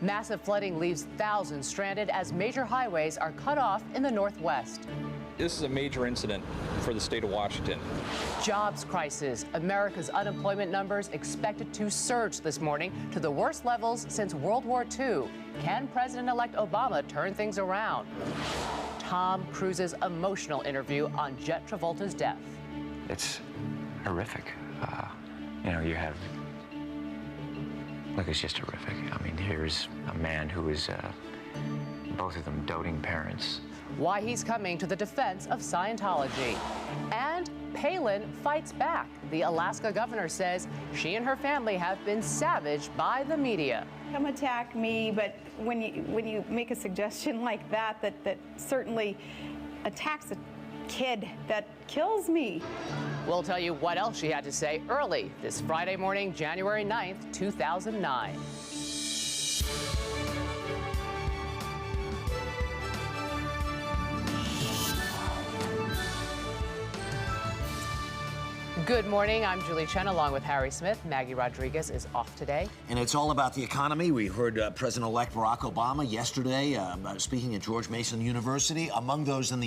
Massive flooding leaves thousands stranded as major highways are cut off in the Northwest. This is a major incident for the state of Washington. Jobs crisis. America's unemployment numbers expected to surge this morning to the worst levels since World War II. Can President-elect Obama turn things around? Tom Cruise's emotional interview on Jet Travolta's death. It's horrific. Look, it's just horrific. I mean, here's a man who is, both of them doting parents. Why he's coming to the defense of Scientology. And Palin fights back. The Alaska governor says she and her family have been savaged by the media. Come attack me, but when you make a suggestion like that, that certainly attacks a kid, that kills me. We'll tell you what else she had to say early this Friday morning, January 9th, 2009. Good morning. I'm Julie Chen along with Harry Smith. Maggie Rodriguez is off today. And it's all about the economy. We heard President-elect Barack Obama yesterday speaking at George Mason University. Among those in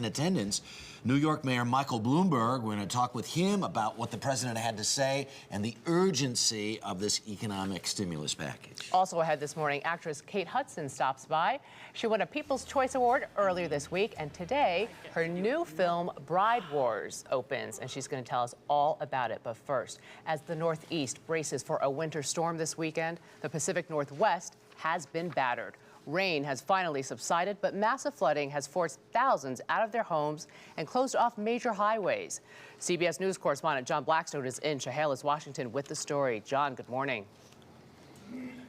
attendance, New York Mayor Michael Bloomberg. We're going to talk with him about what the president had to say and the urgency of this economic stimulus package. Also ahead this morning, actress Kate Hudson stops by. She won a People's Choice Award earlier this week, and today her new film Bride Wars opens, and she's going to tell us all about it. But first, as the Northeast braces for a winter storm this weekend, the Pacific Northwest has been battered. Rain has finally subsided, but massive flooding has forced thousands out of their homes and closed off major highways. CBS News correspondent John Blackstone is in Chehalis, Washington with the story. John, good morning.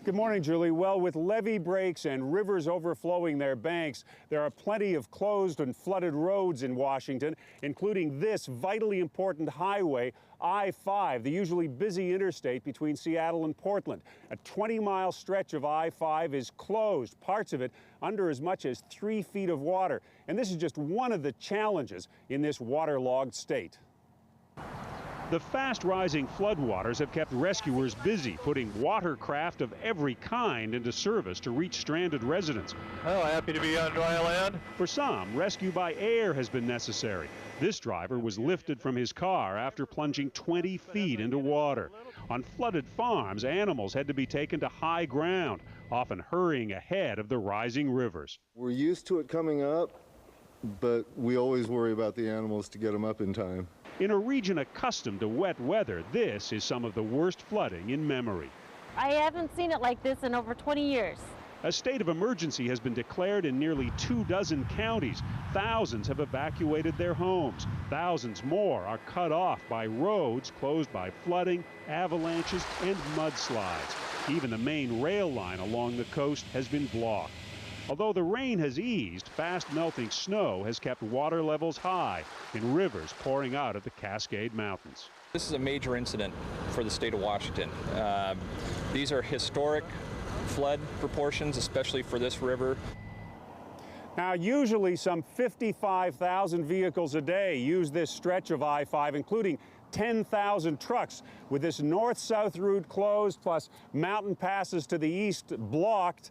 Good morning, Julie. Well, with levee breaks and rivers overflowing their banks, there are plenty of closed and flooded roads in Washington, including this vitally important highway, I-5, the usually busy interstate between Seattle and Portland. A 20-mile stretch of I-5 is closed, parts of it under as much as 3 feet of water. And this is just one of the challenges in this waterlogged state. The fast-rising floodwaters have kept rescuers busy, putting watercraft of every kind into service to reach stranded residents. Oh, happy to be on dry land. For some, rescue by air has been necessary. This driver was lifted from his car after plunging 20 feet into water. On flooded farms, animals had to be taken to high ground, often hurrying ahead of the rising rivers. We're used to it coming up, but we always worry about the animals to get them up in time. In a region accustomed to wet weather, this is some of the worst flooding in memory. I haven't seen it like this in over 20 years. A state of emergency has been declared in nearly 24 counties. Thousands have evacuated their homes. Thousands more are cut off by roads closed by flooding, avalanches, and mudslides. Even the main rail line along the coast has been blocked. Although the rain has eased, fast-melting snow has kept water levels high in rivers pouring out of the Cascade Mountains. This is a major incident for the state of Washington. These are historic flood proportions, especially for this river. Now, usually some 55,000 vehicles a day use this stretch of I-5, including 10,000 trucks. With this north-south route closed, plus mountain passes to the east blocked,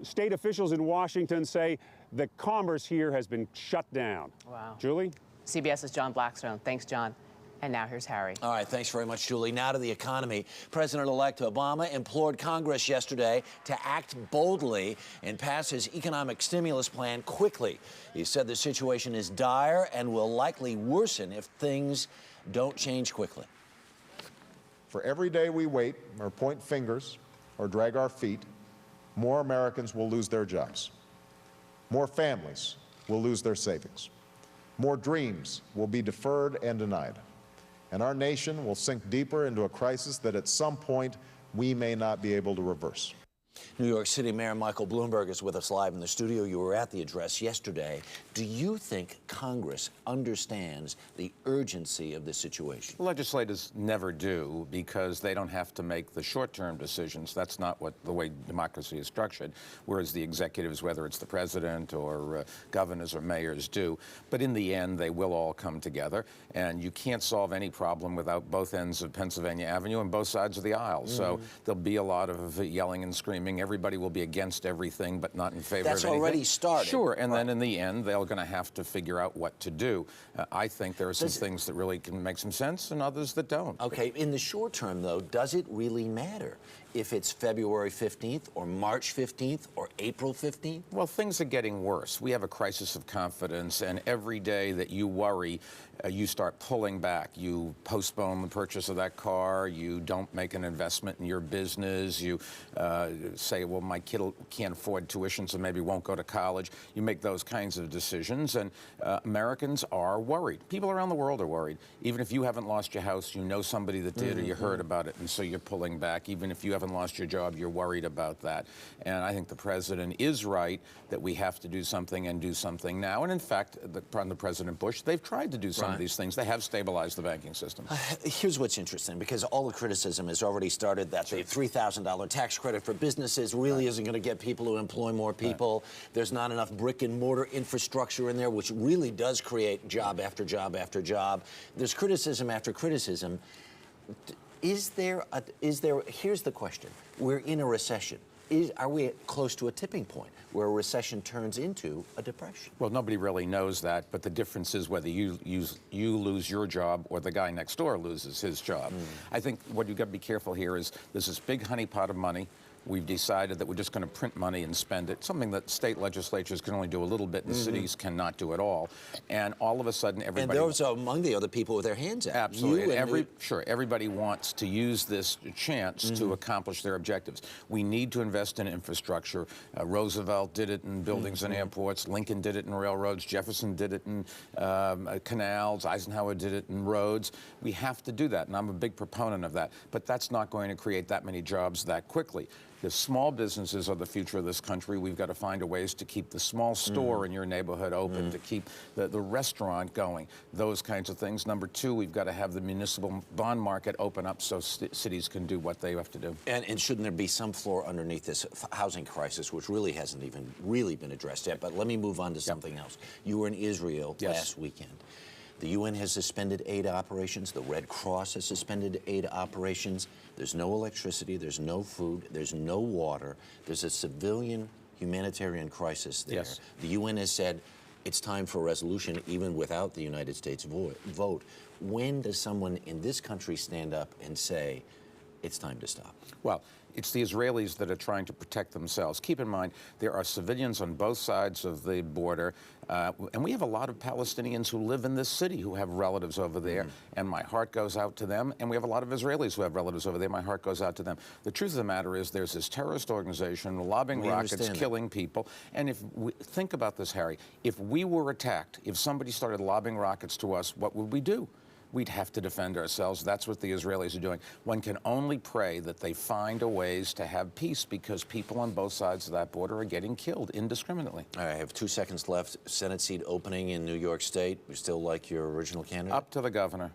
state officials in Washington say the commerce here has been shut down. Wow. Julie? CBS's John Blackstone. Thanks, John. And now here's Harry. All right, thanks very much, Julie. Now to the economy. President-elect Obama implored Congress yesterday to act boldly and pass his economic stimulus plan quickly. He said the situation is dire and will likely worsen if things don't change quickly. For every day we wait or point fingers or drag our feet, more Americans will lose their jobs. More families will lose their savings. More dreams will be deferred and denied. And our nation will sink deeper into a crisis that at some point we may not be able to reverse. New York City Mayor Michael Bloomberg is with us live in the studio. You were at the address yesterday. Do you think Congress understands the urgency of this situation? Legislators never do because they don't have to make the short-term decisions. That's not the way democracy is structured, whereas the executives, whether it's the president or governors or mayors, do. But in the end, they will all come together, and you can't solve any problem without both ends of Pennsylvania Avenue and both sides of the aisle. So there'll be a lot of yelling and screaming claiming everybody will be against everything but not in favor That's of anything. already started. Sure, and then in the end, they're going to have to figure out what to do. I think there are some things that really can make some sense and others that don't. Okay, in the short term, though, does it really matter if it's February 15th or March 15th or April 15th? Well, things are getting worse. We have a crisis of confidence, and every day that you worry, you start pulling back. You postpone the purchase of that car. You don't make an investment in your business. You say, well, my kid can't afford tuition, so maybe won't go to college. You make those kinds of decisions, and Americans are worried. People around the world are worried. Even if you haven't lost your house, you know somebody that did, or you heard about it, and so you're pulling back. Even if you haven't lost your job, you're worried about that. And I think the president is right that we have to do something and do something now. And in fact, under President Bush, they've tried to do some of these things. They have stabilized the banking system. Here's what's interesting, because all the criticism has already started that the $3,000 tax credit for businesses really isn't going to get people to employ more people. There's not enough brick and mortar infrastructure in there, which really does create job after job after job. There's criticism after criticism. Here's the question. We're in a recession. Are we close to a tipping point where a recession turns into a depression? Well, nobody really knows that, but the difference is whether you lose your job or the guy next door loses his job. I think what you've got to be careful here is there's this big honeypot of money. We've decided that we're just going to print money and spend it, something that state legislatures can only do a little bit and cities cannot do at all. And all of a sudden, everybody... And those are among the other people with their hands out. Absolutely. Everybody wants to use this chance to accomplish their objectives. We need to invest in infrastructure. Roosevelt did it in buildings and airports. Lincoln did it in railroads. Jefferson did it in canals. Eisenhower did it in roads. We have to do that, and I'm a big proponent of that. But that's not going to create that many jobs that quickly. The small businesses are the future of this country. We've got to find a ways to keep the small store in your neighborhood open, to keep the restaurant going, those kinds of things. Number two, we've got to have the municipal bond market open up so cities can do what they have to do. And shouldn't there be some floor underneath this housing crisis, which really hasn't even really been addressed yet? But let me move on to something else. You were in Israel last weekend. The UN has suspended aid operations. The Red Cross has suspended aid operations. There's no electricity. There's no food. There's no water. There's a civilian humanitarian crisis there. The UN has said it's time for a resolution even without the United States vote. When does someone in this country stand up and say it's time to stop? Well, it's the Israelis that are trying to protect themselves. Keep in mind, there are civilians on both sides of the border, and we have a lot of Palestinians who live in this city who have relatives over there, and my heart goes out to them. And we have a lot of Israelis who have relatives over there. My heart goes out to them. The truth of the matter is there's this terrorist organization lobbing rockets, killing people. And think about this, Harry. If we were attacked, if somebody started lobbing rockets to us, what would we do? We'd have to defend ourselves. That's what the Israelis are doing. One can only pray that they find a ways to have peace, because people on both sides of that border are getting killed indiscriminately. All right, I have 2 seconds left. Senate seat opening in New York State. We still like your original candidate? Up to the governor.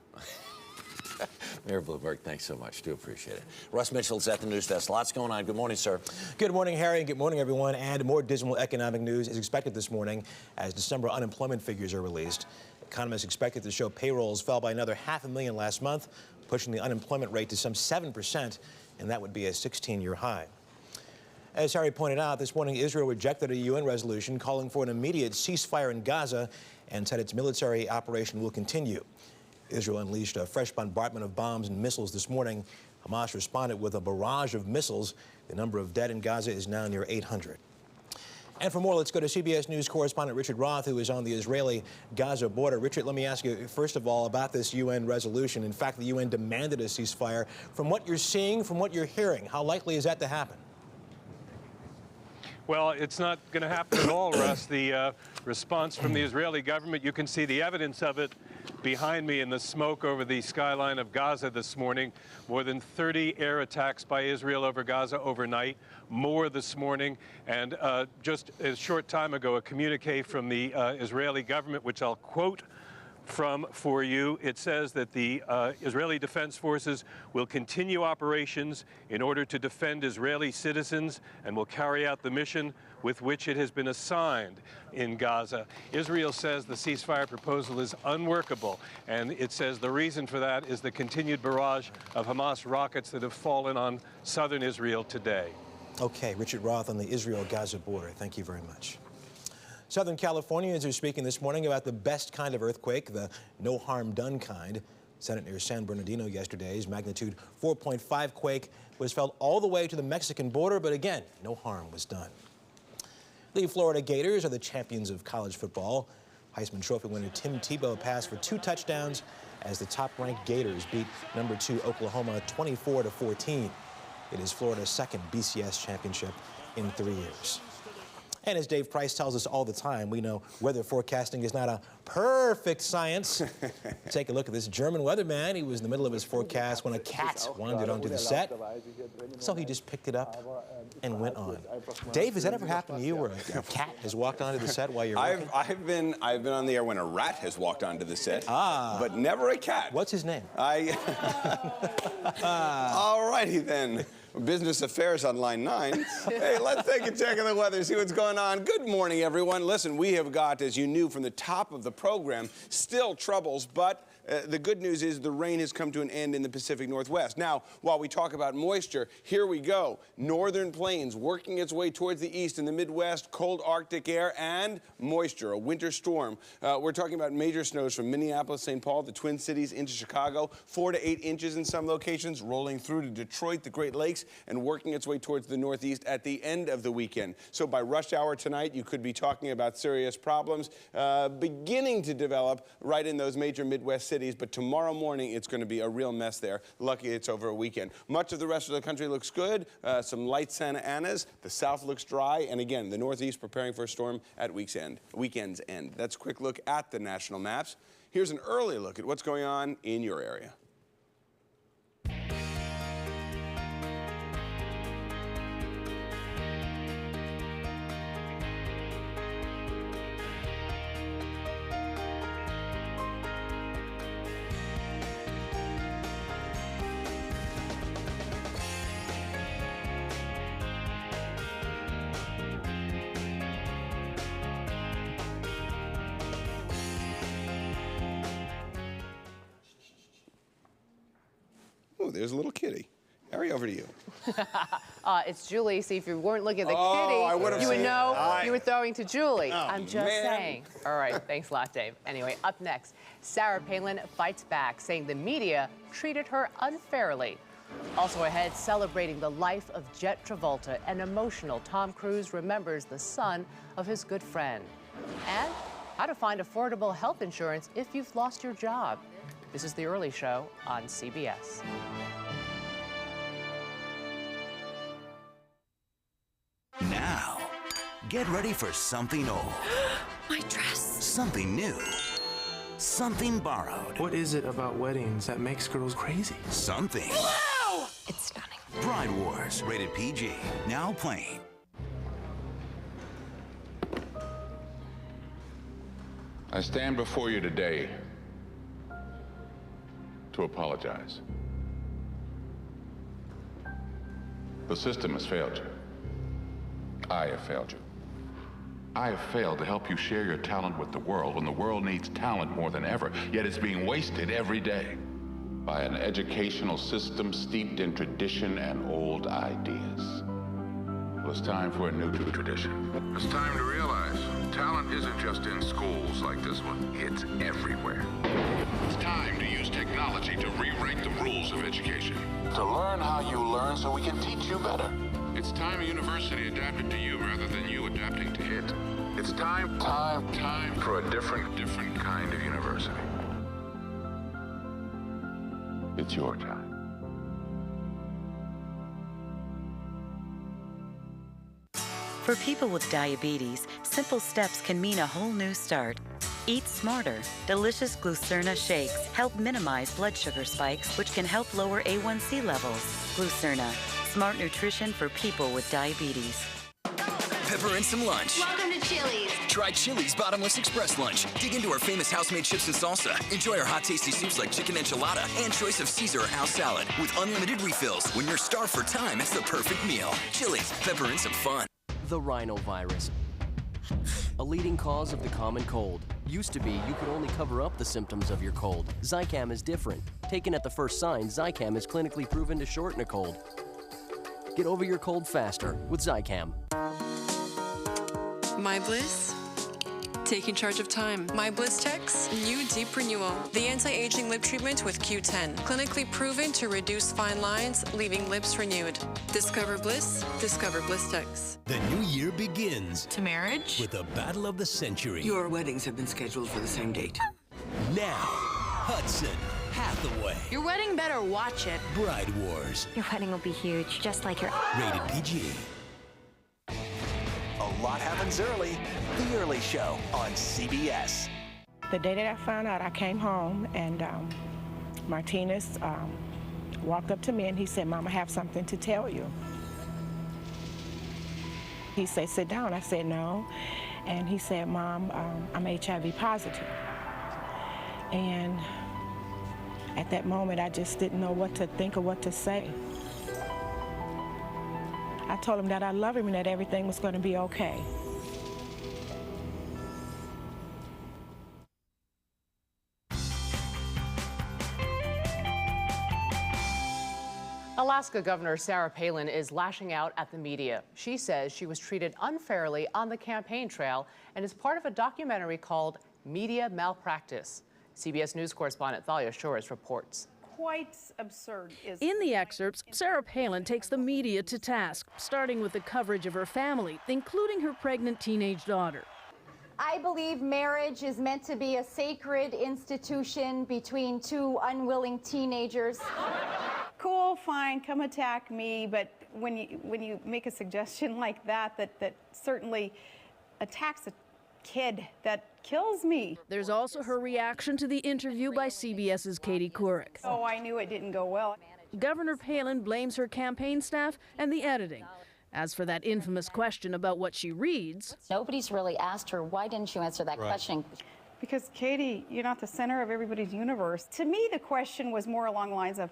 Mayor Bloomberg, thanks so much. Do appreciate it. Russ Mitchell's at the news desk. Lots going on. Good morning, sir. Good morning, Harry, and good morning, everyone. And more dismal economic news is expected this morning as December unemployment figures are released. Economists expected to show payrolls fell by another 500,000 last month, pushing the unemployment rate to some 7%, and that would be a 16-year high. As Harry pointed out, this morning Israel rejected a UN resolution calling for an immediate ceasefire in Gaza and said its military operation will continue. Israel unleashed a fresh bombardment of bombs and missiles this morning. Hamas responded with a barrage of missiles. The number of dead in Gaza is now near 800. And for more, let's go to CBS News correspondent Richard Roth, who is on the Israeli-Gaza border. Richard, let me ask you, first of all, about this UN resolution. In fact, the UN demanded a ceasefire. From what you're seeing, from what you're hearing, how likely is that to happen? Well, it's not going to happen at all, Russ. The response from the Israeli government, you can see the evidence of it behind me in the smoke over the skyline of Gaza this morning. More than 30 air attacks by Israel over Gaza overnight, more this morning. And just a short time ago, a communique from the Israeli government, which I'll quote from for you. It says that the Israeli Defense Forces will continue operations in order to defend Israeli citizens and will carry out the mission with which it has been assigned in Gaza. Israel says the ceasefire proposal is unworkable, and it says the reason for that is the continued barrage of Hamas rockets that have fallen on southern Israel today. Okay, Richard Roth on the Israel-Gaza border. Thank you very much. Southern Californians are speaking this morning about the best kind of earthquake, the no harm done kind. Senate near San Bernardino yesterday's magnitude 4.5 quake was felt all the way to the Mexican border, but again, no harm was done. The Florida Gators are the champions of college football. Heisman Trophy winner Tim Tebow passed for 2 touchdowns as the top-ranked Gators beat number 2 Oklahoma 24-14. It is Florida's second BCS championship in 3 years. And as Dave Price tells us all the time, we know weather forecasting is not a perfect science. Take a look at this German weatherman. He was in the middle of his forecast when a cat wandered onto the set. So he just picked it up and went on. Dave, has that ever happened to you where a cat has walked onto the set while you're working? I've been on the air when a rat has walked onto the set, but never a cat. What's his name? All righty then. Business Affairs on line 9. Hey, let's take a check of the weather, see what's going on. Good morning, everyone. Listen, we have got, as you knew from the top of the program, still troubles, but the good news is the rain has come to an end in the Pacific Northwest. Now, while we talk about moisture, here we go. Northern plains working its way towards the east in the Midwest, cold Arctic air and moisture, a winter storm. We're talking about major snows from Minneapolis, St. Paul, the Twin Cities into Chicago, 4 to 8 inches in some locations, rolling through to Detroit, the Great Lakes, and working its way towards the Northeast at the end of the weekend. So by rush hour tonight, you could be talking about serious problems beginning to develop right in those major Midwest cities. But tomorrow morning, it's going to be a real mess there. Lucky it's over a weekend. Much of the rest of the country looks good. Some light Santa Anas. The South looks dry. And again, the Northeast preparing for a storm at weekend's end. That's a quick look at the national maps. Here's an early look at what's going on in your area. There's a little kitty. Harry, over to you. It's Julie. See, if you weren't looking at the I kitty, you would know you were throwing to Julie. Oh, I'm just man. saying. All right, thanks a lot, Dave. Anyway, up next, Sarah Palin fights back, saying the media treated her unfairly. Also ahead, celebrating the life of Jet Travolta, an emotional Tom Cruise remembers the son of his good friend. And how to find affordable health insurance if you've lost your job. This is The Early Show on CBS. Now, get ready for something old. My dress. Something new. Something borrowed. What is it about weddings that makes girls crazy? Something. Wow! It's stunning. Bride Wars, rated PG. Now playing. I stand before you today to apologize. The system has failed you. I have failed you. I have failed to help you share your talent with the world when the world needs talent more than ever, yet it's being wasted every day by an educational system steeped in tradition and old ideas. Well, it's time for a new tradition. It's time to realize talent isn't just in schools like this one. It's everywhere. It's time to use technology to rewrite the rules of education. To learn how you learn so we can teach you better. It's time a university adapted to you rather than you adapting to it. It's time for a different kind of university. It's your time. For people with diabetes, simple steps can mean a whole new start. Eat smarter. Delicious Glucerna shakes help minimize blood sugar spikes, which can help lower A1C levels. Glucerna, smart nutrition for people with diabetes. Pepper in some lunch. Welcome to Chili's. Try Chili's Bottomless Express Lunch. Dig into our famous house-made chips and salsa. Enjoy our hot, tasty soups like chicken enchilada and choice of Caesar or house salad. With unlimited refills. When you're starved for time, it's the perfect meal. Chili's, pepper in some fun. The rhinovirus, a leading cause of the common cold. Used to be, you could only cover up the symptoms of your cold. Zicam is different. Taken at the first sign, Zicam is clinically proven to shorten a cold. Get over your cold faster with Zicam. My Bliss? Taking charge of time. My Bliss Tech's new Deep Renewal. The anti-aging lip treatment with Q10. Clinically proven to reduce fine lines, leaving lips renewed. Discover Bliss. Discover Bliss Tech's. The new year begins. To marriage? With the battle of the century. Your weddings have been scheduled for the same date. Now, Hudson, Hathaway. Your wedding better watch it. Bride Wars. Your wedding will be huge, just like your... Rated PG. A lot happens early. The Early Show on CBS. The day that I found out, I came home and Martinez walked up to me and he said, "Mama, I have something to tell you." He said, "Sit down." I said, "No." And he said, "Mom, I'm HIV positive." And at that moment, I just didn't know what to think or what to say. I told him that I love him and that everything was going to be okay. Alaska Governor Sarah Palin is lashing out at the media. She says she was treated unfairly on the campaign trail and is part of a documentary called Media Malpractice. CBS News correspondent Thalia Shores reports. Quite absurd. In the excerpts, Sarah Palin takes the media to task, starting with the coverage of her family, including her pregnant teenage daughter. I believe marriage is meant to be a sacred institution between two unwilling teenagers. Cool, fine, come attack me, but when you make a suggestion like that, that certainly attacks a kid, that kills me. There's also her reaction to the interview by CBS's Katie Couric. Oh, I knew it didn't go well. Governor Palin blames her campaign staff and the editing. As for that infamous question about what she reads, nobody's really asked her, why didn't you answer that question? Because, Katie, you're not the center of everybody's universe. To me, the question was more along the lines of,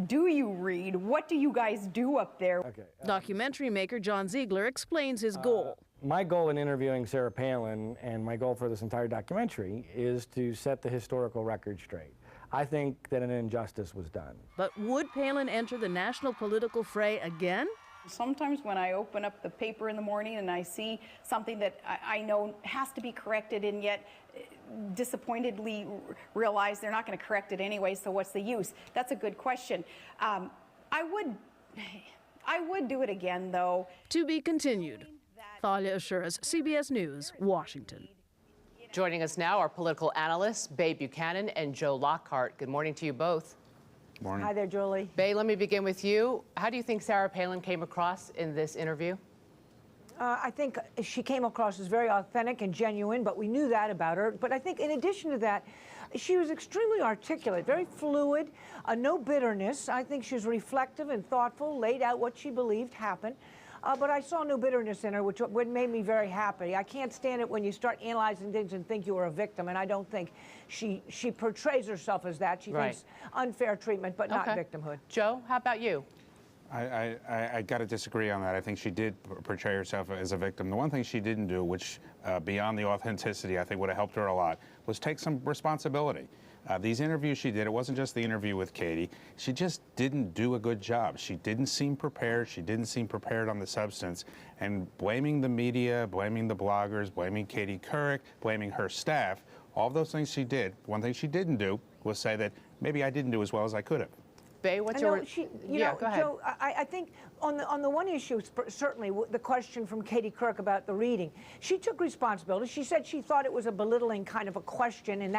do you read? What do you guys do up there? Documentary maker John Ziegler explains his goal. My goal in interviewing Sarah Palin and my goal for this entire documentary is to set the historical record straight. I think that an injustice was done. But would Palin enter the national political fray again? Sometimes when I open up the paper in the morning and I see something that I know has to be corrected and yet disappointedly realize they're not going to correct it anyway, so what's the use? That's a good question. I would do it again, though. To be continued. Thalia Shores, CBS News, Washington. Joining us now are political analysts Bay Buchanan and Joe Lockhart. Good morning to you both. Morning. Hi there, Julie. Bay, let me begin with you. How do you think Sarah Palin came across in this interview? I think she came across as very authentic and genuine, but we knew that about her. But I think in addition to that, she was extremely articulate, very fluid, no bitterness. I think she was reflective and thoughtful, laid out what she believed happened. But I saw no bitterness in her, which made me very happy. I can't stand it when you start analyzing things and think you are a victim, and I don't think she portrays herself as that. She thinks unfair treatment, but not victimhood. Joe, how about you? I got to disagree on that. I think she did portray herself as a victim. The one thing she didn't do, which beyond the authenticity I think would have helped her a lot, was take some responsibility. These interviews she did, it wasn't just the interview with Katie. She just didn't do a good job. She didn't seem prepared. She didn't seem prepared on the substance. And blaming the media, blaming the bloggers, blaming Katie Couric, blaming her staff, all those things she did. One thing she didn't do was say that maybe I didn't do as well as I could have. Bay, what's go ahead. Joe, I think on the one issue, certainly the question from Katie Couric about the reading, she took responsibility. She said she thought it was a belittling kind of a question, and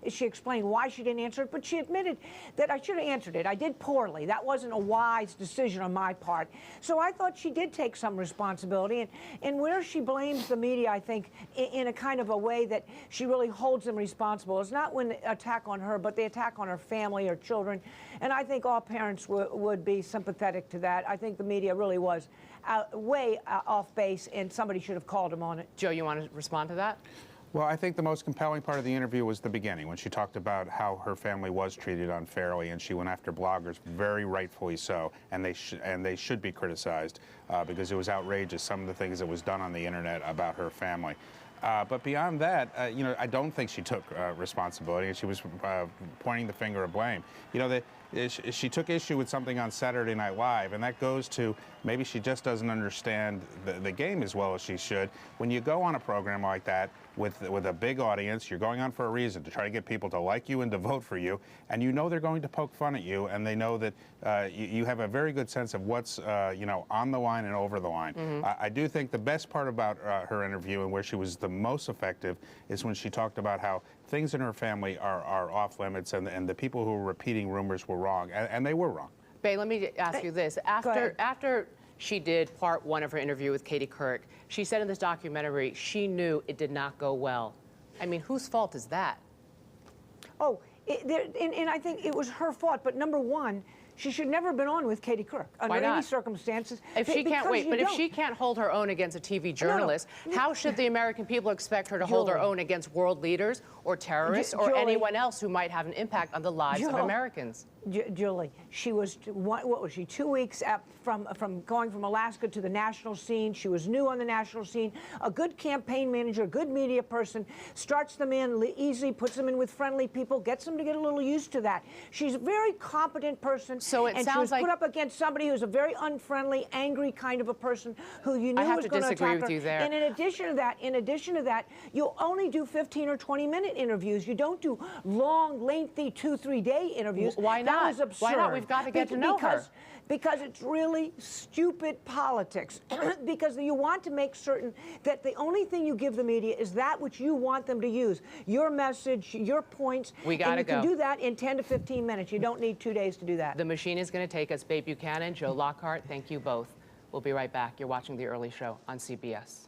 she explained why she didn't answer it, but she admitted that I should have answered it. I did poorly. That wasn't a wise decision on my part. So I thought she did take some responsibility, and where she blames the media, I think, in a kind of a way that she really holds them responsible. It's not when the attack on her, but the attack on her family, her children, and I think all parents would be sympathetic to that. I think the media really was way off base, and somebody should have called him on it. Joe, you want to respond to that? Well, I think the most compelling part of the interview was the beginning, when she talked about how her family was treated unfairly, and she went after bloggers, very rightfully so, and they should be criticized because it was outrageous, some of the things that was done on the internet about her family. But beyond that, I don't think she took responsibility, and she was pointing the finger of blame. she took issue with something on Saturday Night Live, and that goes to maybe she just doesn't understand the game as well as she should. When you go on a program like that with a big audience, you're going on for a reason, to try to get people to like you and to vote for you, and you know they're going to poke fun at you, and they know that you have a very good sense of what's on the line and over the line. I do think the best part about her interview and where she was the most effective is when she talked about how things in her family are off limits, and the people who were repeating rumors were wrong, and they were wrong. Bae, let me ask you this. After she did part one of her interview with Katie Couric, she said in this documentary she knew it did not go well. I mean, whose fault is that? Oh, and I think it was her fault, but number one, she should never have been on with Katie Couric under any circumstances. If she can't if she can't hold her own against a TV journalist, how should the American people expect her to hold her own against world leaders or terrorists or anyone else who might have an impact on the lives of Americans? Julie, she was, what was she, 2 weeks from going from Alaska to the national scene. She was new on the national scene. A good campaign manager, a good media person, starts them in easy, puts them in with friendly people, gets them to get a little used to that. She's a very competent person. So it and sounds she was like put up against somebody who's a very unfriendly, angry kind of a person who you knew was going to attack her. You there. And in addition to that, you'll only do 15 or 20-minute interviews. You don't do long, lengthy 2-3 day interviews. Why not? That was absurd. Why not? We've got to get to know her. Because it's really stupid politics. Because you want to make certain that the only thing you give the media is that which you want them to use. Your message, your points. We got to go. And you can do that in 10 to 15 minutes. You don't need 2 days to do that. The machine is going to take us. Bae Buchanan, Joe Lockhart, thank you both. We'll be right back. You're watching The Early Show on CBS.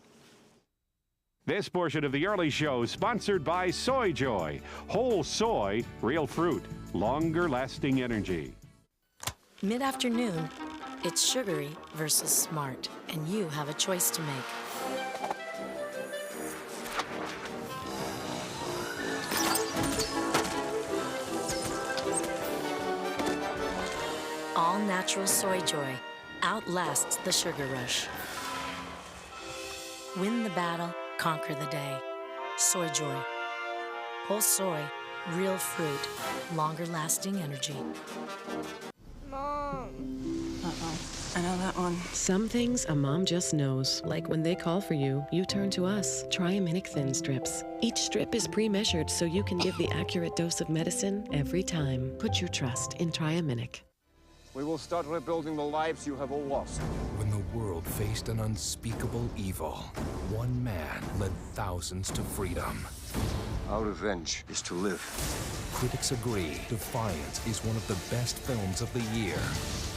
This portion of The Early Show is sponsored by Soy Joy. Whole soy, real fruit, longer-lasting energy. Mid-afternoon, it's sugary versus smart, and you have a choice to make. All-natural Soy Joy outlasts the sugar rush. Win the battle, conquer the day. Soy Joy. Whole soy, real fruit, longer-lasting energy. Mom. I know that one. Some things a mom just knows. Like when they call for you, you turn to us. Triaminic Thin Strips. Each strip is pre-measured so you can give the accurate dose of medicine every time. Put your trust in Triaminic. We will start rebuilding the lives you have all lost. When the world faced an unspeakable evil, one man led thousands to freedom. Our revenge is to live. Critics agree Defiance is one of the best films of the year.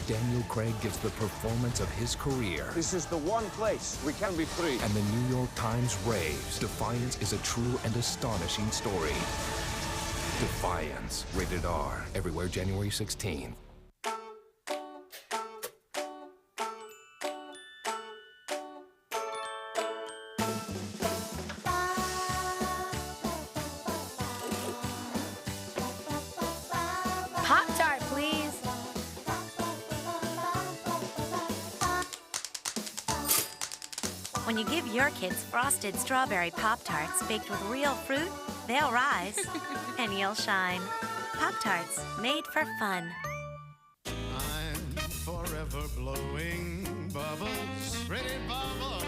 Daniel Craig gives the performance of his career. This is the one place we can be free. And the New York Times raves Defiance is a true and astonishing story. Defiance, rated R, everywhere January 16th. Pop-Tart, please. When you give your kids frosted strawberry Pop-Tarts baked with real fruit, they'll rise and you'll shine. Pop-Tarts, made for fun. I'm forever blowing bubbles, pretty bubbles.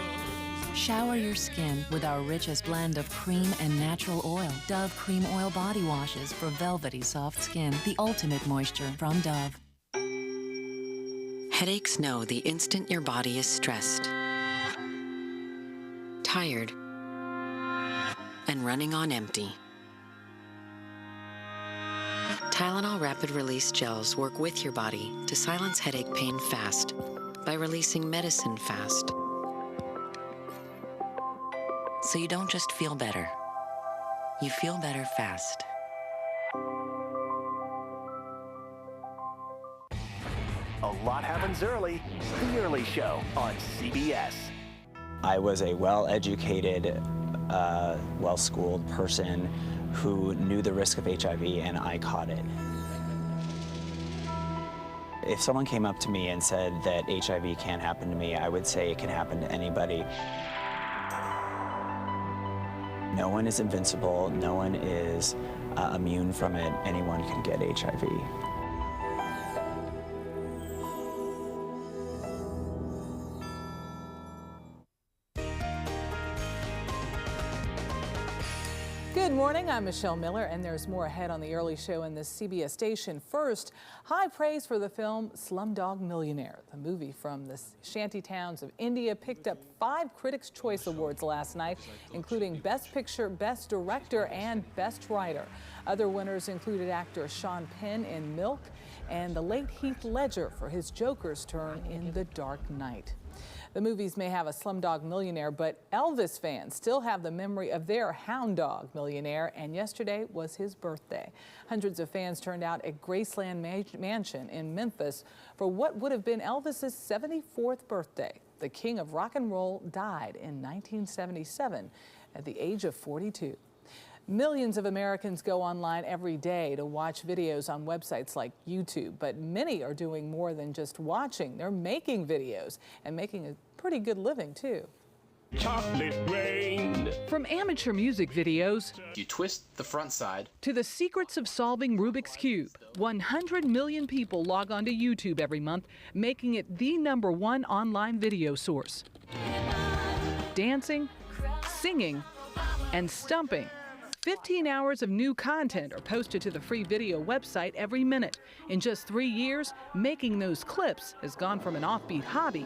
Shower your skin with our richest blend of cream and natural oil. Dove Cream Oil Body Washes for velvety soft skin. The ultimate moisture from Dove. Headaches know the instant your body is stressed, tired, and running on empty. Tylenol Rapid Release Gels work with your body to silence headache pain fast by releasing medicine fast. So you don't just feel better, you feel better fast. A lot happens early. The Early Show on CBS. I was a well-educated, well-schooled person who knew the risk of HIV, and I caught it. If someone came up to me and said that HIV can't happen to me, I would say it can happen to anybody. No one is invincible. No one is immune from it. Anyone can get HIV. Good morning, I'm Michelle Miller, and there's more ahead on the early show in this CBS station. First, high praise for the film Slumdog Millionaire. The movie from the shanty towns of India picked up 5 Critics' Choice Awards last night, including Best Picture, Best Director, and Best Writer. Other winners included actor Sean Penn in Milk and the late Heath Ledger for his Joker's turn in The Dark Knight. The movies may have a Slumdog Millionaire, but Elvis fans still have the memory of their Hound Dog Millionaire, and yesterday was his birthday. Hundreds of fans turned out at Graceland Mansion in Memphis for what would have been Elvis's 74th birthday. The king of rock and roll died in 1977 at the age of 42. Millions of Americans go online every day to watch videos on websites like YouTube, but many are doing more than just watching. They're making videos and making a pretty good living, too. Chocolate rain. From amateur music videos, You twist the front side. to the secrets of solving Rubik's Cube, 100 million people log onto YouTube every month, making it the #1 online video source. Dancing, singing, and stumping. 15 hours of new content are posted to the free video website every minute. In just 3 years, making those clips has gone from an offbeat hobby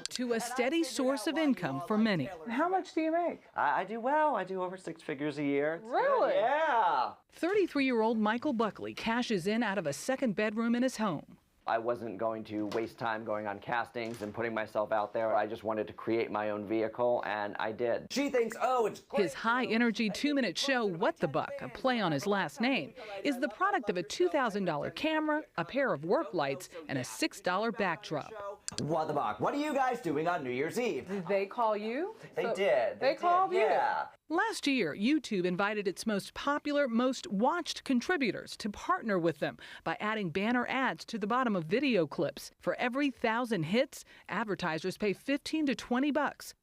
to a steady source of income for many. How much do you make? I do well. I do over 6 figures a year. It's Really? good. Yeah. 33-year-old Michael Buckley cashes in out of a second bedroom in his home. I wasn't going to waste time going on castings and putting myself out there. I just wanted to create my own vehicle, and I did. She thinks, oh, it's great. His high-energy 2-minute show, What the Buck, a play on his last name, is the product of a $2,000 camera, a pair of work lights, and a $6 backdrop. What the Buck? What are you guys doing on New Year's Eve? Did they call you? They did. They called you? Yeah. Last year, YouTube invited its most popular, most watched contributors to partner with them by adding banner ads to the bottom of video clips. For every 1,000 hits, advertisers pay $15 to $20.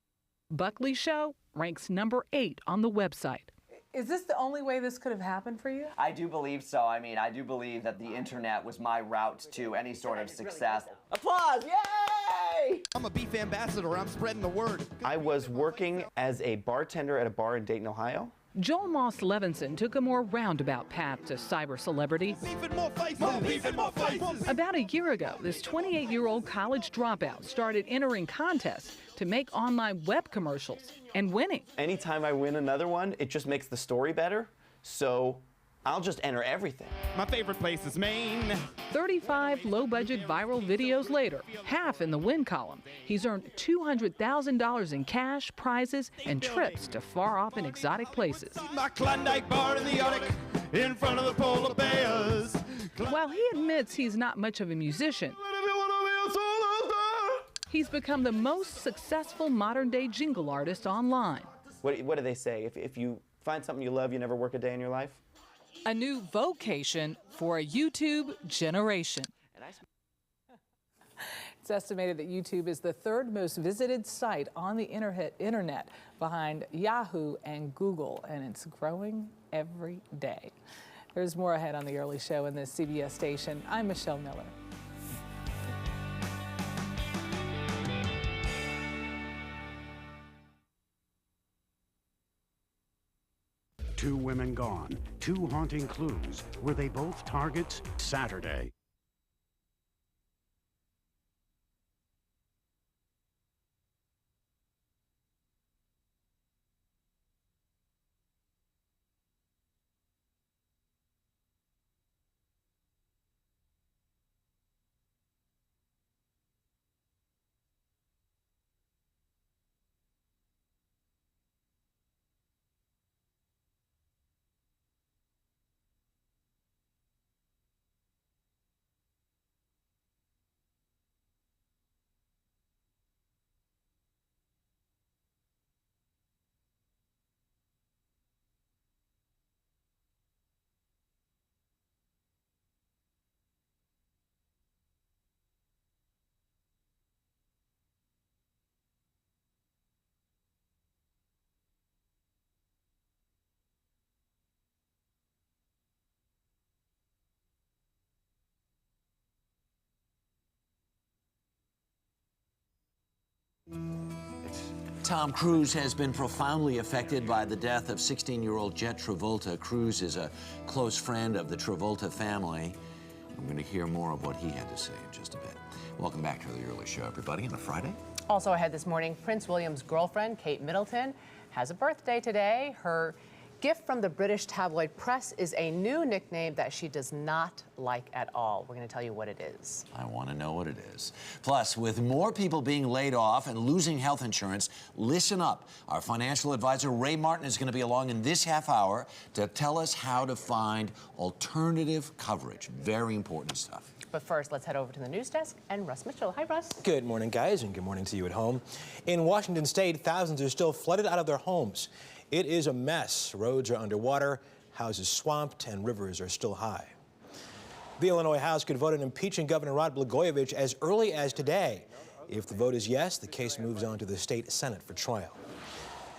Buckley's show ranks #8 on the website. Is this the only way this could have happened for you? I do believe so. I mean, I do believe that the internet was my route to any sort of success. Applause! Yay! I'm a beef ambassador. I'm spreading the word. I was working as a bartender at a bar in Dayton, Ohio. Joel Moss Levinson took a more roundabout path to cyber celebrity. Beef and more faces. More beef and more faces. About a year ago, this 28-year-old college dropout started entering contests to make online web commercials and winning. Anytime I win another one, it just makes the story better. So I'll just enter everything. My favorite place is Maine. 35 low-budget viral videos later, half in the win column. He's earned $200,000 in cash, prizes, and trips to far-off and exotic places. My Klondike bar in the Arctic, in front of the polar bears. While he admits he's not much of a musician, he's become the most successful modern-day jingle artist online. What do they say? If you find something you love, you never work a day in your life? A new vocation for a YouTube generation. It's estimated that YouTube is the 3rd most visited site on the internet behind Yahoo and Google, and it's growing every day. There's more ahead on the early show in this CBS station. I'm Michelle Miller. Two women gone, 2 haunting clues. Were they both targets? Saturday. Tom Cruise has been profoundly affected by the death of 16-year-old Jet Travolta. Cruise is a close friend of the Travolta family. I'm going to hear more of what he had to say in just a bit. Welcome back to the Early Show, everybody, on a Friday. Also ahead this morning, Prince William's girlfriend, Kate Middleton, has a birthday today. Her gift from the British tabloid press is a new nickname that she does not like at all. We're going to tell you what it is. I want to know what it is. Plus, with more people being laid off and losing health insurance, listen up. Our financial advisor, Ray Martin, is going to be along in this half hour to tell us how to find alternative coverage. Very important stuff. But first, let's head over to the news desk and Russ Mitchell. Hi, Russ. Good morning, guys, and good morning to you at home. In Washington State, thousands are still flooded out of their homes. It is a mess. Roads are underwater, houses swamped, and rivers are still high. The Illinois House could vote on impeaching Governor Rod Blagojevich as early as today. If the vote is yes, the case moves on to the state Senate for trial.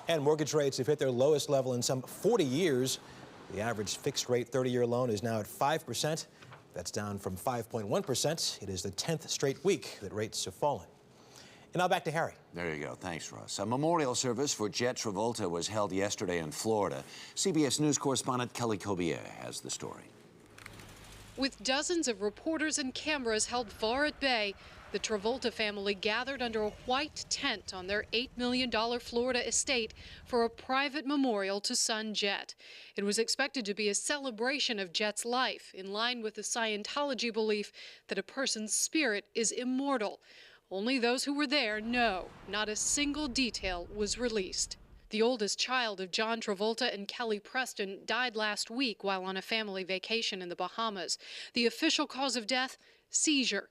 And mortgage rates have hit their lowest level in some 40 years. The average fixed-rate 30-year loan is now at 5%. That's down from 5.1%. It is the 10th straight week that rates have fallen. And now back to Harry. There you go. Thanks, Russ. A memorial service for Jet Travolta was held yesterday in Florida. CBS News correspondent Kelly Cobier has the story. With dozens of reporters and cameras held far at bay, the Travolta family gathered under a white tent on their $8 million Florida estate for a private memorial to son Jet. It was expected to be a celebration of Jet's life, in line with the Scientology belief that a person's spirit is immortal. Only those who were there know not a single detail was released. The oldest child of John Travolta and Kelly Preston died last week while on a family vacation in the Bahamas. The official cause of death, seizure.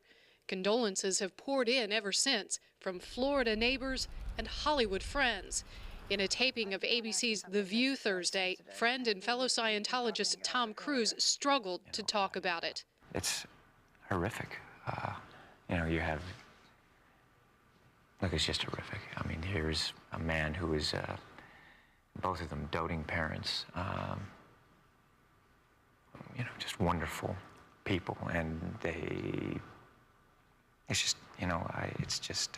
Condolences have poured in ever since from Florida neighbors and Hollywood friends. In a taping of ABC's The View Thursday, friend and fellow Scientologist Tom Cruise struggled to talk about it. It's horrific. You have... Look, it's just horrific. I mean, here's a man who is, both of them doting parents, just wonderful people, and it's just, it's just...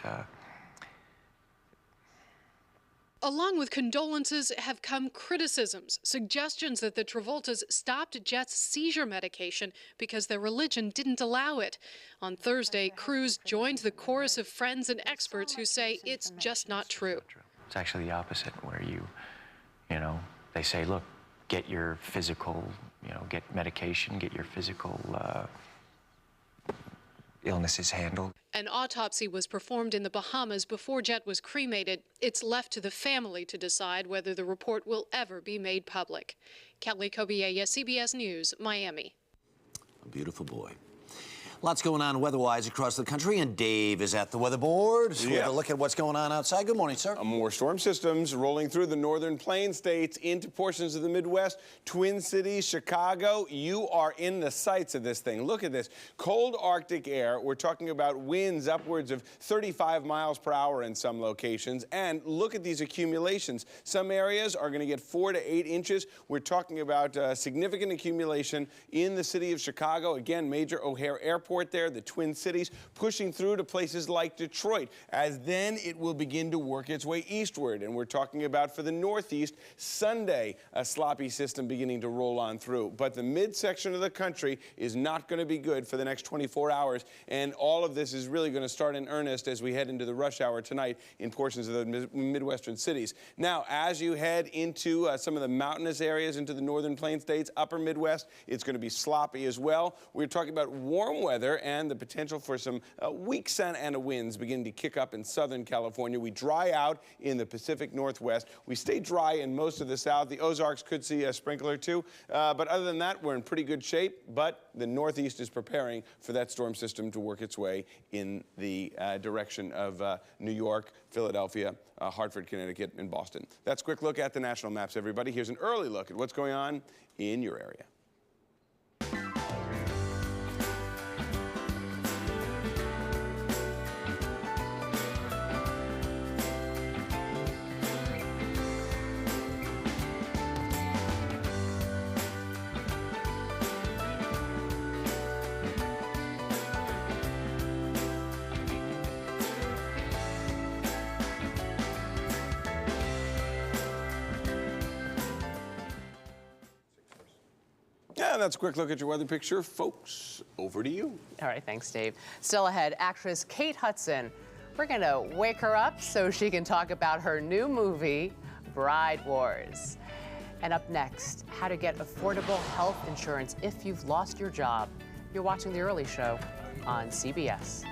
Along with condolences have come criticisms, suggestions that the Travoltas stopped Jet's seizure medication because their religion didn't allow it. On Thursday, Cruise joined the chorus of friends and experts who say it's just not true. It's actually the opposite, where they say, look, get your physical, get medication, get your physical illnesses handled. An autopsy was performed in the Bahamas before Jet was cremated. It's left to the family to decide whether the report will ever be made public. Kelly Cobier, CBS News, Miami. A beautiful boy. Lots going on weather-wise across the country, and Dave is at the weather board with a look at what's going on outside. Good morning, sir. More storm systems rolling through the northern plain states into portions of the Midwest, Twin Cities, Chicago. You are in the sights of this thing. Look at this. Cold Arctic air. We're talking about winds upwards of 35 miles per hour in some locations. And look at these accumulations. Some areas are going to get 4 to 8 inches. We're talking about significant accumulation in the city of Chicago. Again, major O'Hare Airport there, the Twin Cities, pushing through to places like Detroit, as then it will begin to work its way eastward. And we're talking about, for the Northeast, Sunday, a sloppy system beginning to roll on through. But the midsection of the country is not going to be good for the next 24 hours. And all of this is really going to start in earnest as we head into the rush hour tonight in portions of the Midwestern cities. Now, as you head into some of the mountainous areas, into the northern plain states, upper Midwest, it's going to be sloppy as well. We're talking about warm weather and the potential for some weak Santa Ana winds beginning to kick up in Southern California. We dry out in the Pacific Northwest. We stay dry in most of the South. The Ozarks could see a sprinkle or two. But other than that, we're in pretty good shape. But the Northeast is preparing for that storm system to work its way in the direction of New York, Philadelphia, Hartford, Connecticut, and Boston. That's a quick look at the national maps, everybody. Here's an early look at what's going on in your area. And that's a quick look at your weather picture. Folks, over to you. All right, thanks, Dave. Still ahead, actress Kate Hudson. We're going to wake her up so she can talk about her new movie, Bride Wars. And up next, how to get affordable health insurance if you've lost your job. You're watching The Early Show on CBS.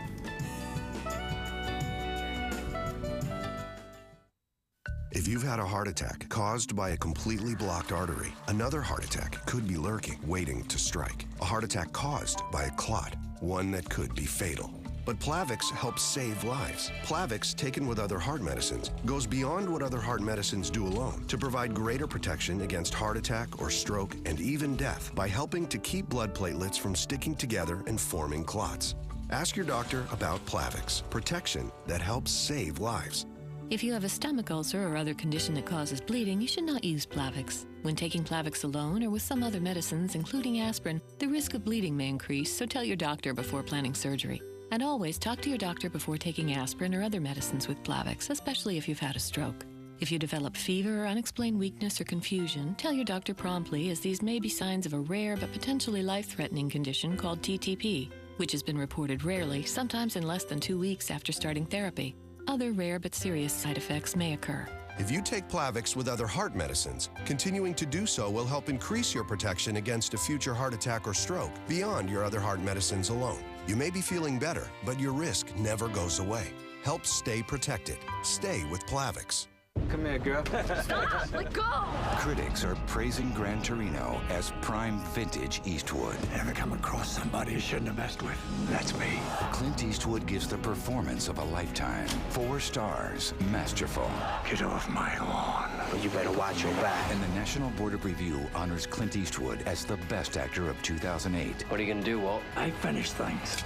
If you've had a heart attack caused by a completely blocked artery, another heart attack could be lurking, waiting to strike. A heart attack caused by a clot, one that could be fatal. But Plavix helps save lives. Plavix, taken with other heart medicines, goes beyond what other heart medicines do alone to provide greater protection against heart attack or stroke and even death by helping to keep blood platelets from sticking together and forming clots. Ask your doctor about Plavix, protection that helps save lives. If you have a stomach ulcer or other condition that causes bleeding, you should not use Plavix. When taking Plavix alone or with some other medicines, including aspirin, the risk of bleeding may increase, so tell your doctor before planning surgery. And always talk to your doctor before taking aspirin or other medicines with Plavix, especially if you've had a stroke. If you develop fever or unexplained weakness or confusion, tell your doctor promptly, as these may be signs of a rare but potentially life-threatening condition called TTP, which has been reported rarely, sometimes in less than 2 weeks after starting therapy. Other rare but serious side effects may occur. If you take Plavix with other heart medicines, continuing to do so will help increase your protection against a future heart attack or stroke beyond your other heart medicines alone. You may be feeling better, but your risk never goes away. Help stay protected. Stay with Plavix. Come here, girl. Stop! Let go! Critics are praising Gran Torino as prime vintage Eastwood. Ever come across somebody you shouldn't have messed with? That's me. Clint Eastwood gives the performance of a lifetime. 4 stars, masterful. Get off my lawn. Well, you better watch your back. And the National Board of Review honors Clint Eastwood as the best actor of 2008. What are you gonna do, Walt? I finish things.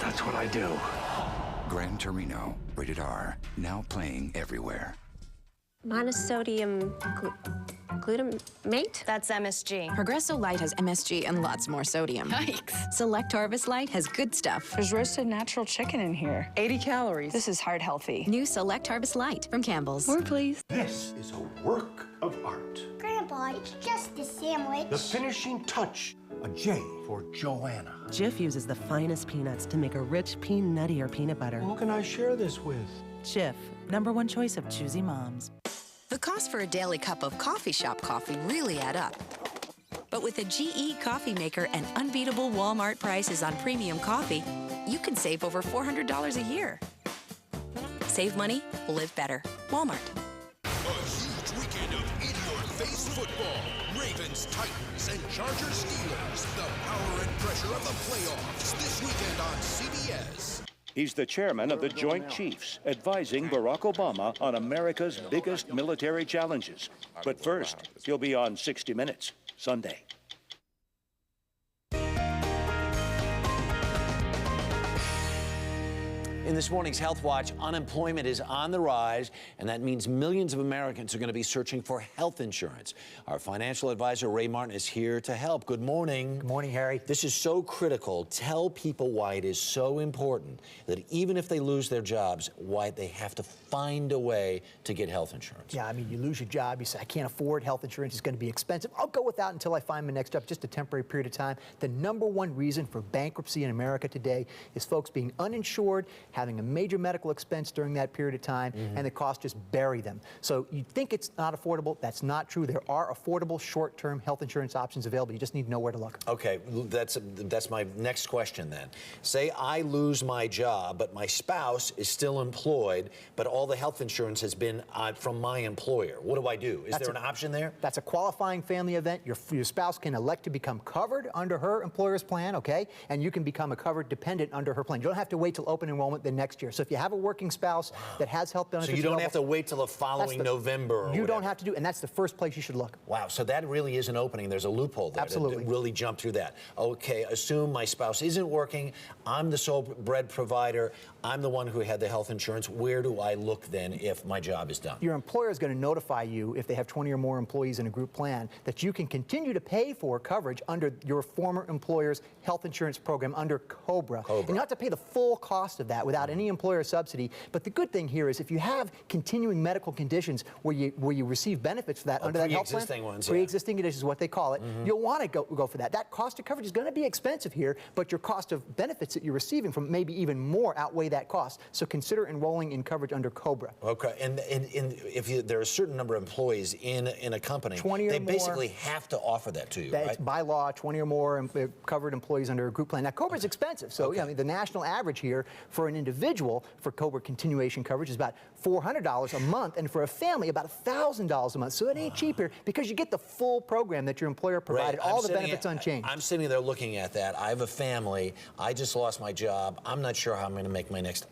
That's what I do. Gran Torino, rated R, now playing everywhere. Monosodium glutamate? That's MSG. Progresso Light has MSG and lots more sodium. Yikes. Select Harvest Light has good stuff. There's roasted natural chicken in here. 80 calories. This is heart healthy. New Select Harvest Light from Campbell's. More, please. This is a work of art. Grandpa, it's just a sandwich. The finishing touch, a J for Joanna. Jif uses the finest peanuts to make a rich, nuttier peanut butter. Who can I share this with? Jif, #1 choice of choosy moms. The cost for a daily cup of coffee shop coffee really add up. But with a GE coffee maker and unbeatable Walmart prices on premium coffee, you can save over $400 a year. Save money, live better. Walmart. A huge weekend of in-your-face football. Ravens, Titans, and Chargers, Steelers. The power and pressure of the playoffs this weekend on CBS. He's the chairman of the Joint Chiefs, advising Barack Obama on America's biggest military challenges. But first, he'll be on 60 Minutes, Sunday. In this morning's Health Watch, unemployment is on the rise, and that means millions of Americans are going to be searching for health insurance. Our financial advisor, Ray Martin, is here to help. Good morning. Good morning, Harry. This is so critical. Tell people why it is so important that even if they lose their jobs, why they have to find a way to get health insurance. Yeah, I mean, you lose your job, you say, I can't afford health insurance, it's going to be expensive. I'll go without until I find my next job, just a temporary period of time. The #1 reason for bankruptcy in America today is folks being uninsured, having a major medical expense during that period of time, and the costs just bury them. So you think it's not affordable. That's not true. There are affordable short-term health insurance options available. You just need to know where to look. Okay, that's my next question then. Say I lose my job, but my spouse is still employed, but all the health insurance has been from my employer. What do I do? Is there an option there? That's a qualifying family event. Your spouse can elect to become covered under her employer's plan, okay? And you can become a covered dependent under her plan. You don't have to wait till open enrollment the next year. So if you have a working spouse that has health benefits, so you don't have to wait till the following November. You don't have to do, and that's the first place you should look. Wow, so that really is an opening. There's a loophole there. Absolutely. To really jump through that. Okay, assume my spouse isn't working. I'm the sole bread provider. I'm the one who had the health insurance. Where do I look then if my job is done? Your employer is going to notify you, if they have 20 or more employees in a group plan, that you can continue to pay for coverage under your former employer's health insurance program under COBRA. And you have to pay the full cost of that without without any employer subsidy. But the good thing here is if you have continuing medical conditions where you receive benefits for that under that health plan, pre-existing ones, pre-existing conditions is what they call it, you'll want to go for that. That cost of coverage is going to be expensive here, but your cost of benefits that you're receiving from maybe even more outweigh that cost. So consider enrolling in coverage under COBRA. Okay, and if there are a certain number of employees in a company, 20 or they more, basically have to offer that to you, right? It's by law, 20 or more covered employees under a group plan. Now, COBRA is expensive, so I mean, the national average here for an individual for COBRA continuation coverage is about $400 a month, and for a family, about $1,000 a month. So it ain't cheap here because you get the full program that your employer provided, all the benefits unchanged. I'm sitting there looking at that. I have a family. I just lost my job. I'm not sure how I'm going to make my next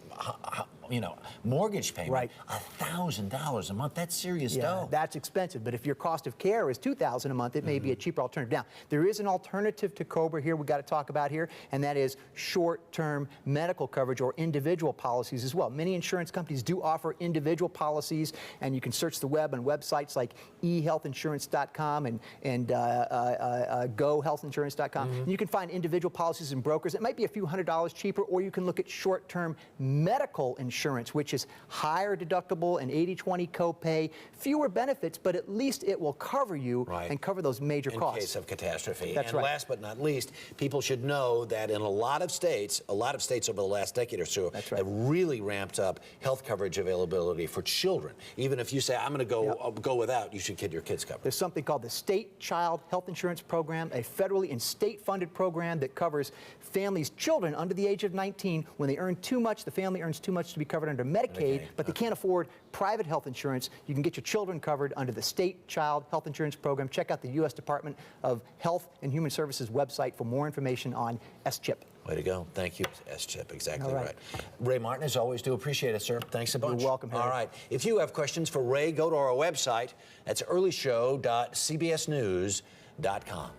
mortgage payment. Right. $1,000 a month. That's serious dough. That's expensive. But if your cost of care is $2,000 a month, it may be a cheaper alternative. Now, there is an alternative to COBRA here we got to talk about here, and that is short-term medical coverage or individual policies as well. Many insurance companies do offer individual policies, and you can search the web on websites like ehealthinsurance.com and gohealthinsurance.com. And you can find individual policies and brokers. It might be a few $100s cheaper, or you can look at short-term medical insurance, which is higher deductible and 80/20 copay, fewer benefits, but at least it will cover you and cover those major costs. In case of catastrophe. That's and last but not least, people should know that in a lot of states over the last decade or so have really ramped up health coverage availability for children. Even if you say, I'm going to go without, you should get your kids covered. There's something called the State Child Health Insurance Program, a federally and state-funded program that covers families' children under the age of 19. When they earn too much, the family earns too much to be covered under Medicaid, but they can't afford private health insurance. You can get your children covered under the State Child Health Insurance Program. Check out the U.S. Department of Health and Human Services website for more information on S-CHIP. Way to go. Thank you, S-CHIP. Exactly right. Ray Martin, as always, do appreciate it, sir. Thanks a bunch. You're welcome, Harry. All right. If you have questions for Ray, go to our website. That's earlyshow.cbsnews.com.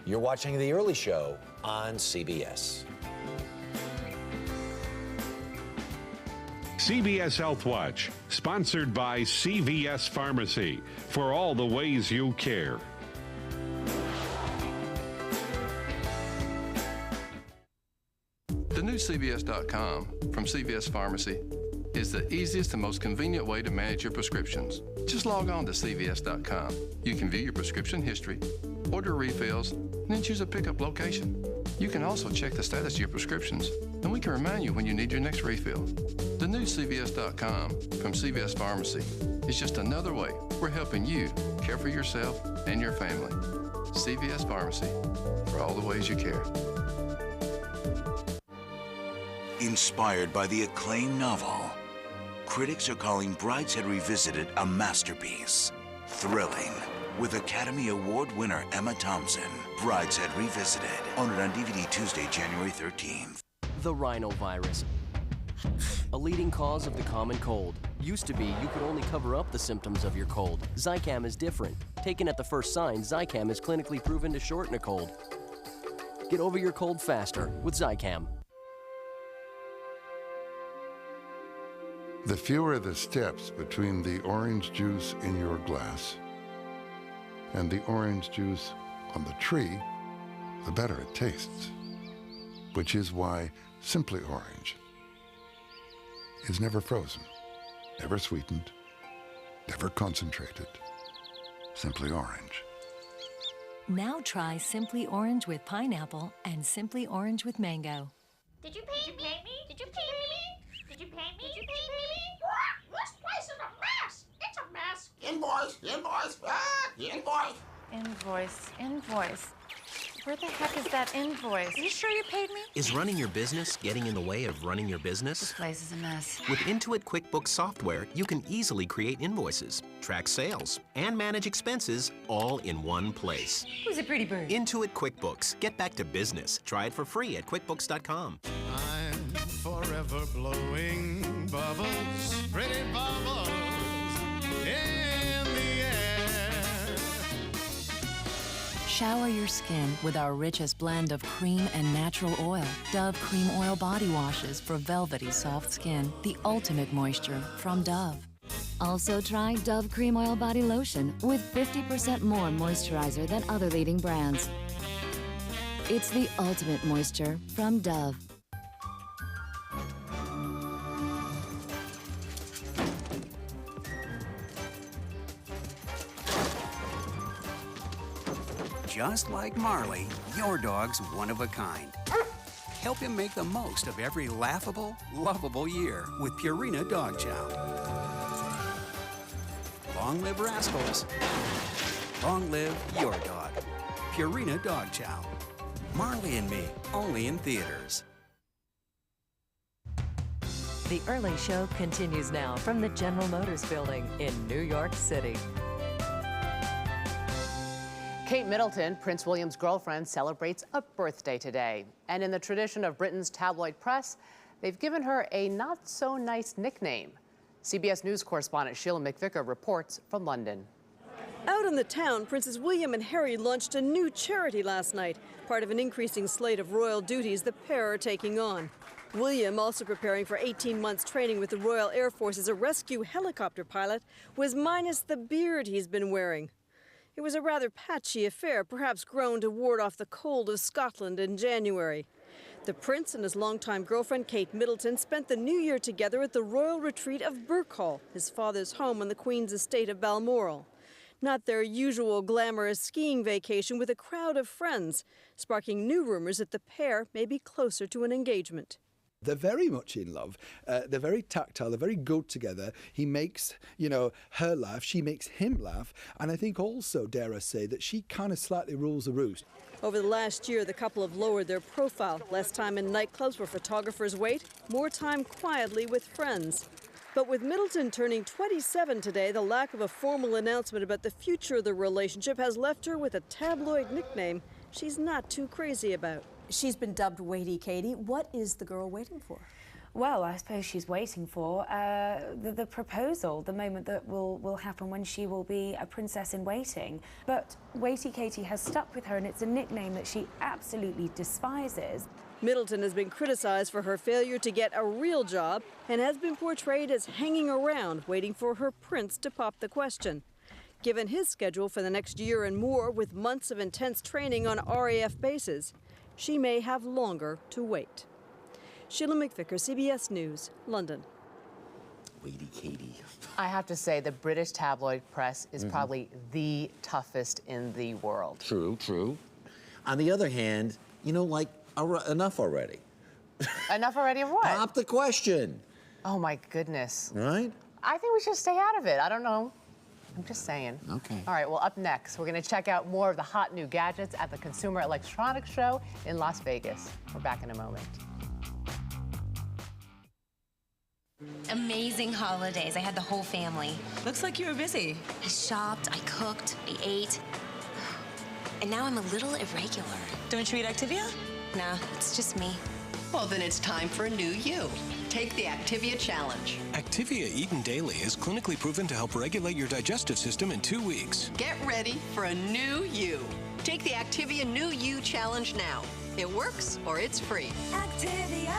You're watching The Early Show on CBS. CBS Health Watch, sponsored by CVS Pharmacy, for all the ways you care. The new CBS.com from CVS Pharmacy is the easiest and most convenient way to manage your prescriptions. Just log on to CVS.com. You can view your prescription history, order refills, and then choose a pickup location. You can also check the status of your prescriptions, and we can remind you when you need your next refill. The new CVS.com from CVS Pharmacy is just another way we're helping you care for yourself and your family. CVS Pharmacy, for all the ways you care. Inspired by the acclaimed novel, critics are calling Brideshead Revisited a masterpiece. Thrilling. With Academy Award winner Emma Thompson, Brideshead Revisited. Own it on DVD Tuesday, January 13th. The rhinovirus, a leading cause of the common cold. Used to be, you could only cover up the symptoms of your cold. Zicam is different. Taken at the first sign, Zicam is clinically proven to shorten a cold. Get over your cold faster with Zicam. The fewer the steps between the orange juice in your glass and the orange juice on the tree, the better it tastes. Which is why Simply Orange is never frozen, never sweetened, never concentrated. Simply Orange. Now try Simply Orange with pineapple and Simply Orange with mango. Did you pay me? Did you pay me? Did you pay me? Did you pay me? This place is a mess. It's a mess. Invoice. Invoice. Where the heck is that invoice? Are you sure you paid me? Is running your business getting in the way of running your business? This place is a mess. With Intuit QuickBooks software, you can easily create invoices, track sales, and manage expenses all in one place. Who's a pretty bird? Intuit QuickBooks. Get back to business. Try it for free at QuickBooks.com. I'm forever blowing bubbles, pretty bubbles in the air. Shower your skin with our richest blend of cream and natural oil. Dove Cream Oil Body Washes for velvety soft skin. The ultimate moisture from Dove. Also try Dove Cream Oil Body Lotion with 50% more moisturizer than other leading brands. It's the ultimate moisture from Dove. just like Marley, your dog's one of a kind. Help him make the most of every laughable, lovable year with Purina Dog Chow. Long live Rascals. Long live your dog. Purina Dog Chow. Marley and Me, only in theaters. The Early Show continues now from the General Motors building in New York City. Kate Middleton, Prince William's girlfriend, celebrates a birthday today. And in the tradition of Britain's tabloid press, they've given her a not-so-nice nickname. CBS News correspondent Sheila McVicker reports from London. Out in the town, Princes William and Harry launched a new charity last night, part of an increasing slate of royal duties the pair are taking on. William, also preparing for 18 months training with the Royal Air Force as a rescue helicopter pilot, was minus the beard he's been wearing. It was a rather patchy affair, perhaps grown to ward off the cold of Scotland in January. The prince and his longtime girlfriend, Kate Middleton, spent the new year together at the royal retreat of Birkhall, his father's home on the Queen's estate of Balmoral. Not their usual glamorous skiing vacation with a crowd of friends, sparking new rumors that the pair may be closer to an engagement. They're very much in love. They're very tactile. They're very good together. He makes, her laugh. She makes him laugh. And I think also, dare I say, that she kind of slightly rules the roost. Over the last year, the couple have lowered their profile. Less time in nightclubs where photographers wait, more time quietly with friends. But with Middleton turning 27 today, the lack of a formal announcement about the future of the relationship has left her with a tabloid nickname she's not too crazy about. She's been dubbed Waity Katie. What is the girl waiting for? Well, I suppose she's waiting for the proposal, the moment that will happen when she will be a princess in waiting. But Waity Katie has stuck with her, and it's a nickname that she absolutely despises. Middleton has been criticized for her failure to get a real job and has been portrayed as hanging around, waiting for her prince to pop the question. Given his schedule for the next year and more, with months of intense training on RAF bases, she may have longer to wait. Sheila McVicker, CBS News, London. Waity Katie. I have to say, the British tabloid press is probably the toughest in the world. True, true. On the other hand, enough already. Enough already of what? Pop the question. Oh, my goodness. Right? I think we should stay out of it. I don't know. I'm just saying. Okay. All right, well, up next, we're going to check out more of the hot new gadgets at the Consumer Electronics Show in Las Vegas. We're back in a moment. Amazing holidays. I had the whole family. Looks like you were busy. I shopped, I cooked, I ate. And now I'm a little irregular. Don't you eat Activia? Nah, it's just me. Well, then it's time for a new you. Take the Activia Challenge. Activia Eaten Daily is clinically proven to help regulate your digestive system in 2 weeks. Get ready for a new you. Take the Activia New You Challenge now. It works or it's free. Activia.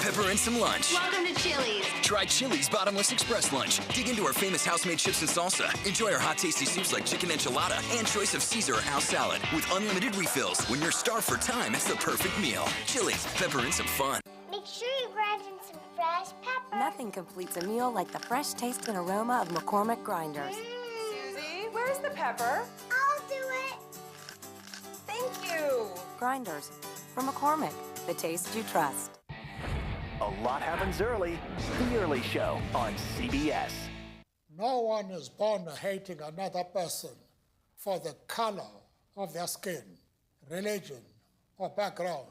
Pepper in some lunch. Welcome to Chili's. Try Chili's Bottomless Express Lunch. Dig into our famous house-made chips and salsa. Enjoy our hot, tasty soups like chicken enchilada and choice of Caesar or house salad. With unlimited refills. When you're starved for time, it's the perfect meal. Chili's. Pepper in some fun. Make sure you grind in some fresh pepper. Nothing completes a meal like the fresh taste and aroma of McCormick grinders. Susie, where's the pepper? I'll do it. Thank you. Grinders from McCormick, the taste you trust. A lot happens early. The Early Show on CBS. No one is born hating another person for the color of their skin, religion, or background.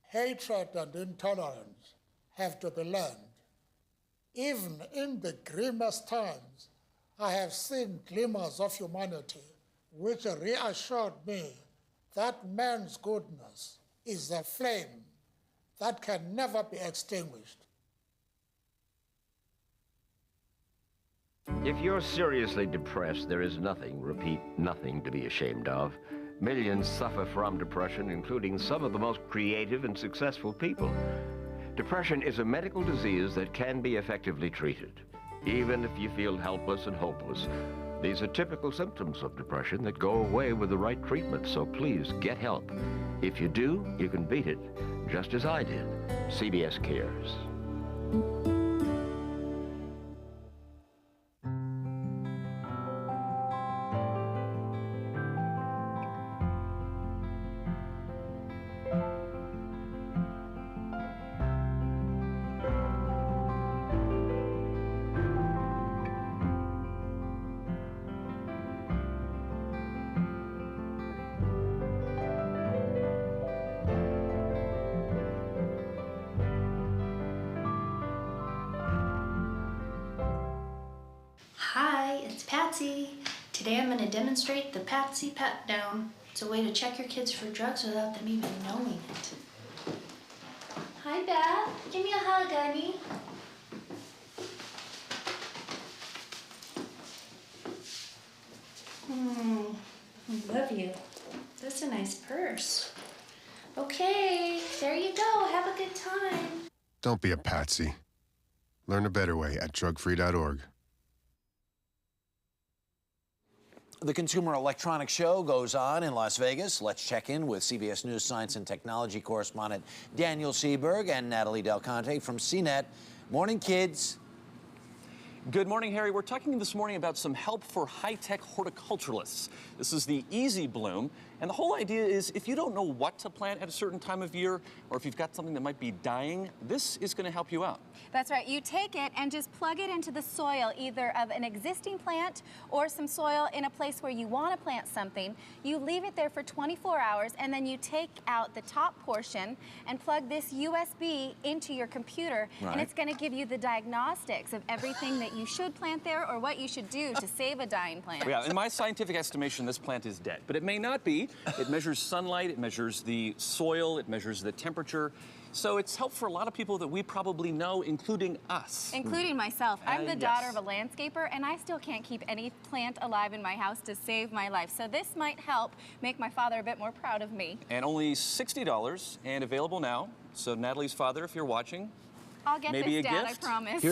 Hatred and intolerance have to be learned. Even in the grimmest times, I have seen glimmers of humanity which reassured me that man's goodness is a flame that can never be extinguished. If you're seriously depressed, there is nothing, repeat, nothing to be ashamed of. Millions suffer from depression, including some of the most creative and successful people. Depression is a medical disease that can be effectively treated, even if you feel helpless and hopeless. These are typical symptoms of depression that go away with the right treatment, so please get help. If you do, you can beat it, just as I did. CBS Cares. Today I'm going to demonstrate the Patsy Pat Down. It's a way to check your kids for drugs without them even knowing it. Hi, Beth. Give me a hug, honey. I love you. That's a nice purse. Okay, there you go. Have a good time. Don't be a patsy. Learn a better way at drugfree.org. The Consumer Electronics Show goes on in Las Vegas. Let's check in with CBS News Science and Technology correspondent Daniel Seberg and Natalie Del Conte from CNET. Morning, kids. Good morning, Harry. We're talking this morning about some help for high-tech horticulturalists. This is the Easy Bloom, and the whole idea is if you don't know what to plant at a certain time of year, or if you've got something that might be dying, this is going to help you out. That's right. You take it and just plug it into the soil, either of an existing plant or some soil in a place where you want to plant something. You leave it there for 24 hours, and then you take out the top portion and plug this USB into your computer, and it's going to give you the diagnostics of everything that you should plant there or what you should do to save a dying plant. Yeah, in my scientific estimation, this plant is dead, but it may not be. It measures sunlight, it measures the soil, it measures the temperature. So it's helpful for a lot of people that we probably know, including us. Including myself. I'm the yes. daughter of a landscaper, and I still can't keep any plant alive in my house to save my life. So this might help make my father a bit more proud of me. And only $60 and available now. So Natalie's father, if you're watching, I'll get maybe this, a Dad, gift. I promise.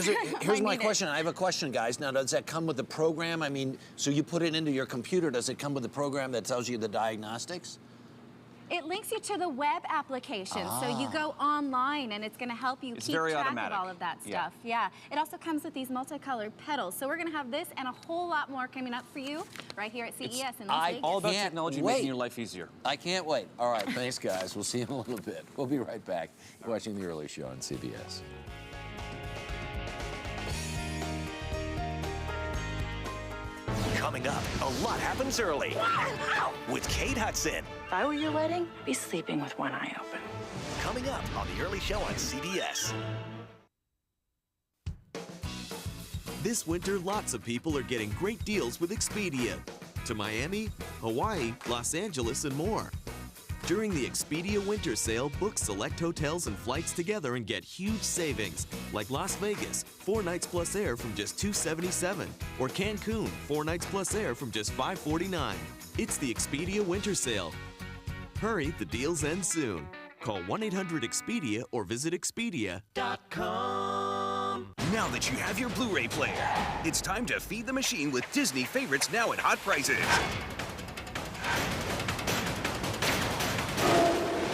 Here's my question. I have a question, guys. Now, does that come with the program? I mean, so you put it into your computer. Does it come with the program that tells you the diagnostics? It links you to the web application, so you go online and it's going to help you keep track of all of that stuff. Yeah. It also comes with these multicolored petals. So we're going to have this and a whole lot more coming up for you right here at CES in Las Vegas. All about technology making your life easier. I can't wait. All right, thanks, guys. We'll see you in a little bit. We'll be right back. You're watching The Early Show on CBS. Coming up, a lot happens early. With Kate Hudson. If I were your wedding, I'd be sleeping with one eye open. Coming up on The Early Show on CBS. This winter, lots of people are getting great deals with Expedia. To Miami, Hawaii, Los Angeles, and more. During the Expedia Winter Sale, book select hotels and flights together and get huge savings, like Las Vegas, 4 nights plus air from just $277, or Cancun, 4 nights plus air from just $549. It's the Expedia Winter Sale. Hurry, the deals end soon. Call 1-800-EXPEDIA or visit Expedia.com. Now that you have your Blu-ray player, it's time to feed the machine with Disney favorites now at hot prices.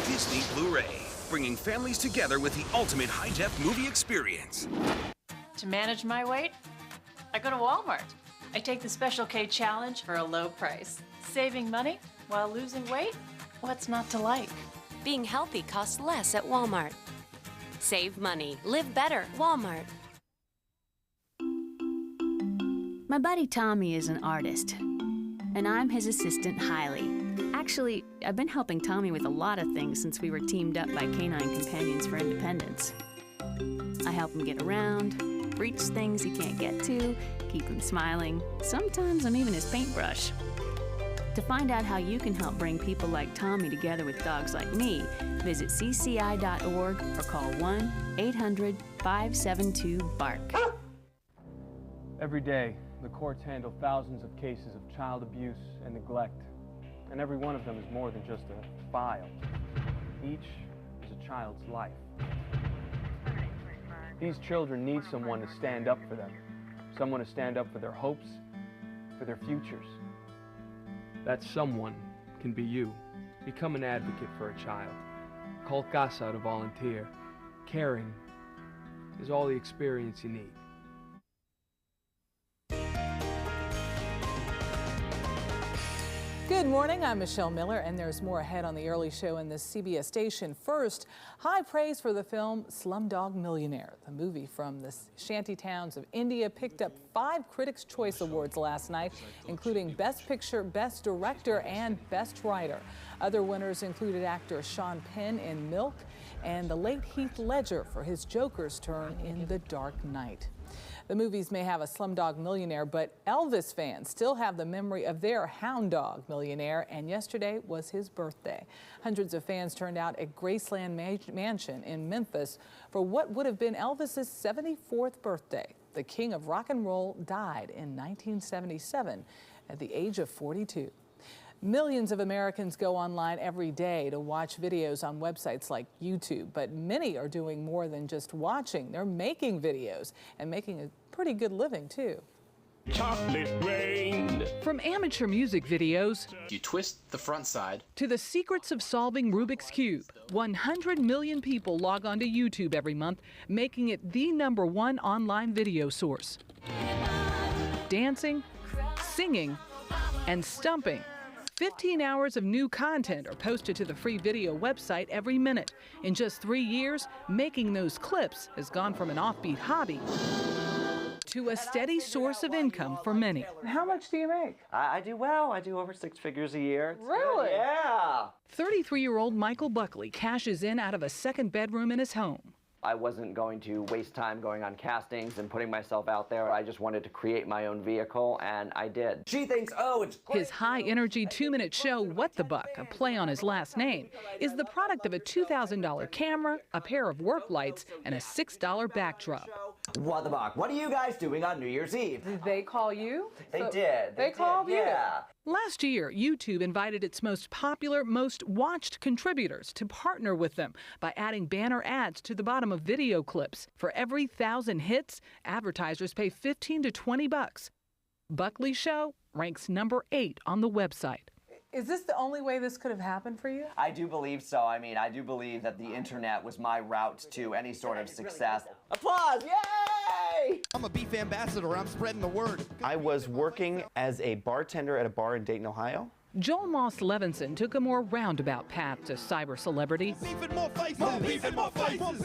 Disney Blu-ray, bringing families together with the ultimate high-def movie experience. To manage my weight, I go to Walmart. I take the Special K Challenge for a low price. Saving money while losing weight? What's not to like? Being healthy costs less at Walmart. Save money. Live better. Walmart. My buddy Tommy is an artist, and I'm his assistant, Hailey. Actually, I've been helping Tommy with a lot of things since we were teamed up by Canine Companions for Independence. I help him get around, reach things he can't get to, keep him smiling. Sometimes I'm even his paintbrush. To find out how you can help bring people like Tommy together with dogs like me, visit cci.org or call 1-800-572-BARK. Every day, the courts handle thousands of cases of child abuse and neglect, and every one of them is more than just a file. Each is a child's life. These children need someone to stand up for them, someone to stand up for their hopes, for their futures. That someone can be you. Become an advocate for a child. Call CASA to volunteer. Caring is all the experience you need. Good morning, I'm Michelle Miller, and there's more ahead on The Early Show in this CBS station. First, high praise for the film Slumdog Millionaire. The movie from the shanty towns of India picked up 5 Critics' Choice Awards last night, including Best Picture, Best Director, and Best Writer. Other winners included actor Sean Penn in Milk and the late Heath Ledger for his Joker's turn in The Dark Knight. The movies may have a Slumdog Millionaire, but Elvis fans still have the memory of their hound dog millionaire, and yesterday was his birthday. Hundreds of fans turned out at Graceland Mansion in Memphis for what would have been Elvis's 74th birthday. The king of rock and roll died in 1977 at the age of 42. Millions of Americans go online every day to watch videos on websites like YouTube, but many are doing more than just watching. They're making videos and making a pretty good living, too. Chocolate rain. From amateur music videos, you twist the front side, to the secrets of solving Rubik's Cube, 100 million people log on to YouTube every month, making it the #1 online video source. Dancing, singing, and stumping. 15 hours of new content are posted to the free video website every minute. In just 3 years, making those clips has gone from an offbeat hobby to a steady source of income for many. How much do you make? I do well. I do over 6 figures a year. It's really? Good. Yeah. 33-year-old Michael Buckley cashes in out of a second bedroom in his home. I wasn't going to waste time going on castings and putting myself out there. I just wanted to create my own vehicle, and I did. She thinks, oh, it's great. His high-energy 2-minute show, What the Buck, a play on his last name, is the product of a $2,000 camera, a pair of work lights, and a $6 backdrop. What the Buck? What are you guys doing on New Year's Eve? Did they call you? They did. They called you? Yeah. Last year, YouTube invited its most popular, most watched contributors to partner with them by adding banner ads to the bottom of video clips. For every 1,000 hits, advertisers pay $15 to $20. Buckley's show ranks #8 on the website. Is this the only way this could have happened for you? I do believe so. I mean, I do believe that the internet was my route to any sort of success. Applause! Yay! I'm a beef ambassador. I'm spreading the word. I was working as a bartender at a bar in Dayton, Ohio. Joel Moss Levinson took a more roundabout path to cyber celebrity.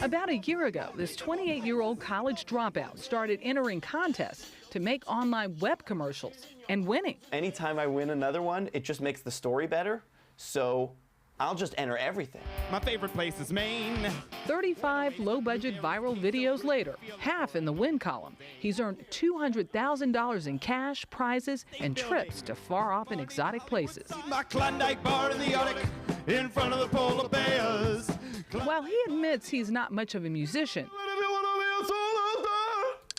About a year ago, this 28-year-old college dropout started entering contests to make online web commercials and winning. Anytime I win another one, it just makes the story better. So I'll just enter everything. My favorite place is Maine. 35 low-budget viral videos later, half in the win column, he's earned $200,000 in cash, prizes, and trips to far-off and exotic places. My Klondike bar in the Arctic, in front of the polar bears. While he admits he's not much of a musician,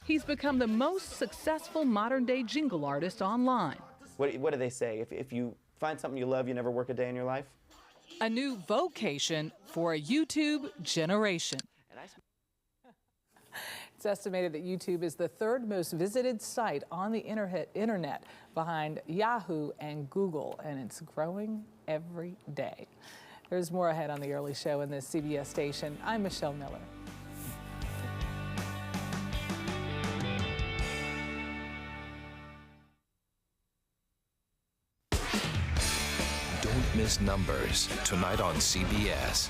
he's become the most successful modern-day jingle artist online. What do they say? If you find something you love, you never work a day in your life? A new vocation for a YouTube generation. It's estimated that YouTube is the 3rd most visited site on the internet behind Yahoo and Google, and it's growing every day. There's more ahead on The Early Show in this CBS station. I'm Michelle Miller. Don't miss Numbers, tonight on CBS.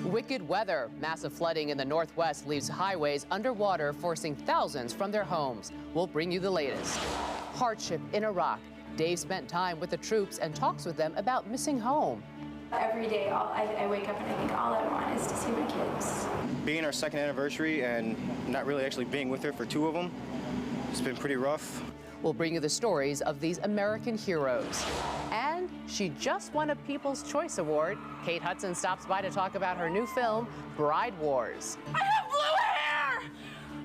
Wicked weather. Massive flooding in the Northwest leaves highways underwater, forcing thousands from their homes. We'll bring you the latest. Hardship in Iraq. Dave spent time with the troops and talks with them about missing home. Every day, I wake up and I think all I want is to see my kids. Being our 2nd anniversary and not really actually being with her for 2 of them, it's been pretty rough. We'll bring you the stories of these American heroes. And she just won a People's Choice Award. Kate Hudson stops by to talk about her new film, Bride Wars. I have blue hair!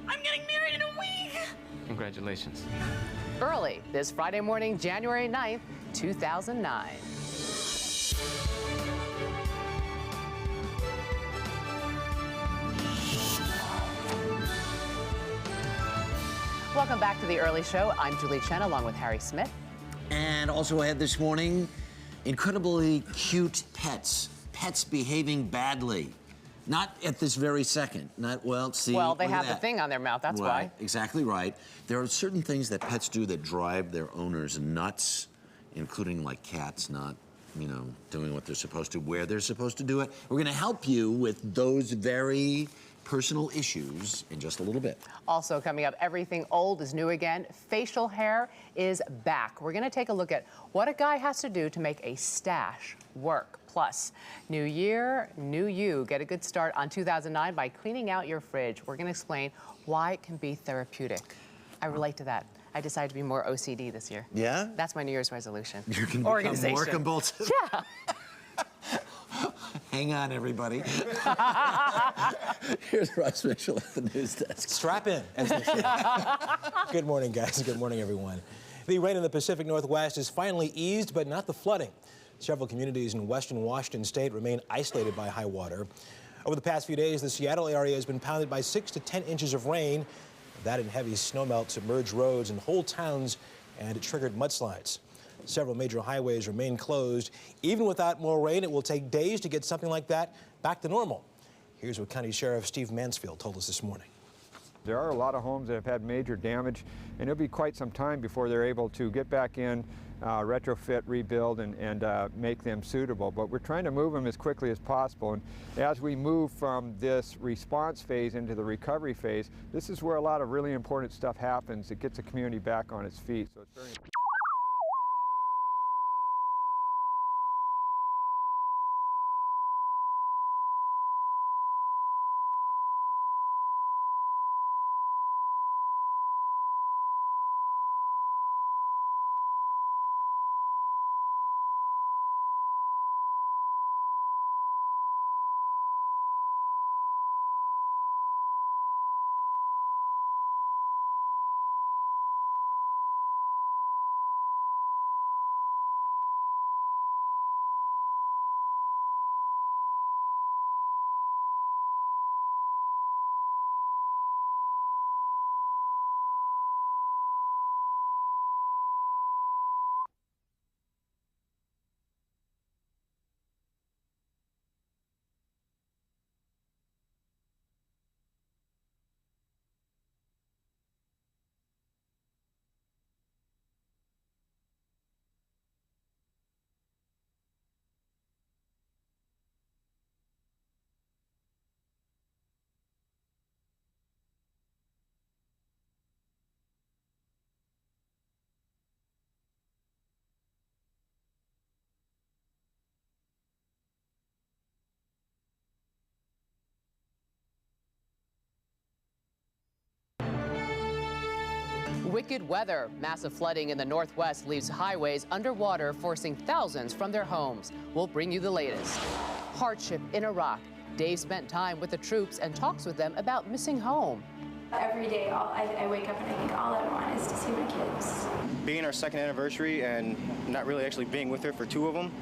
I'm getting married in a week! Congratulations. Early this Friday morning, January 9th, 2009. Welcome back to The Early Show. I'm Julie Chen, along with Harry Smith. And also ahead this morning, incredibly cute pets. Pets behaving badly. Not at this very second. Not, well, see. Well, they look at have the that. thing on their mouth, that's Right, why. exactly right. There are certain things that pets do that drive their owners nuts, including like cats not, you know, doing what they're supposed to, where they're supposed to do it. We're going to help you with those very personal issues in just a little bit. Also coming up, everything old is new again. Facial hair is back. We're going to take a look at what a guy has to do to make a stash work. Plus, new year, new you. Get a good start on 2009 by cleaning out your fridge. We're going to explain why it can be therapeutic. I relate to that. I decided to be more OCD this year. Yeah? That's my New Year's resolution. You can become more compulsive? Yeah. Hang on, everybody. Here's Russ Mitchell at the news desk. Strap in, as they say. Good morning, guys. Good morning, everyone. The rain in the Pacific Northwest is finally eased, but not the flooding. Several communities in western Washington state remain isolated by high water. Over the past few days, the Seattle area has been pounded by 6 to 10 inches of rain. That and heavy snowmelt submerged roads and whole towns, and it triggered mudslides. Several major highways remain closed. Even without more rain, it will take days to get something like that back to normal. Here's what County Sheriff Steve Mansfield told us this morning. There are a lot of homes that have had major damage, and it'll be quite some time before they're able to get back in, retrofit, rebuild, and make them suitable. But we're trying to move them as quickly as possible. And as we move from this response phase into the recovery phase, this is where a lot of really important stuff happens. It gets the community back on its feet. So it's very important. Wicked weather. Massive flooding in the Northwest leaves highways underwater, forcing thousands from their homes. We'll bring you the latest. Hardship in Iraq. Dave spent time with the troops and talks with them about missing home. Every day, I wake up and I think all I want is to see my kids. Being our second anniversary and not really actually being with her for 2 of them,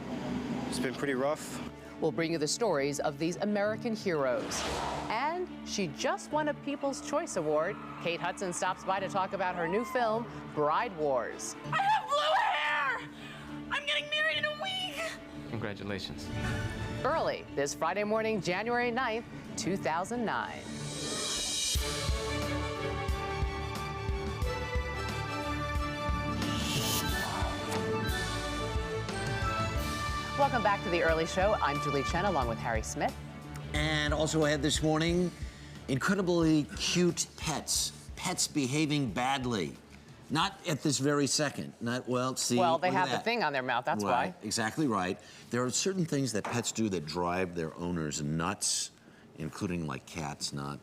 it's been pretty rough. We'll bring you the stories of these American heroes. And she just won a People's Choice Award. Kate Hudson stops by to talk about her new film, Bride Wars. I have blue hair! I'm getting married in a week! Congratulations. Early this Friday morning, January 9th, 2009. Welcome back to The Early Show. I'm Julie Chen, along with Harry Smith. And also ahead this morning, incredibly cute pets. Pets behaving badly. Not at this very second. Not, well, see. Well, they look at have the that. thing on their mouth, that's Right, why. exactly right. There are certain things that pets do that drive their owners nuts, including like cats not,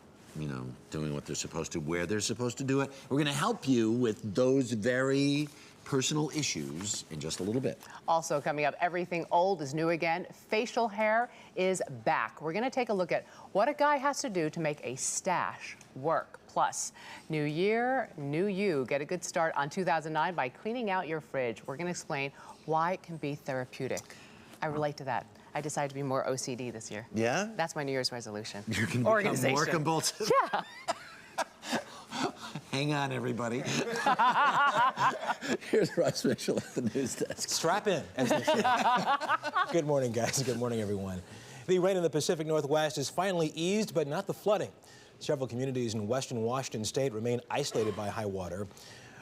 doing what they're supposed to, where they're supposed to do it. We're going to help you with those very personal issues in just a little bit. Also coming up, everything old is new again. Facial hair is back. We're going to take a look at what a guy has to do to make a stash work. Plus, new year, new you. Get a good start on 2009 by cleaning out your fridge. We're going to explain why it can be therapeutic. I relate to that. I decided to be more OCD this year. Yeah? That's my New Year's resolution. You're going to become more compulsive? Yeah. Hang on, everybody. Here's Russ Mitchell at the news desk. Strap in, as they say. Good morning, guys. Good morning, everyone. The rain in the Pacific Northwest has finally eased, but not the flooding. Several communities in western Washington state remain isolated by high water.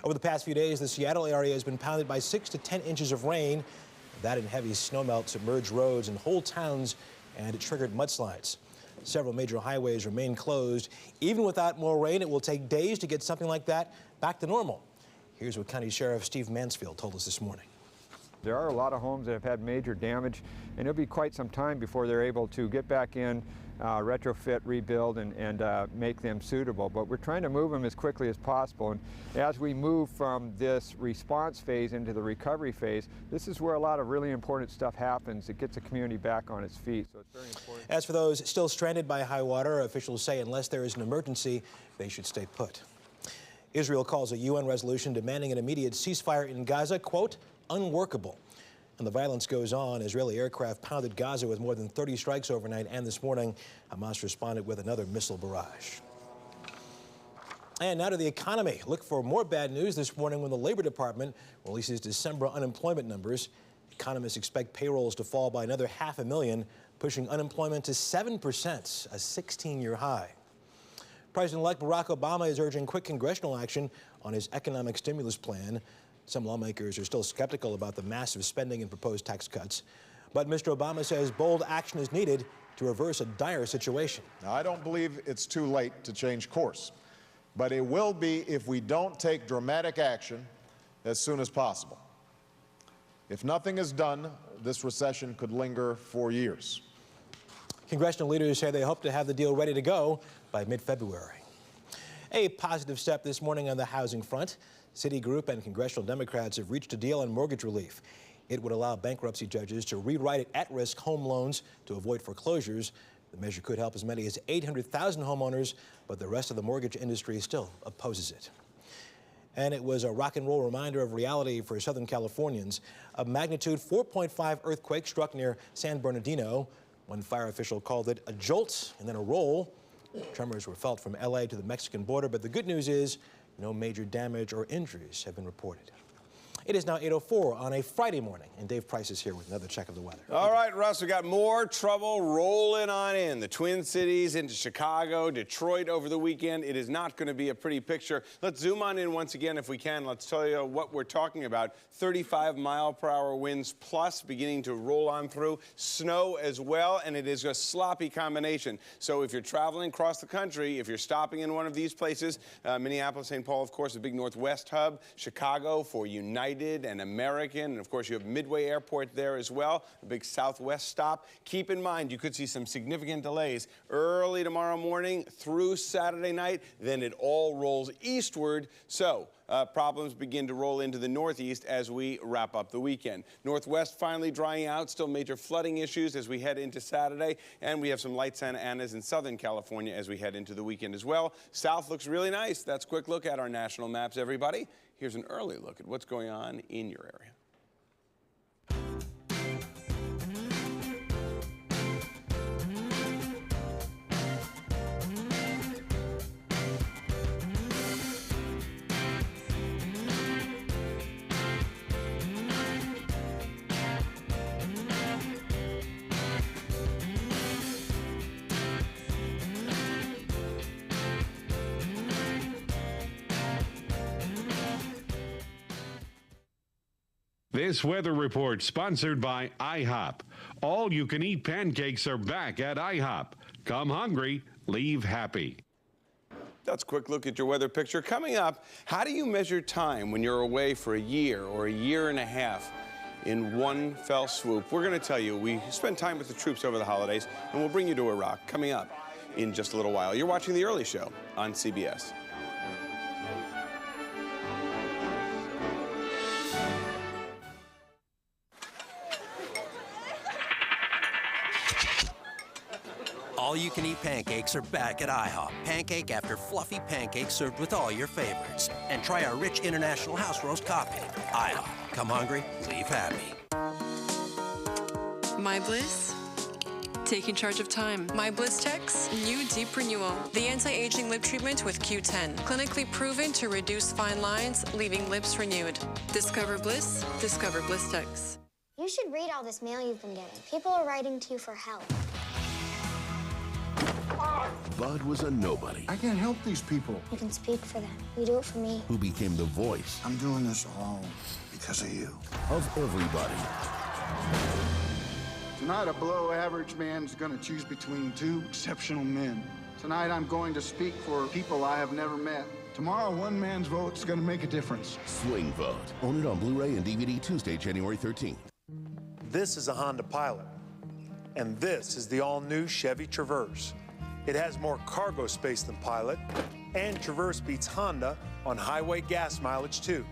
Over the past few days, the Seattle area has been pounded by 6 to 10 inches of rain. That and heavy snowmelt submerged roads and whole towns, and it triggered mudslides. Several major highways remain closed. Even without more rain, it will take days to get something like that back to normal. Here's what County Sheriff Steve Mansfield told us this morning. There are a lot of homes that have had major damage, and it'll be quite some time before they're able to get back in, retrofit, rebuild, and make them suitable. But we're trying to move them as quickly as possible. And as we move from this response phase into the recovery phase, this is where a lot of really important stuff happens. It gets the community back on its feet, so it's very important. As for those still stranded by high water, officials say unless there is an emergency, they should stay put. Israel calls a UN resolution demanding an immediate ceasefire in Gaza, quote, unworkable. And the violence goes on. Israeli aircraft pounded Gaza with more than 30 strikes overnight, and this morning, Hamas responded with another missile barrage. And now to the economy. Look for more bad news this morning when the Labor Department releases December unemployment numbers. Economists expect payrolls to fall by another 500,000, pushing unemployment to 7%, a 16-year high. President-elect Barack Obama is urging quick congressional action on his economic stimulus plan. Some lawmakers are still skeptical about the massive spending and proposed tax cuts. But Mr. Obama says bold action is needed to reverse a dire situation. Now, I don't believe it's too late to change course, but it will be if we don't take dramatic action as soon as possible. If nothing is done, this recession could linger for years. Congressional leaders say they hope to have the deal ready to go by mid-February. A positive step this morning on the housing front. Citigroup and congressional Democrats have reached a deal on mortgage relief. It would allow bankruptcy judges to rewrite at-risk home loans to avoid foreclosures. The measure could help as many as 800,000 homeowners, but the rest of the mortgage industry still opposes it. And it was a rock and roll reminder of reality for Southern Californians. A magnitude 4.5 earthquake struck near San Bernardino. One fire official called it a jolt and then a roll. Tremors were felt from LA to the Mexican border, but the good news is no major damage or injuries have been reported. It is now 8:04 on a Friday morning, and Dave Price is here with another check of the weather. All right, Russ, we got more trouble rolling on in. The Twin Cities into Chicago, Detroit over the weekend. It is not going to be a pretty picture. Let's zoom on in once again if we can. Let's tell you what we're talking about. 35-mile-per-hour winds plus beginning to roll on through. Snow as well, and it is a sloppy combination. So if you're traveling across the country, if you're stopping in one of these places, Minneapolis, St. Paul, of course, the big Northwest hub, Chicago for United and American, and of course you have Midway Airport there as well, a big Southwest stop. Keep in mind you could see some significant delays early tomorrow morning through Saturday night, then it all rolls eastward. So problems begin to roll into the Northeast as we wrap up the weekend. Northwest finally drying out, still major flooding issues as we head into Saturday, and we have some light Santa Anas in Southern California as we head into the weekend as well. South looks really nice. That's a quick look at our national maps, everybody. Here's an early look at what's going on in your area. This weather report sponsored by IHOP. All-you-can-eat pancakes are back at IHOP. Come hungry, leave happy. That's a quick look at your weather picture. Coming up, how do you measure time when you're away for a year or a year and a half in one fell swoop? We're going to tell you. We spent time with the troops over the holidays, and we'll bring you to Iraq. Coming up, in just a little while. You're watching The Early Show on CBS. All-you-can-eat pancakes are back at IHOP. Pancake after fluffy pancakes served with all your favorites. And try our rich international house roast coffee. IHOP. Come hungry, leave happy. My Bliss? Taking charge of time. My Bliss Tech's new Deep Renewal. The anti-aging lip treatment with Q10. Clinically proven to reduce fine lines, leaving lips renewed. Discover Bliss. Discover Bliss Tech's. You should read all this mail you've been getting. People are writing to you for help. Bud was a nobody. I can't help these people. You can speak for them. You do it for me. Who became the voice. I'm doing this all because of you. Of everybody. Tonight, a below-average man is going to choose between two exceptional men. Tonight, I'm going to speak for people I have never met. Tomorrow, one man's vote is going to make a difference. Swing Vote. Own it on Blu-ray and DVD Tuesday, January 13th. This is a Honda Pilot, and this is the all-new Chevy Traverse. It has more cargo space than Pilot, and Traverse beats Honda on highway gas mileage, too.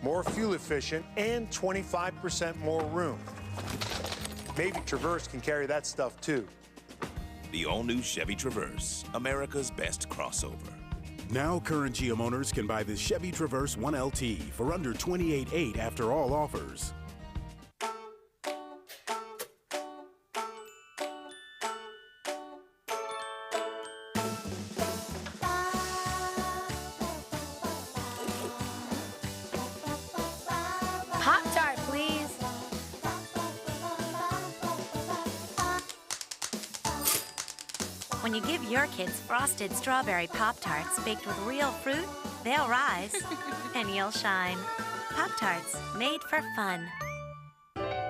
More fuel efficient and 25% more room. Maybe Traverse can carry that stuff, too. The all-new Chevy Traverse, America's best crossover. Now current GM owners can buy the Chevy Traverse 1LT for under $28,800 after all offers. Pop-Tart, please. When you give your kids frosted strawberry Pop-Tarts baked with real fruit, they'll rise and you'll shine. Pop-Tarts, made for fun.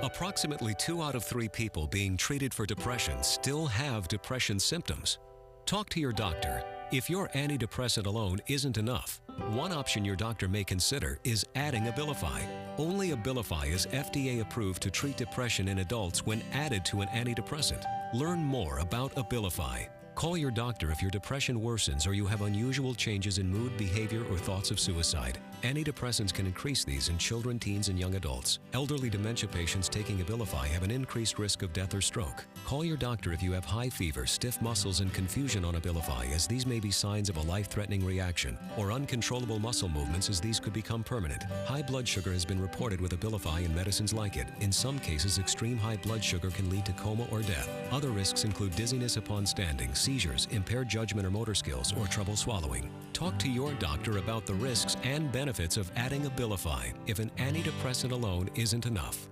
Approximately 2 out of 3 people being treated for depression still have depression symptoms. Talk to your doctor. If your antidepressant alone isn't enough, one option your doctor may consider is adding Abilify. Only Abilify is FDA approved to treat depression in adults when added to an antidepressant. Learn more about Abilify. Call your doctor if your depression worsens or you have unusual changes in mood, behavior, or thoughts of suicide. Antidepressants can increase these in children, teens, and young adults. Elderly dementia patients taking Abilify have an increased risk of death or stroke. Call your doctor if you have high fever, stiff muscles, and confusion on Abilify, as these may be signs of a life-threatening reaction, or uncontrollable muscle movements, as these could become permanent. High blood sugar has been reported with Abilify and medicines like it. In some cases, extreme high blood sugar can lead to coma or death. Other risks include dizziness upon standing, seizures, impaired judgment or motor skills, or trouble swallowing. Talk to your doctor about the risks and benefits of adding Abilify if an antidepressant alone isn't enough.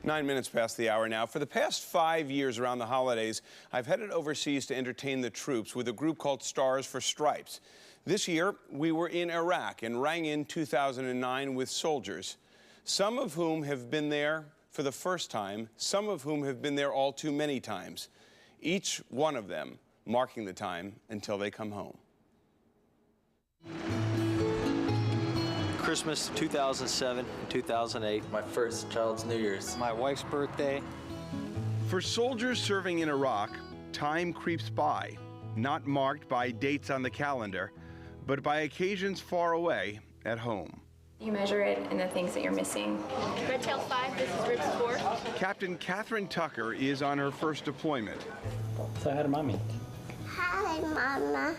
Nine minutes past the hour now. For the past 5 years around the holidays, I've headed overseas to entertain the troops with a group called Stars for Stripes. This year, we were in Iraq and rang in 2009 with soldiers, some of whom have been there for the first time, some of whom have been there all too many times, each one of them marking the time until they come home. Christmas 2007 and 2008. My first child's New Year's. My wife's birthday. For soldiers serving in Iraq, time creeps by, not marked by dates on the calendar, but by occasions far away at home. You measure it in the things that you're missing. Red Tail 5, this is Ribs 4. Captain Catherine Tucker is on her first deployment. Say hi to Mommy. Hi, Mama.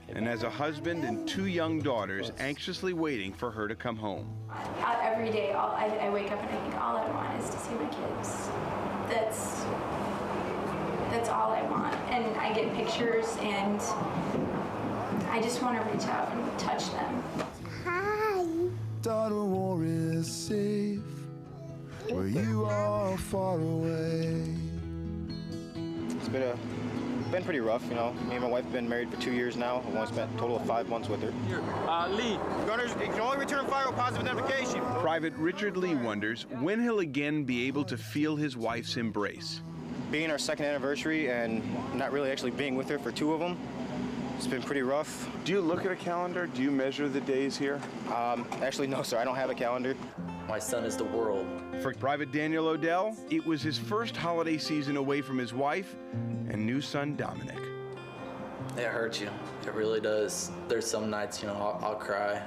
And as a husband and 2 young daughters anxiously waiting for her to come home. Every day, I wake up and I think all I want is to see my kids. That's all I want. And I get pictures and I just want to reach out and touch them. Hi. Daughter, war is safe where you are far away. It's been pretty rough, you know. Me and my wife have been married for 2 years now. I've only spent a total of 5 months with her. Lee. Gunners, you can only return fire with positive identification. Private Richard Lee wonders when he'll again be able to feel his wife's embrace. Being our second anniversary and not really actually being with her for 2 of them, it's been pretty rough. Do you look at a calendar? Do you measure the days here? Actually, no, sir. I don't have a calendar. My son is the world. For Private Daniel Odell, it was his first holiday season away from his wife and new son, Dominic. It hurts you. It really does. There's some nights, I'll cry.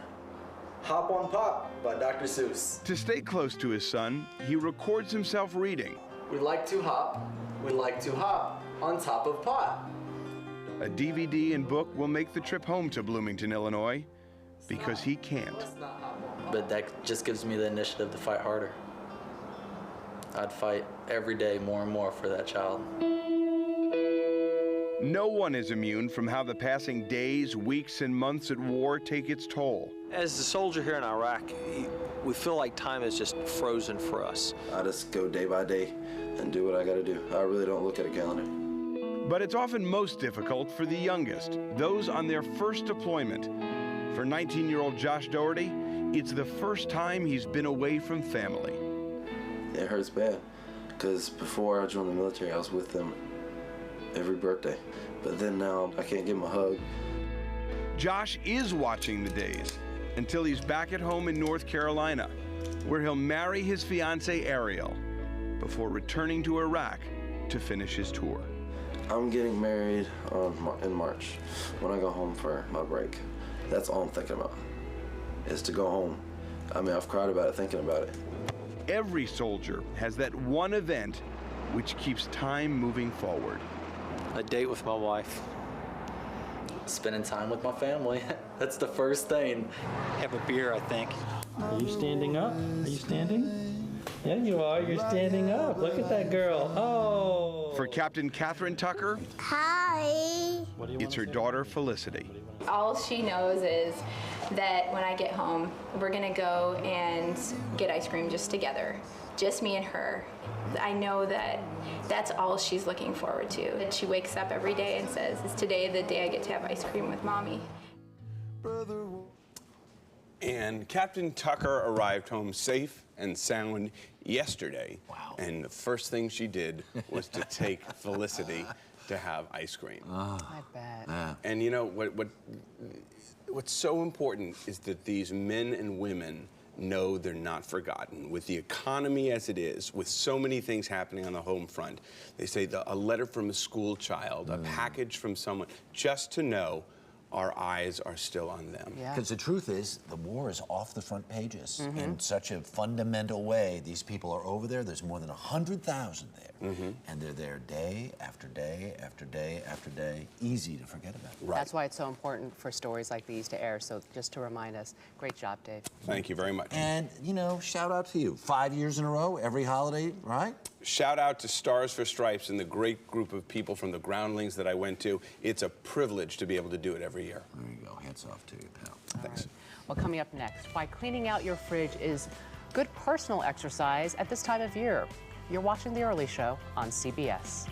Hop on Pop by Dr. Seuss. To stay close to his son, he records himself reading. We like to hop. We like to hop on top of Pop. A DVD and book will make the trip home to Bloomington, Illinois, because he can't. But that just gives me the initiative to fight harder. I'd fight every day more and more for that child. No one is immune from how the passing days, weeks, and months at war take its toll. As a soldier here in Iraq, we feel like time is just frozen for us. I just go day by day and do what I gotta do. I really don't look at a calendar. But it's often most difficult for the youngest, those on their first deployment. For 19-year-old Josh Doherty, it's the first time he's been away from family. It hurts bad, because before I joined the military, I was with them every birthday. But then now, I can't give him a hug. Josh is watching the days until he's back at home in North Carolina, where he'll marry his fiancée Ariel before returning to Iraq to finish his tour. I'm getting married in March when I go home for my break. That's all I'm thinking about, is to go home. I mean, I've cried about it, thinking about it. Every soldier has that one event which keeps time moving forward. A date with my wife. Spending time with my family. That's the first thing. Have a beer, I think. Are you standing up? Are you standing? Yeah, you are. You're standing up. Look at that girl. Oh. For Captain Catherine Tucker, Hi. it's her daughter Felicity. All she knows is that when I get home, we're gonna go and get ice cream just together, just me and her. I know that that's all she's looking forward to. That she wakes up every day and says, "Is today the day I get to have ice cream with Mommy?" And Captain Tucker arrived home safe and sound yesterday. Wow. And the first thing she did was to take Felicity to have ice cream. I bet. And you know, what's so important is that these men and women know they're not forgotten. With the economy as it is, with so many things happening on the home front, they say a letter from a school child, a package from someone, just to know our eyes are still on them. Because the truth is, the war is off the front pages in such a fundamental way. These people are over there. There's more than 100,000 there. And they're there day after day after day after day. Easy to forget about. Right. That's why it's so important for stories like these to air. So just to remind us, great job, Dave. Thank you very much. And, you know, shout out to you. 5 years in a row, every holiday, right? Shout out to Stars for Stripes and the great group of people from the groundlings that I went to. It's a privilege to be able to do it every year. There you go. Hats off to you, pal. Thanks. Right. Well, coming up next, why cleaning out your fridge is good personal exercise at this time of year. You're watching The Early Show on CBS.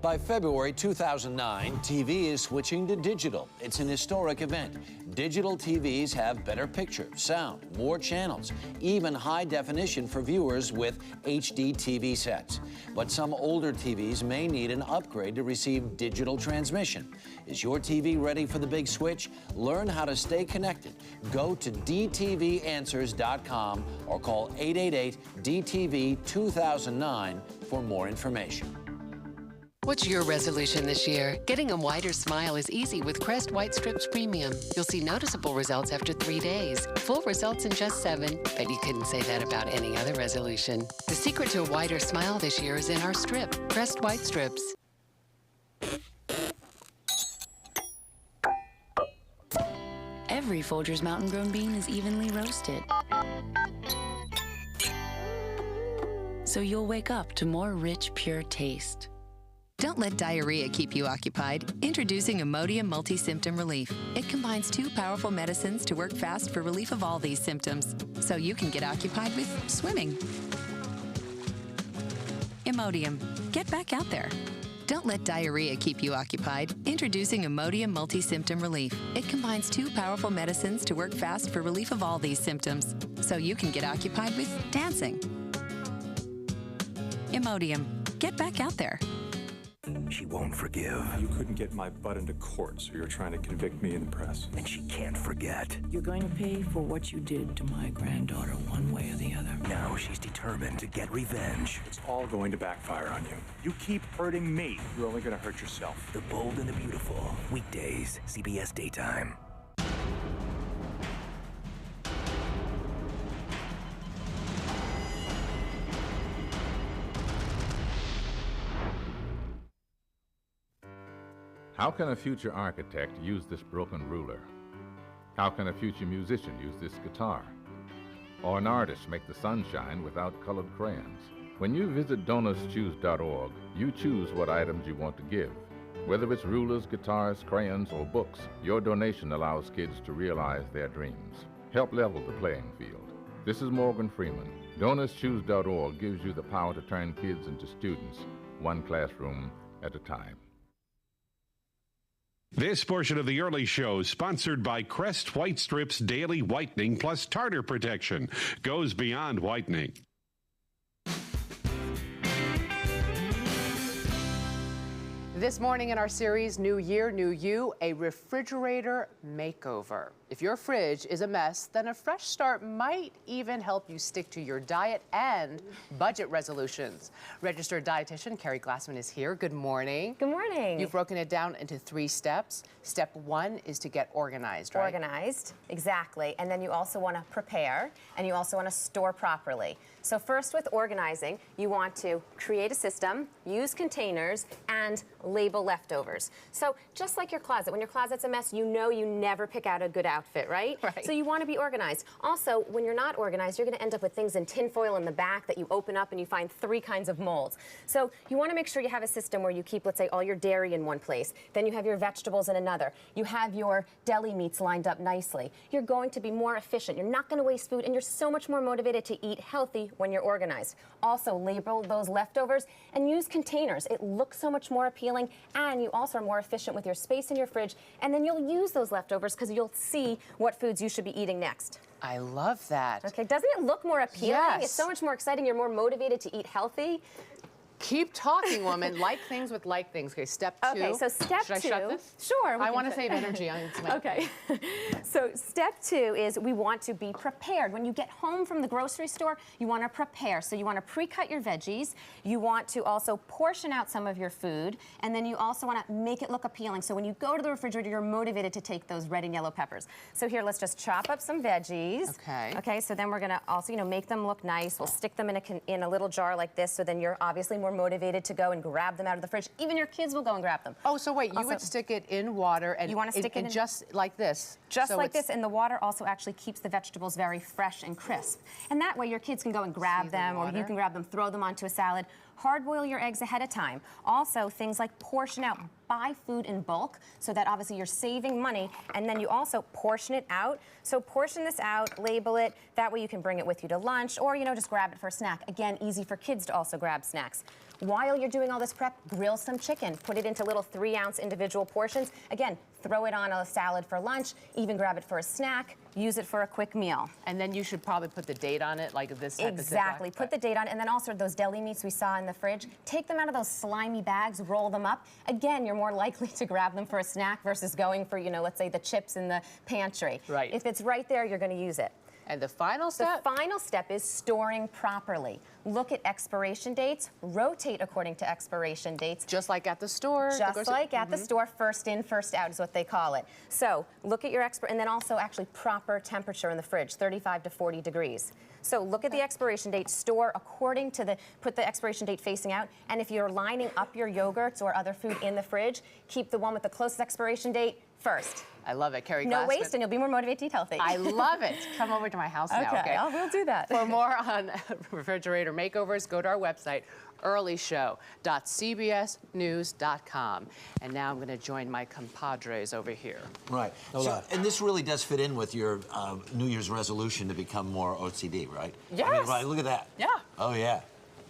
By February 2009, TV is switching to digital. It's an historic event. Digital TVs have better picture, sound, more channels, even high definition for viewers with HD TV sets. But some older TVs may need an upgrade to receive digital transmission. Is your TV ready for the big switch? Learn how to stay connected. Go to dtvanswers.com or call 888-DTV-2009 for more information. What's your resolution this year? Getting a wider smile is easy with Crest White Strips Premium. You'll see noticeable results after 3 days. Full results in just 7, but you couldn't say that about any other resolution. The secret to a wider smile this year is in our strip, Crest White Strips. Every Folgers Mountain Grown bean is evenly roasted, so you'll wake up to more rich, pure taste. Don't let diarrhea keep you occupied. Introducing Imodium Multi-Symptom Relief. It combines 2 powerful medicines to work fast for relief of all these symptoms, so you can get occupied with swimming. Imodium. Get back out there. Don't let diarrhea keep you occupied. Introducing Imodium Multi-Symptom Relief. It combines 2 powerful medicines to work fast for relief of all these symptoms, so you can get occupied with dancing. Imodium. Get back out there. something she won't forgive. You couldn't get my butt into court, so you're trying to convict me in the press. And she can't forget. You're going to pay for what you did to my granddaughter one way or the other. Now she's determined to get revenge. It's all going to backfire on you. You keep hurting me, you're only going to hurt yourself. The Bold and the Beautiful. Weekdays, CBS Daytime. How can a future architect use this broken ruler? How can a future musician use this guitar? Or an artist make the sun shine without colored crayons? When you visit donorschoose.org, you choose what items you want to give. Whether it's rulers, guitars, crayons, or books, your donation allows kids to realize their dreams. Help level the playing field. This is Morgan Freeman. Donorschoose.org gives you the power to turn kids into students, one classroom at a time. This portion of the early show, sponsored by Crest White Strips Daily Whitening plus Tartar Protection, goes beyond whitening. This morning in our series, New Year, New You, a refrigerator makeover. If your fridge is a mess, then a fresh start might even help you stick to your diet and budget resolutions. Registered dietitian Carrie Glassman is here. Good morning. Good morning. You've broken it down into 3 steps. Step 1 is to get organized, right? Organized, exactly. And then you also want to prepare, and you also want to store properly. So first, with organizing, you want to create a system, use containers, and label leftovers. So just like your closet, when your closet's a mess, you know you never pick out a good outfit, right? Right. So you want to be organized. Also, when you're not organized, you're going to end up with things in tinfoil in the back that you open up and you find 3 kinds of molds. So you want to make sure you have a system where you keep, let's say, all your dairy in one place. Then you have your vegetables in another. You have your deli meats lined up nicely. You're going to be more efficient. You're not going to waste food, and you're so much more motivated to eat healthy when you're organized. Also, label those leftovers and use containers. It looks so much more appealing, and you also are more efficient with your space in your fridge, and then you'll use those leftovers because you'll see what foods you should be eating next. I love that. Okay, doesn't it look more appealing? Yes. It's so much more exciting. You're more motivated to eat healthy. Keep talking, woman. Like things with like things. Okay, step 2. Okay, so step 2. Should I shut this? Sure. I want to save energy. Okay. So step 2 is we want to be prepared. When you get home from the grocery store, you want to prepare. So you want to pre-cut your veggies. You want to also portion out some of your food. And then you also want to make it look appealing. So when you go to the refrigerator, you're motivated to take those red and yellow peppers. So here, let's just chop up some veggies. Okay. Okay, so then we're going to also, make them look nice. We'll stick them in a little jar like this, so then you're obviously more motivated to go and grab them out of the fridge. Even your kids will go and grab them. Oh, so wait, you would stick it in water and you want to stick it in just like this. Just so like this, and the water also actually keeps the vegetables very fresh and crisp. And that way your kids can go and grab them, or you can grab them, throw them onto a salad. Hard boil your eggs ahead of time. Also, things like portion out. Buy food in bulk, so that obviously you're saving money, and then you also portion it out. So portion this out, label it, that way you can bring it with you to lunch, or just grab it for a snack. Again, easy for kids to also grab snacks. While you're doing all this prep, grill some chicken. Put it into little 3-ounce individual portions. Again, throw it on a salad for lunch, even grab it for a snack, use it for a quick meal. And then you should probably put the date on it, like this type Exactly. of Ziploc. Put the date on, and then also those deli meats we saw in the fridge, take them out of those slimy bags, roll them up. Again, you're more likely to grab them for a snack versus going for, let's say the chips in the pantry. Right. If it's right there, you're going to use it. And the final step? The final step is storing properly. Look at expiration dates, rotate according to expiration dates. Just like at the store? Just like at the store, first in, first out is what they call it. So look at your and then also actually proper temperature in the fridge, 35 to 40 degrees. So look at the expiration date, store according to put the expiration date facing out, and if you're lining up your yogurts or other food in the fridge, keep the one with the closest expiration date first. I love it, Carrie Glassman. No waste, and you'll be more motivated to eat healthy. I love it. Come over to my house now, okay? We'll do that. For more on refrigerator makeovers, go to our website, earlyshow.cbsnews.com. And now I'm going to join my compadres over here. Right. So, and this really does fit in with your New Year's resolution to become more OCD, right? Yes. I mean, right, look at that. Yeah. Oh, yeah.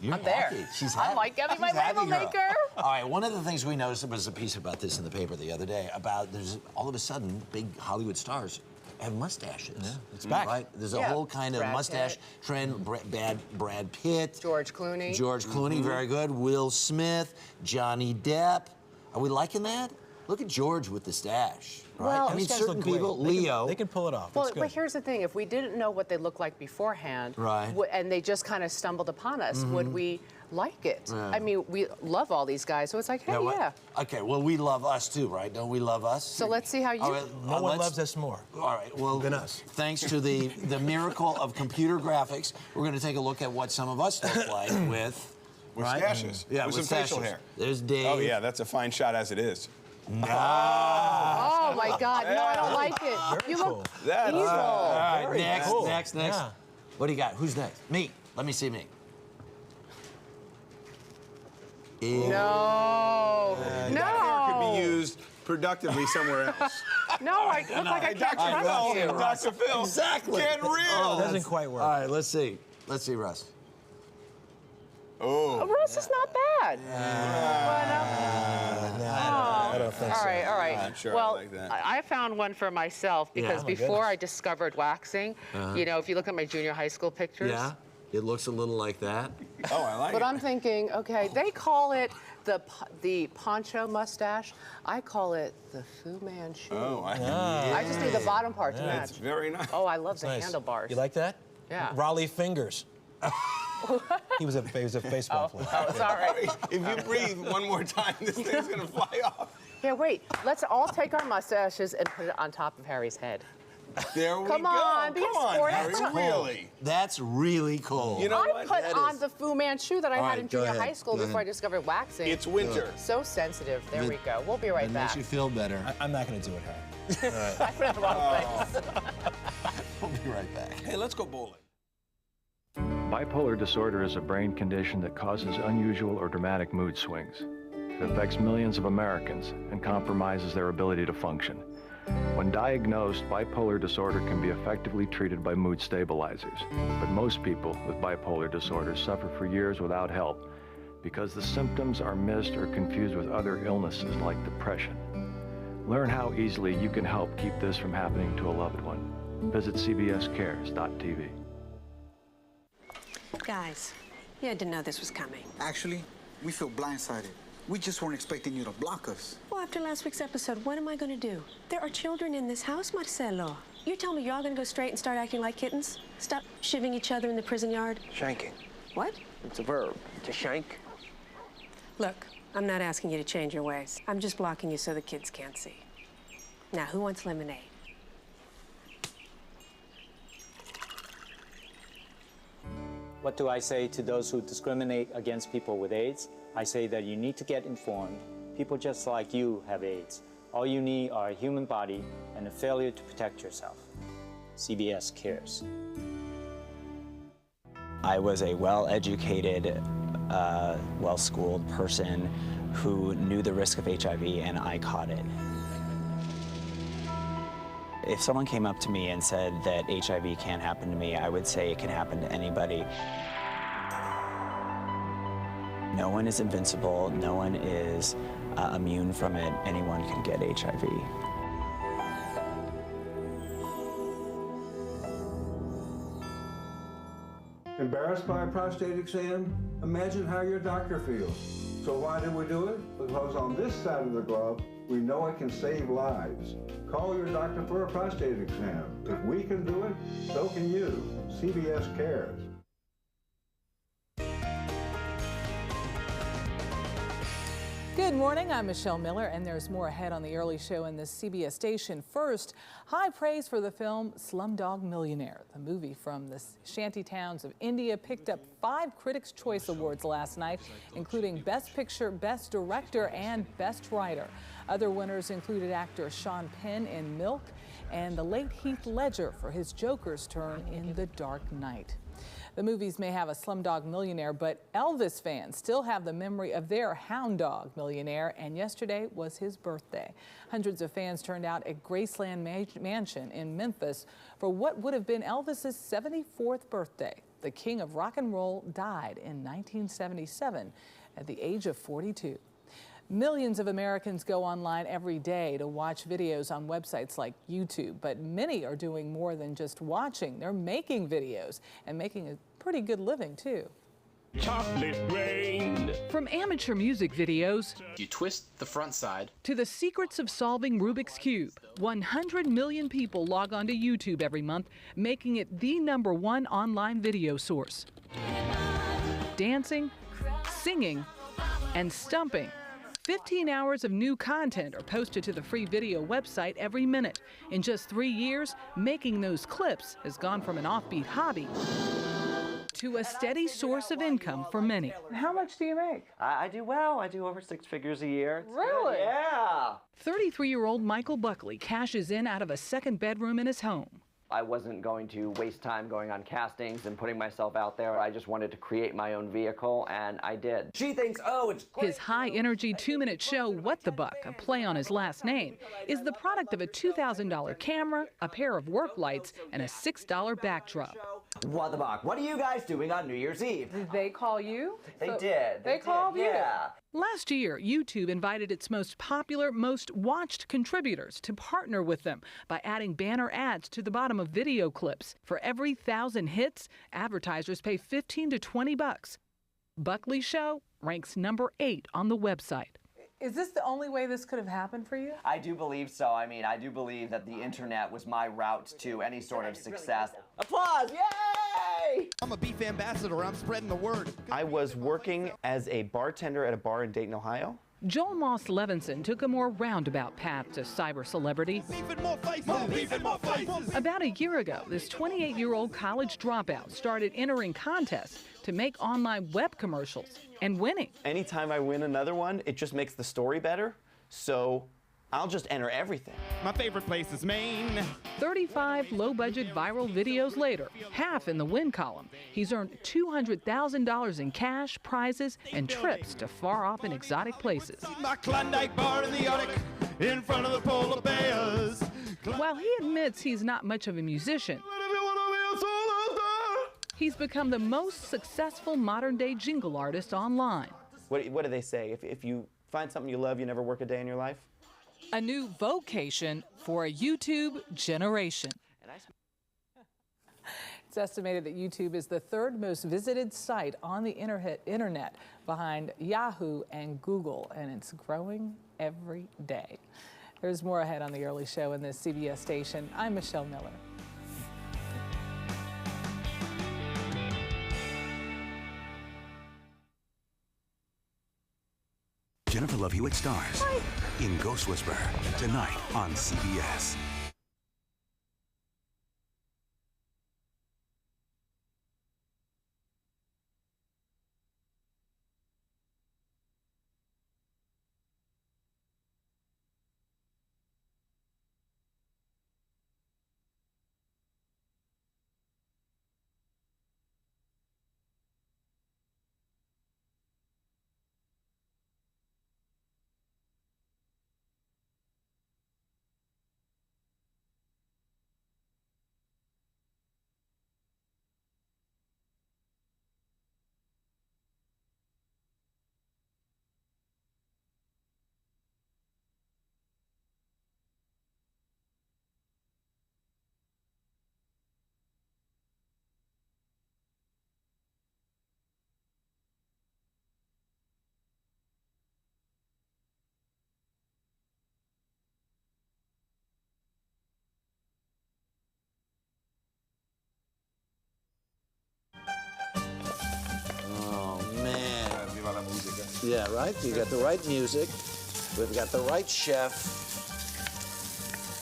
You're I'm happy. there. She's happy. I'm like Gabby, my She's happy label girl. maker. All right, one of the things we noticed was a piece about this in the paper the other day about there's all of a sudden big Hollywood stars have mustaches. Yeah, it's back. Right? There's a whole kind of Brad mustache Pitt. trend. Brad Pitt. George Clooney. George Clooney, very good. Will Smith, Johnny Depp. Are we liking that? Look at George with the stash. Right? Well, I mean, Those guys certain look great. people, Leo. They can pull it off. Well, It's good. but here's the thing. If we didn't know what they looked like beforehand, Right. And they just kind of stumbled upon us, would we like it? Yeah. I mean, we love all these guys, so it's like, hey, yeah. Okay, well, we love us too, right? Don't we love us? So let's see how you... All right, No one loves us more. All right, well, than us. Thanks to the miracle of computer graphics, we're going to take a look at what some of us look like with right? stashes. Yeah, with with some facial stashes. hair. There's Dave. Oh, yeah, that's a fine shot as it is. Oh, my God. No, I don't like it. Very You cool. look That's evil. All right, Very next, cool. next. Yeah. What do you got? Who's next? Me. Let me see me. Ew. No. That hair could be used productively somewhere else. No, I look like I can't trust you. Dr. Phil. Exactly. Get real. Oh, It doesn't quite work. All right, let's see. Let's see, Russ. Oh. Russ is not bad. I don't think so. All right, all right. I'm sure I well, like that. I found one for myself because Oh, my before goodness. I discovered waxing, you know, if you look at my junior high school pictures. Yeah, it looks a little like that. Oh, I like But it. I'm thinking, okay, they call it the poncho mustache. I call it the Fu Manchu. Oh, I just need the bottom part to That's match. very nice. Oh, I love the Nice. handlebars. You like that? Yeah. Raleigh fingers. he was a baseball player. Oh, sorry. If you breathe one more time, this thing's going to fly off. Yeah, wait. Let's all take our mustaches and put it on top of Harry's head. There we Come go. on, be a Come on, sport. Harry, That's really? That's really cool. You know I what? put That on is- the Fu Manchu that I All had right, in go junior ahead. high school Go before I ahead. discovered waxing. It's winter. So sensitive. There It- we go. We'll be right It back. makes you feel better. I'm not going to do it, Harry. I put it in the wrong place. We'll be right back. Hey, let's go bowling. Bipolar disorder is a brain condition that causes unusual or dramatic mood swings. It affects millions of Americans and compromises their ability to function. When diagnosed, bipolar disorder can be effectively treated by mood stabilizers, but most people with bipolar disorder suffer for years without help because the symptoms are missed or confused with other illnesses like depression. Learn how easily you can help keep this from happening to a loved one. Visit cbscares.tv. Guys, you had to know this was coming. Actually, we feel blindsided. We just weren't expecting you to block us. Well, after last week's episode, what am I going to do? There are children in this house, Marcelo. You're telling me you're all going to go straight and start acting like kittens? Stop shivving each other in the prison yard? Shanking. What? It's a verb. To shank. Look, I'm not asking you to change your ways. I'm just blocking you so the kids can't see. Now, who wants lemonade? What do I say to those who discriminate against people with AIDS? I say that you need to get informed. People just like you have AIDS. All you need are a human body and a failure to protect yourself. CBS cares. I was a well-educated, well-schooled person who knew the risk of HIV, and I caught it. If someone came up to me and said that HIV can't happen to me, I would say it can happen to anybody. No one is invincible. No one is immune from it. Anyone can get HIV. Embarrassed by a prostate exam? Imagine how your doctor feels. So why do we do it? Because on this side of the glove, we know it can save lives. Call your doctor for a prostate exam. If we can do it, so can you. CBS cares. Good morning, I'm Michelle Miller, and there's more ahead on the early show in this CBS station. First, high praise for the film Slumdog Millionaire. The movie from the shanty towns of India picked up 5 Critics' Choice Awards last night, including Best Picture, Best Director, and Best Writer. Other winners included actor Sean Penn in Milk and the late Heath Ledger for his Joker's turn in The Dark Knight. The movies may have a Slumdog Millionaire, but Elvis fans still have the memory of their Hound Dog Millionaire, and yesterday was his birthday. Hundreds of fans turned out at Graceland Mansion in Memphis for what would have been Elvis's 74th birthday. The king of rock and roll died in 1977 at the age of 42. Millions of Americans go online every day to watch videos on websites like YouTube, but many are doing more than just watching. They're making videos and making a pretty good living, too. Chocolate rain. From amateur music videos, you twist the front side, to the secrets of solving Rubik's Cube, 100 million people log on to YouTube every month, making it the #1 online video source. Dancing, singing, and stumping. 15 hours of new content are posted to the free video website every minute. In just 3 years, making those clips has gone from an offbeat hobby to a steady source of income for many. How much do you make? I do well. I do over 6 figures a year. It's really? Good. Yeah. 33-year-old Michael Buckley cashes in out of a second bedroom in his home. I wasn't going to waste time going on castings and putting myself out there. I just wanted to create my own vehicle, and I did. She thinks, oh, it's great. His high-energy 2-minute show, What the Buck, a play on his last name, is the product of a $2,000 camera, a pair of work lights, and a $6 backdrop. What the Buck? What are you guys doing on New Year's Eve? Did they call you? They did. They called you? Yeah. Last year, YouTube invited its most popular, most watched contributors to partner with them by adding banner ads to the bottom of video clips. For every 1,000 hits, advertisers pay $15 to $20. Buckley's show ranks #8 on the website. Is this the only way this could have happened for you? I do believe so. I mean, I do believe that the internet was my route to any sort of success. Applause! Yay! I'm a beef ambassador. I'm spreading the word. I was working as a bartender at a bar in Dayton, Ohio. Joel Moss Levinson took a more roundabout path to cyber celebrity. About a year ago, this 28-year-old college dropout started entering contests to make online web commercials and winning. Anytime I win another one, it just makes the story better. So I'll just enter everything. My favorite place is Maine. 35 low-budget viral videos later, half in the win column, he's earned $200,000 in cash, prizes, and trips to far-off and exotic places. My Klondike bar in the Arctic, in front of the polar bears. While he admits he's not much of a musician, he's become the most successful modern-day jingle artist online. What do they say? If you find something you love, you never work a day in your life? A new vocation for a YouTube generation. It's estimated that YouTube is the 3rd most visited site on the internet behind Yahoo and Google, and it's growing every day. There's more ahead on The Early Show in this CBS station. I'm Michelle Miller. Jennifer Love Hewitt stars in Ghost Whisperer tonight on CBS. Yeah, right? You got the right music. We've got the right chef.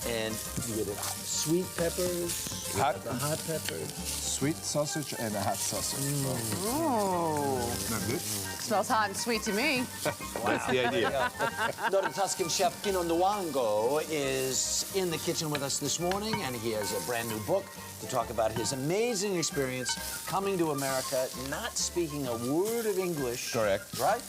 And you get it sweet peppers. Hot. The hot peppers. Sweet sausage and a hot sausage. Oh. Not good? Smells hot and sweet to me. That's the idea. The Tuscan chef Pino Nduango is in the kitchen with us this morning, and he has a brand new book to talk about his amazing experience coming to America, not speaking a word of English. Correct. Right?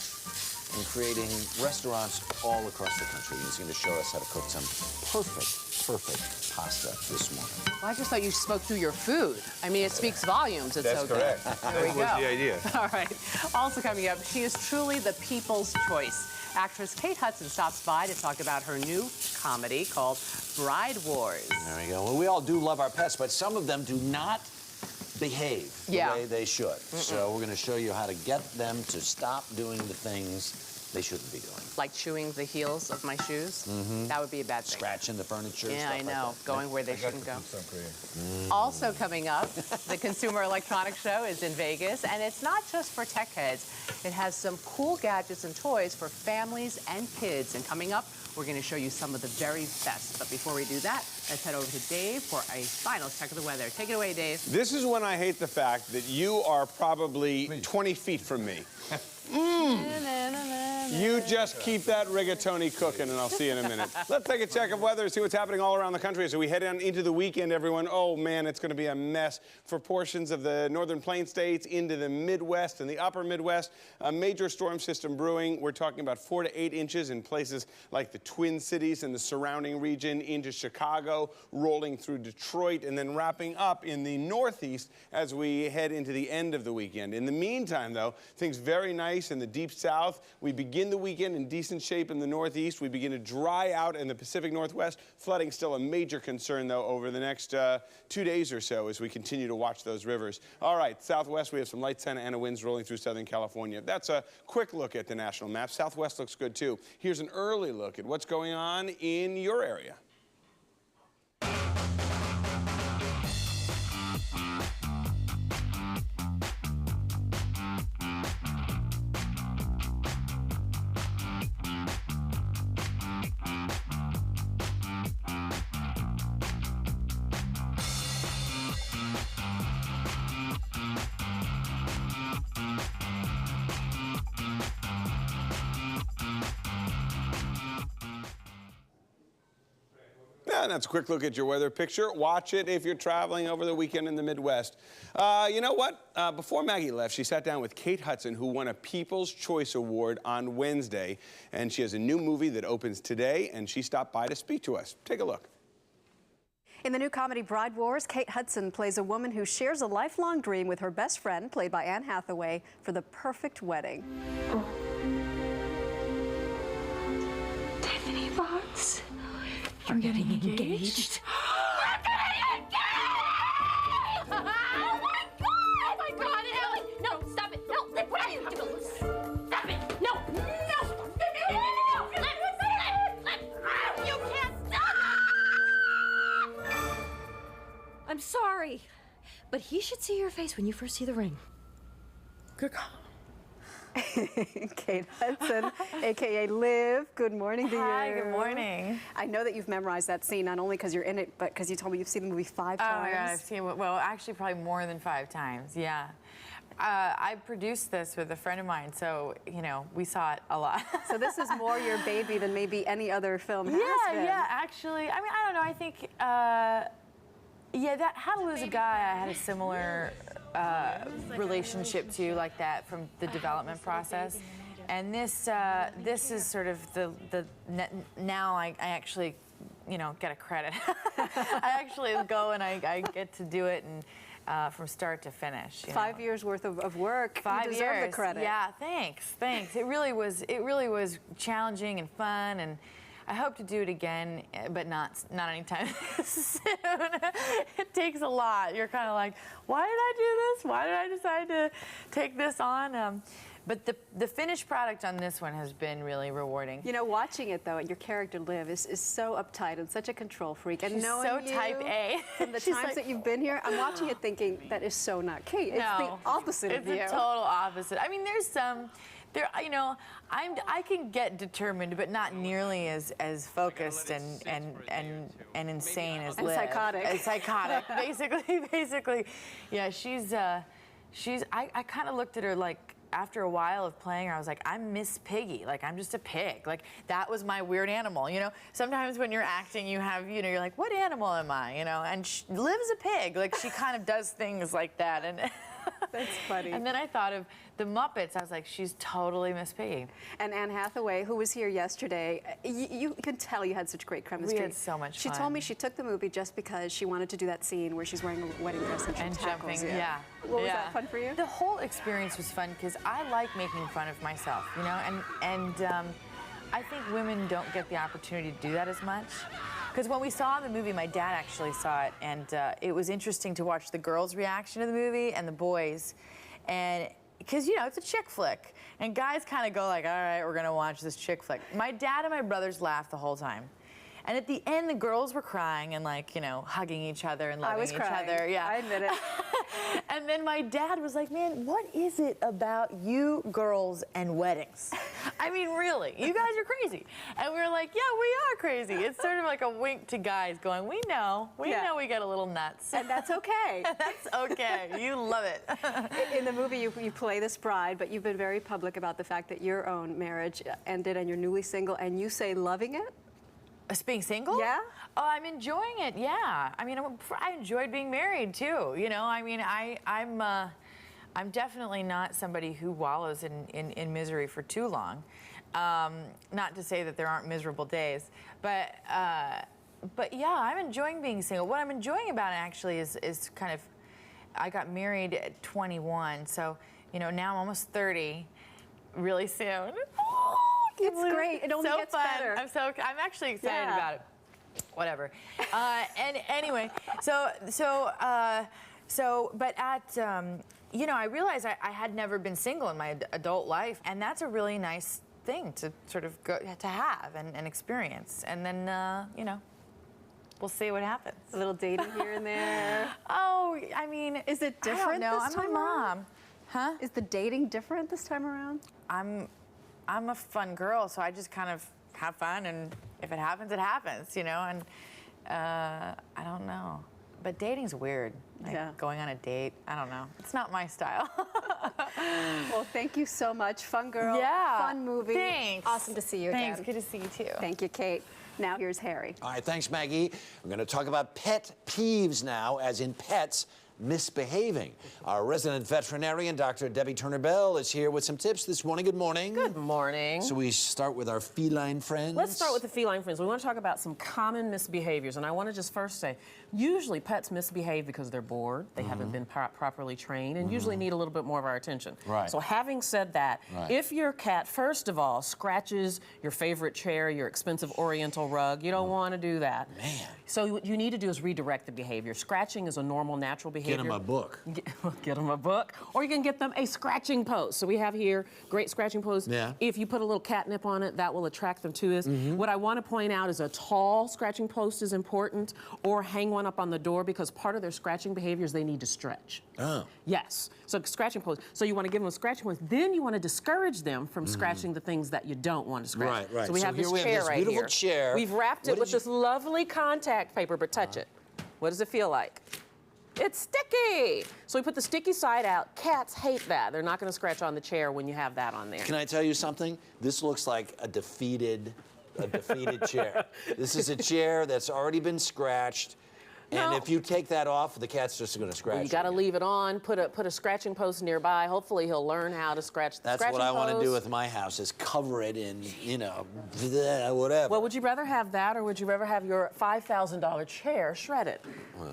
And creating restaurants all across the country. He's going to show us how to cook some perfect pasta this morning. Well, I just thought you spoke through your food. I mean, it speaks volumes. It's That's so correct. good. That There we was go. the idea. All right. Also coming up, she is truly the people's choice. Actress Kate Hudson stops by to talk about her new comedy called Bride Wars. There we go. Well, we all do love our pets, but some of them do not behave the way they should. So we're going to show you how to get them to stop doing the things they shouldn't be doing. Like chewing the heels of my shoes? That would be a bad thing. Scratching the furniture. Yeah, stuff I know. Like that. Going where they shouldn't go. Also coming up, the Consumer Electronics Show is in Vegas, and it's not just for tech heads. It has some cool gadgets and toys for families and kids. And coming up, we're going to show you some of the very best. But before we do that, let's head over to Dave for a final check of the weather. Take it away, Dave. This is when I hate the fact that you are probably 20 feet from me. You just keep that rigatoni cooking, and I'll see you in a minute. Let's take a check of weather, see what's happening all around the country as we head on into the weekend, everyone. Oh, man, it's going to be a mess for portions of the northern plain states into the Midwest and the upper Midwest. A major storm system brewing. We're talking about 4 to 8 inches in places like the Twin Cities and the surrounding region into Chicago, rolling through Detroit, and then wrapping up in the Northeast as we head into the end of the weekend. In the meantime, though, things very nice in the deep south. We begin the weekend in decent shape in the Northeast. We begin to dry out in the Pacific Northwest. Flooding still a major concern, though, over the next 2 days or so as we continue to watch those rivers. All right, Southwest, we have some light Santa Ana winds rolling through Southern California. That's a quick look at the national map. Southwest looks good, too. Here's an early look at what's going on in your area. And that's a quick look at your weather picture. Watch it if you're traveling over the weekend in the Midwest. You know what? Before Maggie left, she sat down with Kate Hudson, who won a People's Choice Award on Wednesday. And she has a new movie that opens today, and she stopped by to speak to us. Take a look. In the new comedy Bride Wars, Kate Hudson plays a woman who shares a lifelong dream with her best friend, played by Anne Hathaway, for the perfect wedding. Tiffany Fox. You're getting engaged? We're getting engaged! Oh my God! Oh my God, Ellie! No, stop it! No, what are you doing? Stop it! No! No! No! Let! You can't stop! I'm sorry, but he should see your face when you first see the ring. Good call. Kate Hudson, a.k.a. Liv, good morning to you. Hi, good morning. I know that you've memorized that scene, not only because you're in it, but because you told me you've seen the movie 5 times. Oh my God, I've seen it, well, actually probably more than 5 times, yeah. I produced this with a friend of mine, so, you know, we saw it a lot. So this is more your baby than maybe any other film has been. Yeah, actually. I mean, I don't know, I think, yeah, that How to Lose a Guy, I had a similar relationship to, like that, from the development process. And this is sort of now I actually, you know, get a credit. I actually go and I get to do it and from start to finish. 5 years worth of work. 5 you years. deserve the credit. Yeah, thanks. It really was challenging and fun, and I hope to do it again, but not anytime soon. It takes a lot. You're kind of like, why did I do this? Why did I decide to take this on? But the finished product on this one has been really rewarding. You know, watching it though, your character Liv is so uptight and such a control freak. And She's knowing so you, type A. From the times that you've been here, I'm watching it thinking that is so not Kate. It's the opposite of you. It's the total opposite. I mean, there's some. You know, I can get determined, but not nearly as focused and insane as Liv. Psychotic. And psychotic, basically. Yeah, she's. I kind of looked at her like, after a while of playing her, I was like, I'm Miss Piggy. Like, I'm just a pig. Like, that was my weird animal, you know? Sometimes when you're acting, you have, you know, you're like, what animal am I, you know? And Liv's a pig. Like, she kind of does things like that. And that's funny. And then I thought of the Muppets. I was like, she's totally Miss Piggy. And Anne Hathaway, who was here yesterday, you can tell you had such great chemistry. We had so much fun. She told me she took the movie just because she wanted to do that scene where she's wearing a wedding dress and she tackles jumping. Yeah. What was that fun for you? The whole experience was fun because I like making fun of myself, you know, and I think women don't get the opportunity to do that as much. Because when we saw the movie, my dad actually saw it, and it was interesting to watch the girls' reaction to the movie and the boys. And because, you know, it's a chick flick. And guys kind of go like, all right, we're going to watch this chick flick. My dad and my brothers laughed the whole time. And at the end, the girls were crying and, like, you know, hugging each other and loving each other. Yeah, I admit it. And then my dad was like, man, what is it about you girls and weddings? I mean, really, you guys are crazy. And we were like, yeah, we are crazy. It's sort of like a wink to guys going, we know we get a little nuts. And that's okay. That's okay. You love it. In the movie, you play this bride, but you've been very public about the fact that your own marriage ended and you're newly single, and you say loving it? Being single? Yeah. Oh, I'm enjoying it. Yeah. I mean, I enjoyed being married too. You know, I mean, I'm definitely not somebody who wallows in misery for too long. Not to say that there aren't miserable days, but yeah, I'm enjoying being single. What I'm enjoying about it actually is kind of, I got married at 21, so you know now I'm almost 30, really soon. It's great. It only gets better. I'm actually excited about it. Whatever. And anyway, but you know, I realized I had never been single in my adult life, and that's a really nice thing to sort of to have and experience. And then, you know, we'll see what happens. A little dating here and there. Oh, I mean, is it different this time I'm a mom. around? Huh? Is the dating different this time around? I'm a fun girl, so I just kind of have fun, and if it happens, it happens, you know, and I don't know. But dating's weird. Like going on a date, I don't know. It's not my style. Well, thank you so much. Fun girl. Yeah. Fun movie. Thanks. Awesome to see you again. Thanks. Good to see you, too. Thank you, Kate. Now here's Harry. All right, thanks, Maggie. We're going to talk about pet peeves now, as in pets misbehaving. Our resident veterinarian, Dr. Debbie Turner-Bell, is here with some tips this morning. Good morning. Good morning. So we start with our feline friends. Let's start with the feline friends. We want to talk about some common misbehaviors, and I want to just first say, usually pets misbehave because they're bored, they haven't been properly trained, and usually need a little bit more of our attention. Right. So having said that, if your cat, first of all, scratches your favorite chair, your expensive oriental rug, you don't want to do that. Man. So what you need to do is redirect the behavior. Scratching is a normal, natural behavior. Get them a book. Get them a book, or you can get them a scratching post. So we have here great scratching post. Yeah. If you put a little catnip on it, that will attract them to us. What I want to point out is a tall scratching post is important, or hang one up on the door, because part of their scratching behavior is they need to stretch. Oh. Yes. So scratching post. So you want to give them a scratching post. Then you want to discourage them from scratching the things that you don't want to scratch. Right. So we have this chair right beautiful here. chair. We've wrapped it with this lovely contact paper, but touch it. What does it feel like? It's sticky. So we put the sticky side out. Cats hate that. They're not going to scratch on the chair when you have that on there. Can I tell you something? This looks like a defeated chair. This is a chair that's already been scratched. And if you take that off, the cat's just going to scratch. Well, you got to leave it on. Put a scratching post nearby. Hopefully, he'll learn how to scratch the That's scratching what I post. want to do with my house, is cover it in, you know, whatever. Well, would you rather have that, or would you rather have your $5,000 chair shredded?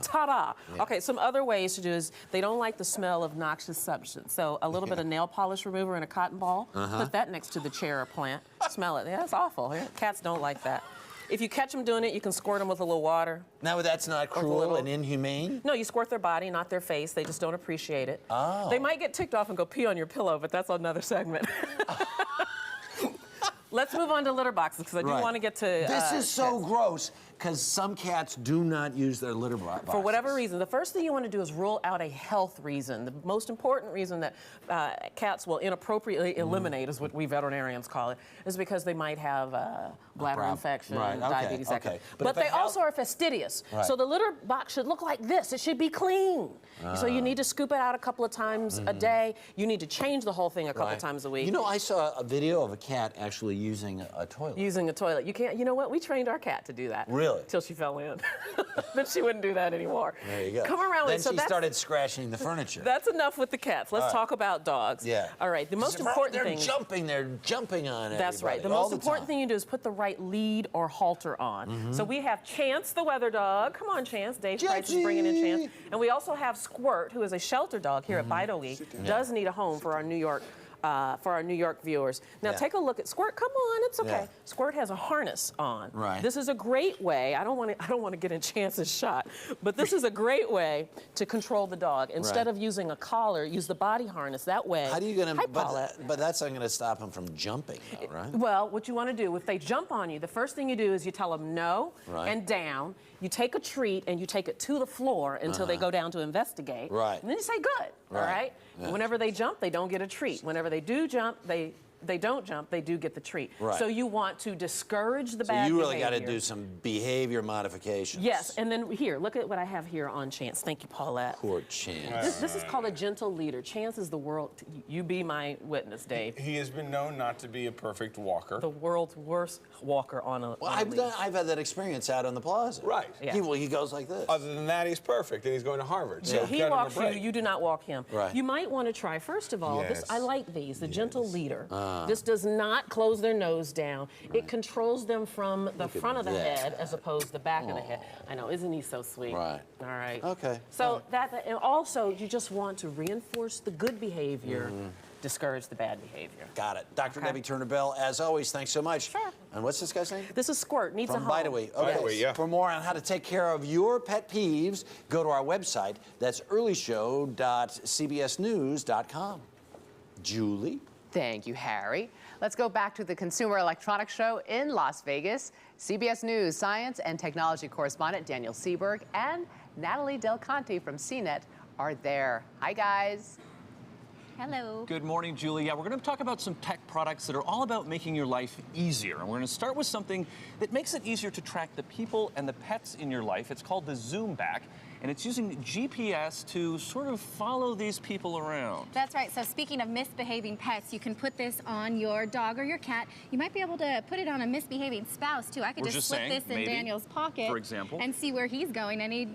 Ta-da! Yeah. Okay, some other ways to do is they don't like the smell of noxious substance. So a little bit of nail polish remover in a cotton ball. Put that next to the chair or plant. Smell it. Yeah, it's awful. Yeah, cats don't like that. If you catch them doing it, you can squirt them with a little water. Now, that's not cruel and inhumane? No, you squirt their body, not their face. They just don't appreciate it. Oh. They might get ticked off and go pee on your pillow, but that's another segment. Let's move on to litter boxes, because I do want to get to... This is so gross, because some cats do not use their litter boxes. For whatever reason. The first thing you want to do is rule out a health reason. The most important reason that cats will inappropriately eliminate, is what we veterinarians call it, is because they might have bladder infection, diabetes, that kind of. But they also are fastidious. So the litter box should look like this. It should be clean. So you need to scoop it out a couple of times a day. You need to change the whole thing a couple times a week. You know, I saw a video of a cat actually using a toilet. Using a toilet. You can't. You know what? We trained our cat to do that. Really? Till she fell in. But she wouldn't do that anymore. There you go. Come around. Then she started scratching the furniture. That's enough with the cats. Let's talk about dogs. Yeah. All right. The most important thing. They're jumping on it. That's right. The most important thing you do is put the right lead or halter on. So we have Chance, the weather dog. Come on, Chance. Dave Price is bringing in Chance. And we also have Squirt, who is a shelter dog here at Bito Week. Does need a home for our New York for our New York viewers. Now take a look at Squirt. Come on, it's okay. Yeah. Squirt has a harness on. Right. This is a great way. I don't want to get in Chance's shot, but this is a great way to control the dog. Instead of using a collar, use the body harness. That way. How do you get him? But that's not going to stop him from jumping, though, right? Well, what you want to do, if they jump on you, the first thing you do is you tell them no and down. You take a treat and you take it to the floor until they go down to investigate. Right. And then you say good. All right. Yeah. Whenever they jump, they don't get a treat. Whenever they do jump, they don't jump, they do get the treat. Right. So you want to discourage the bad behavior. So you really got to do some behavior modifications. Yes, and then here, look at what I have here on Chance. Thank you, Paulette. Poor Chance. This is called a gentle leader. Chance is the world. You be my witness, Dave. He has been known not to be a perfect walker. The world's worst walker on a. Well, I've had that experience out on the plaza. Right. Yeah. He goes like this. Other than that, he's perfect, and he's going to Harvard. So He walks you. You do not walk him. Right. You might want to try first of all. Yes. I like these. The gentle leader. This does not close their nose down. It controls them from the front of the head as opposed to the back of the head. I know, isn't he so sweet? Right. All right. Okay. So and also you just want to reinforce the good behavior, discourage the bad behavior. Got it. Dr. Debbie Turner-Bell, as always, thanks so much. Sure. And what's this guy's name? This is Squirt. Needs a From home. Bidawee. Okay. Bidawee, yeah. For more on how to take care of your pet peeves, go to our website. That's earlyshow.cbsnews.com. Julie? Thank you, Harry. Let's go back to the Consumer Electronics Show in Las Vegas. CBS News science and technology correspondent Daniel Seberg and Natalie Del Conte from CNET are there. Hi, guys. Hello. Good morning, Julie. Yeah, we're going to talk about some tech products that are all about making your life easier. And we're going to start with something that makes it easier to track the people and the pets in your life. It's called the Zoom Back. And it's using GPS to sort of follow these people around. That's right. So speaking of misbehaving pets, you can put this on your dog or your cat. You might be able to put it on a misbehaving spouse, too. I could just slip this in Daniel's pocket, for example, and see where he's going any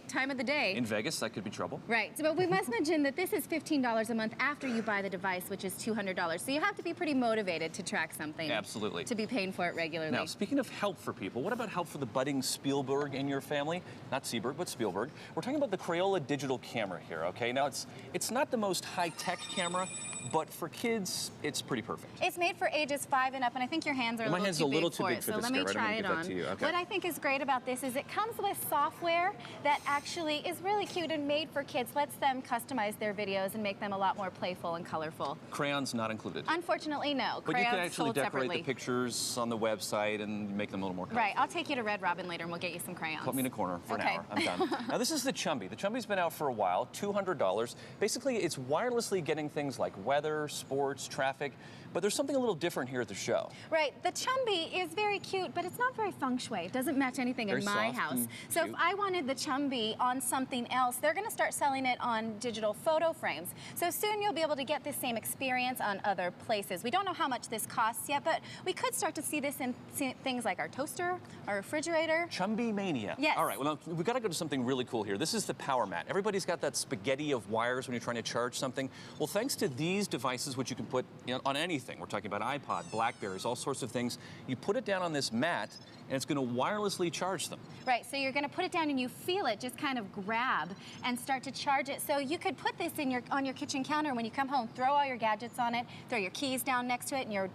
time of the day. In Vegas, that could be trouble. Right. But we must mention that this is $15 a month after you buy the device, which is $200. So you have to be pretty motivated to track something. Absolutely. To be paying for it regularly. Now, speaking of help for people, what about help for the budding Spielberg in your family? Not Seberg, but Spielberg. We're talking about the Crayola digital camera here, okay? Now, it's not the most high-tech camera, but for kids, it's pretty perfect. It's made for ages 5 and up, and I think your hands are a little too big for it. So let me try it on. What I think is great about this is it comes with software that actually is really cute and made for kids, lets them customize their videos and make them a lot more playful and colorful. Crayons not included. Unfortunately, no. But Crayons you can actually sold decorate separately. the pictures on the website and make them a little more colorful. Right, I'll take you to Red Robin later and we'll get you some crayons. Put me in a corner for an hour. I'm done. Now, this is the Chumby. The Chumby's been out for a while, $200. Basically, it's wirelessly getting things like weather, sports, traffic, but there's something a little different here at the show. Right, the Chumby is very cute, but it's not very feng shui. It doesn't match anything in my house. So if I wanted the Chumby on something else, they're going to start selling it on digital photo frames. So soon you'll be able to get the same experience on other places. We don't know how much this costs yet, but we could start to see this in things like our toaster, our refrigerator. Chumby mania. Yes. All right, well, now, we've got to go to something really cool here. This is the power mat. Everybody's got that spaghetti of wires when you're trying to charge something. Well, thanks to these devices, which you can put on anything. We're talking about iPod, Blackberries, all sorts of things. You put it down on this mat, and it's going to wirelessly charge them. Right, so you're going to put it down and you feel it just kind of grab and start to charge it. So you could put this in on your kitchen counter when you come home, throw all your gadgets on it, throw your keys down next to it, and your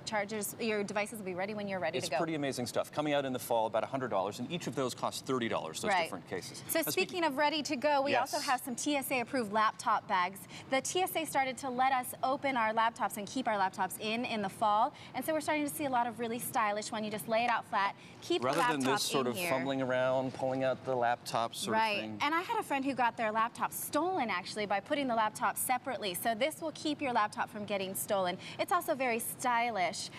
devices will be ready when you're ready to go. It's pretty amazing stuff. Coming out in the fall, about $100, and each of those costs $30, those different cases. So speaking of ready to go, we also have some TSA-approved laptop bags. The TSA started to let us open our laptops and keep our laptops in the fall, and so we're starting to see a lot of really stylish one. You just lay it out flat, keep the laptop in here. Rather than this sort of fumbling around, pulling out the laptop sort of thing. And I had a friend who got their laptop stolen, actually, by putting the laptop separately. So this will keep your laptop from getting stolen. It's also very stylish.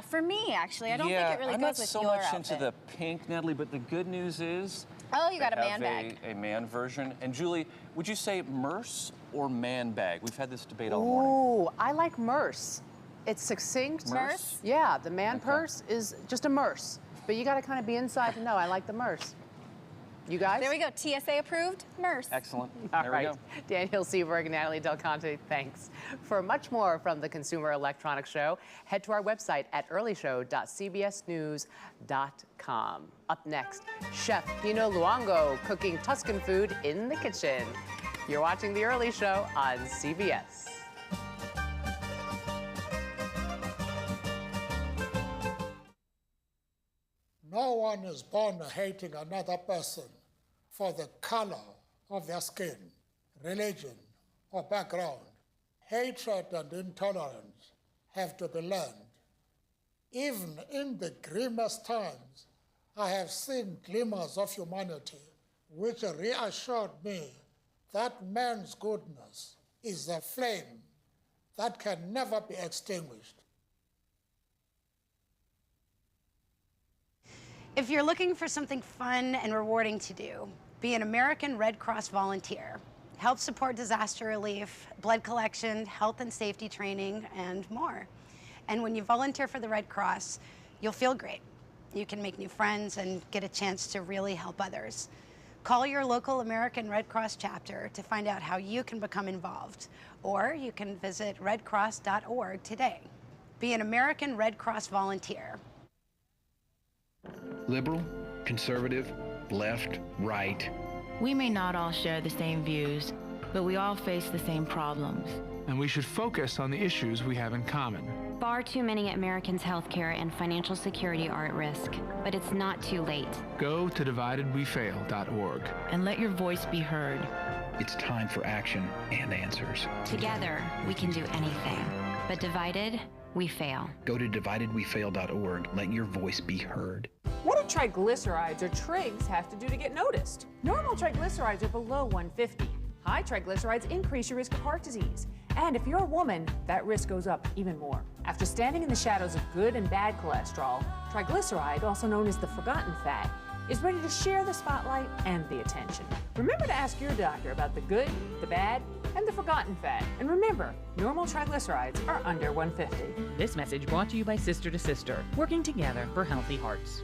For me, actually, I don't think it really goes with your outfit. I'm not so much into the pink, Natalie, but the good news is you got a man bag. A man version. And Julie, would you say Merce or man bag? We've had this debate all morning. Ooh, I like Merce. It's succinct. Merce? Yeah, the man purse is just a Merce. But you got to kind of be inside to know. I like the Merce. You guys? There we go. TSA approved Merce. Excellent. All right. Daniel Seberg and Natalie Del Conte, thanks. For much more from the Consumer Electronics Show, head to our website at earlyshow.cbsnews.com. Up next, Chef Pino Luongo cooking Tuscan food in the kitchen. You're watching The Early Show on CBS. someone is born hating another person for the color of their skin, religion, or background, hatred and intolerance have to be learned. Even in the grimmest times, I have seen glimmers of humanity which reassured me that man's goodness is a flame that can never be extinguished. If you're looking for something fun and rewarding to do, be an American Red Cross volunteer. Help support disaster relief, blood collection, health and safety training, and more. And when you volunteer for the Red Cross, you'll feel great. You can make new friends and get a chance to really help others. Call your local American Red Cross chapter to find out how you can become involved. Or you can visit redcross.org today. Be an American Red Cross volunteer. Liberal, conservative, left, right. We may not all share the same views, but we all face the same problems. And we should focus on the issues we have in common. Far too many Americans' health care and financial security are at risk, but it's not too late. Go to dividedwefail.org. And let your voice be heard. It's time for action and answers. Together, we can do anything. But divided, we fail. Go to dividedwefail.org. Let your voice be heard. What do triglycerides or trigs have to do to get noticed? Normal triglycerides are below 150. High triglycerides increase your risk of heart disease. And if you're a woman, that risk goes up even more. After standing in the shadows of good and bad cholesterol, triglyceride, also known as the forgotten fat, is ready to share the spotlight and the attention. Remember to ask your doctor about the good, the bad, and the forgotten fat. And remember, normal triglycerides are under 150. This message brought to you by Sister to Sister, working together for healthy hearts.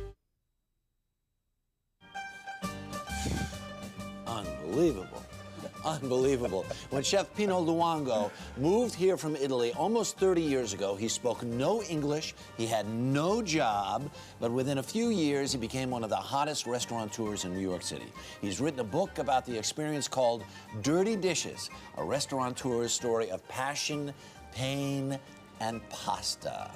Unbelievable. Unbelievable. When Chef Pino Luongo moved here from Italy almost 30 years ago, he spoke no English, he had no job, but within a few years, he became one of the hottest restaurateurs in New York City. He's written a book about the experience called Dirty Dishes, a restaurateur's story of passion, pain, and pasta.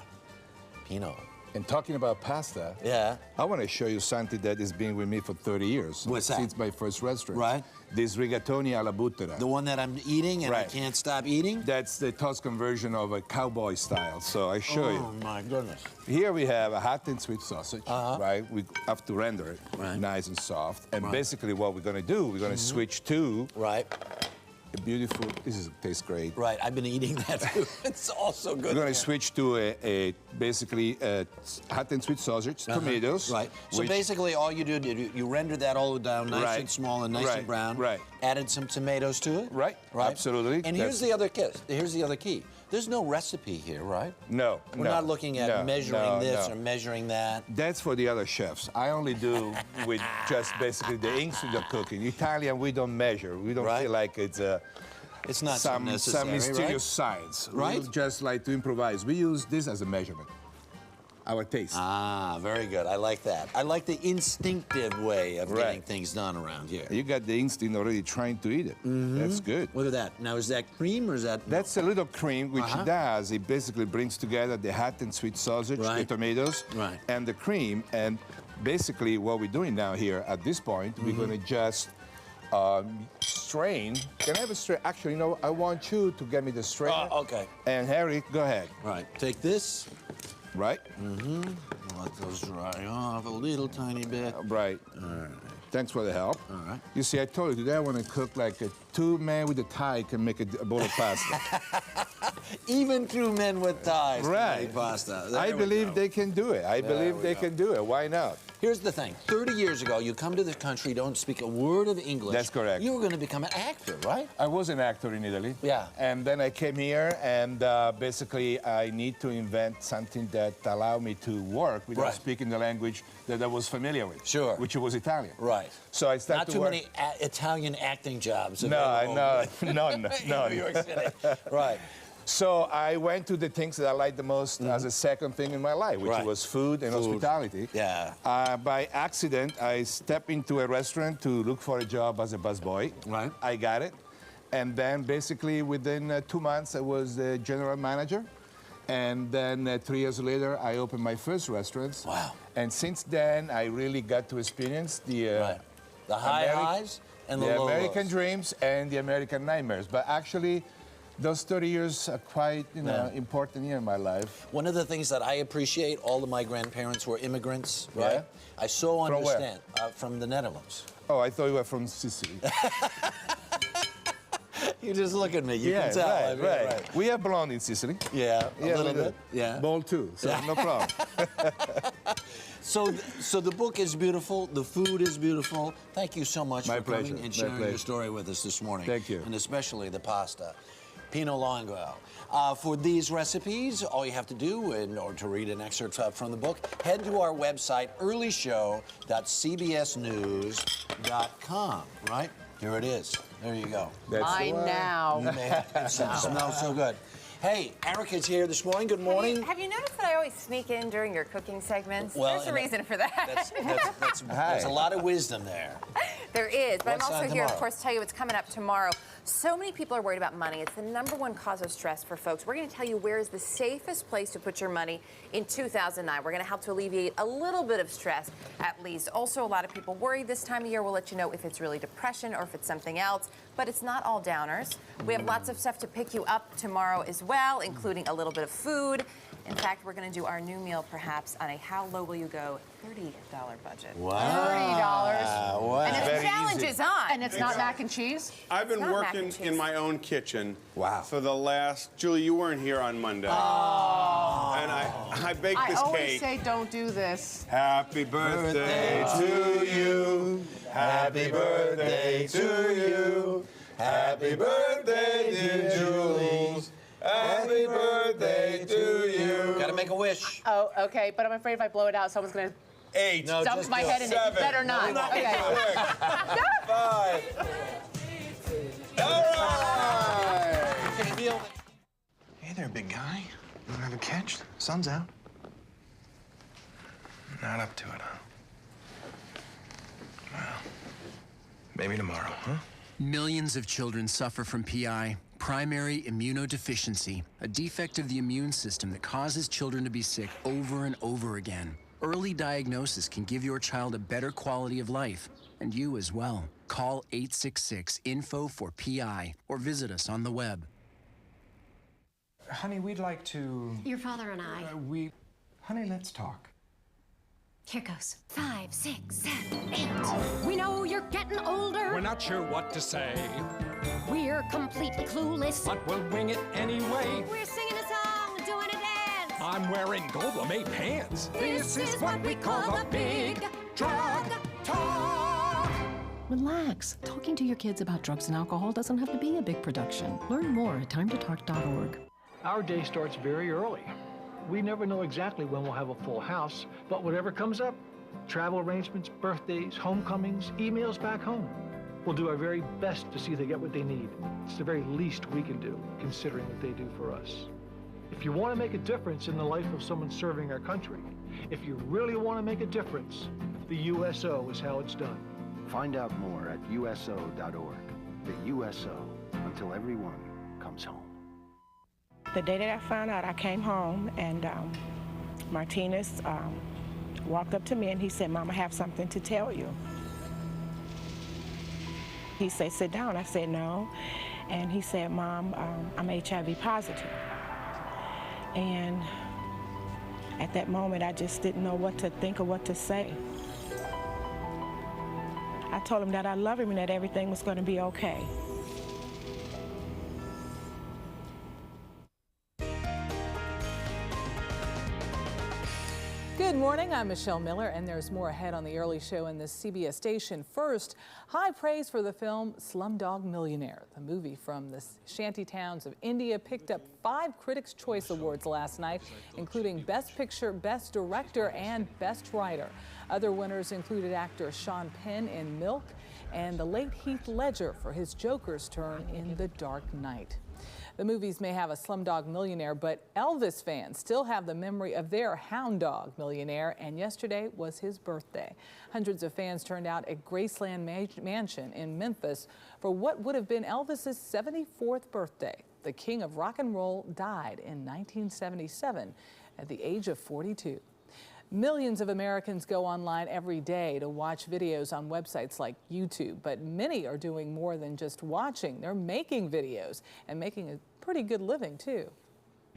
Pino. And talking about pasta, yeah, I want to show you something that has been with me for 30 years. What's that? Since my first restaurant. Right. This rigatoni alla buttera. The one that I'm eating and right. I can't stop eating? That's the Tuscan version of a cowboy style, so I show you. Oh, my goodness. Here we have a hot and sweet sausage, right? We have to render it nice and soft. And basically what we're going to do, we're going to switch to... Right. A beautiful, tastes great. Right, I've been eating that too. It's also good. We're going to switch to basically hot and sweet sausage, tomatoes. Right. So basically all you did, you rendered that all down nice and small and nice and brown. Right. Added some tomatoes to it. Right. Absolutely. And here's the other key. There's no recipe here, right? No. We're not looking at measuring this or measuring that. That's for the other chefs. I only do with just basically the instinct of cooking. Italian, we don't measure. We don't feel like it's not some mysterious science. Right? We just like to improvise. We use this as a measurement. Our taste. Ah, very good. I like that. I like the instinctive way of getting things done around here. You got the instinct already trying to eat it. That's good. Look at that. Now, is that cream or is that... That's a little cream, which it does. It basically brings together the hot and sweet sausage, the tomatoes, and the cream. And basically what we're doing now here at this point, we're going to just strain. Can I have a strain? Actually, I want you to get me the strainer. Okay. And Harry, go ahead. Right. Take this. Right. Let those dry off a little tiny bit. Right. All right. Thanks for the help. All right. You see, I told you today I want to cook like a two-man with a tie can make a bowl of pasta. Even two men with ties can make pasta. I believe they can do it. I believe they can do it. Why not? Here's the thing. 30 years ago, you come to this country, don't speak a word of English. That's correct. You were going to become an actor, right? I was an actor in Italy. Yeah. And then I came here, and basically I need to invent something that allowed me to work without speaking the language that I was familiar with. Sure. Which was Italian. Right. So I started to work. Not too many Italian acting jobs. No, none. New York City. Right. So I went to the things that I liked the most as a second thing in my life, which was food and hospitality. Yeah. By accident, I stepped into a restaurant to look for a job as a busboy. Right. I got it. And then basically within 2 months, I was the general manager. And then 3 years later, I opened my first restaurants. Wow. And since then, I really got to experience the the highs and the low American lows. dreams and the American nightmares. But actually, those 30 years are quite, important year in my life. One of the things that I appreciate, all of my grandparents were immigrants, right? Yeah. I so From where? understand. From the Netherlands. Oh, I thought you were from Sicily. You just look at me. You can tell. Right, I mean, right. We have blonde in Sicily. Yeah, a little we do. bit. Yeah. Bald too, so no problem. So the book is beautiful. The food is beautiful. Thank you so much My for pleasure. coming and My sharing your pleasure. story with us this morning. Thank you. And especially the pasta. Pinot Longo. For these recipes, all you have to do, in order to read an excerpt from the book, head to our website, earlyshow.cbsnews.com, right? Here it is. There you go. Mine now. You may have, it smells so good. Hey, Erica's here this morning. Good morning. Have you noticed that I always sneak in during your cooking segments? Well, There's a reason for that. There's a lot of wisdom there. There is, but What's I'm also on here, of tomorrow? course, to tell you what's coming up tomorrow. So many people are worried about money. It's the #1 cause of stress for folks. We're going to tell you where is the safest place to put your money in 2009. We're going to help to alleviate a little bit of stress, at least. Also, a lot of people worry this time of year. We'll let you know if it's really depression or if it's something else. But it's not all downers. We have lots of stuff to pick you up tomorrow as well, including a little bit of food. In fact, we're going to do our new meal, perhaps, on a how low will you go $30 budget. Wow. $30. Wow. And the challenge is on. And it's not mac and cheese? I've been It's not mac working and cheese. in my own kitchen for the last... Julie, you weren't here on Monday. Oh. And I baked I this always cake. say don't do this. Happy birthday to you. Happy birthday to you. Happy birthday, dear Julie. Happy birthday to you. Gotta make a wish. Oh, okay, but I'm afraid if I blow it out, someone's gonna 8. No, dump just my do head it. in it. 7. Better not. Okay. 5. All right. Can you feel Hey there, big guy. You wanna have a catch? Sun's out. Not up to it, huh? Well, maybe tomorrow, huh? Millions of children suffer from PI, primary immunodeficiency, a defect of the immune system that causes children to be sick over and over again. Early diagnosis can give your child a better quality of life, and you as well. Call 866-INFO-4PI or visit us on the web. Honey, we'd like to... Your father and I. Honey, let's talk. Here goes. 5, 6, 7, 8. We know you're getting older. We're not sure what to say, We're completely clueless. but we'll wing it anyway. We're singing a song, doing a dance. I'm wearing gold lame pants. This is what we call the big drug talk. Relax. Talking to your kids about drugs and alcohol doesn't have to be a big production. Learn more at timetotalk.org. Our day starts very early. We never know exactly when we'll have a full house, but whatever comes up, travel arrangements, birthdays, homecomings, emails back home, we'll do our very best to see they get what they need. It's the very least we can do, considering what they do for us. If you want to make a difference in the life of someone serving our country, if you really want to make a difference, the USO is how it's done. Find out more at USO.org. The USO, until everyone comes home. The day that I found out, I came home and Martinez walked up to me and he said, "Mom, I have something to tell you." He said, "Sit down." I said, "No." And he said, "Mom, I'm HIV positive." And at that moment, I just didn't know what to think or what to say. I told him that I love him and that everything was going to be okay. Good morning, I'm Michelle Miller, and there's more ahead on the early show in this CBS station. First, high praise for the film Slumdog Millionaire. The movie from the shanty towns of India picked up 5 Critics' Choice Awards last night, including Best Picture, Best Director, and Best Writer. Other winners included actor Sean Penn in Milk and the late Heath Ledger for his Joker's turn in The Dark Knight. The movies may have a Slumdog Millionaire, but Elvis fans still have the memory of their hound dog millionaire, and yesterday was his birthday. Hundreds of fans turned out at Graceland Mansion in Memphis for what would have been Elvis's 74th birthday. The king of rock and roll died in 1977 at the age of 42. Millions of Americans go online every day to watch videos on websites like YouTube, but many are doing more than just watching. They're making videos and making a pretty good living, too.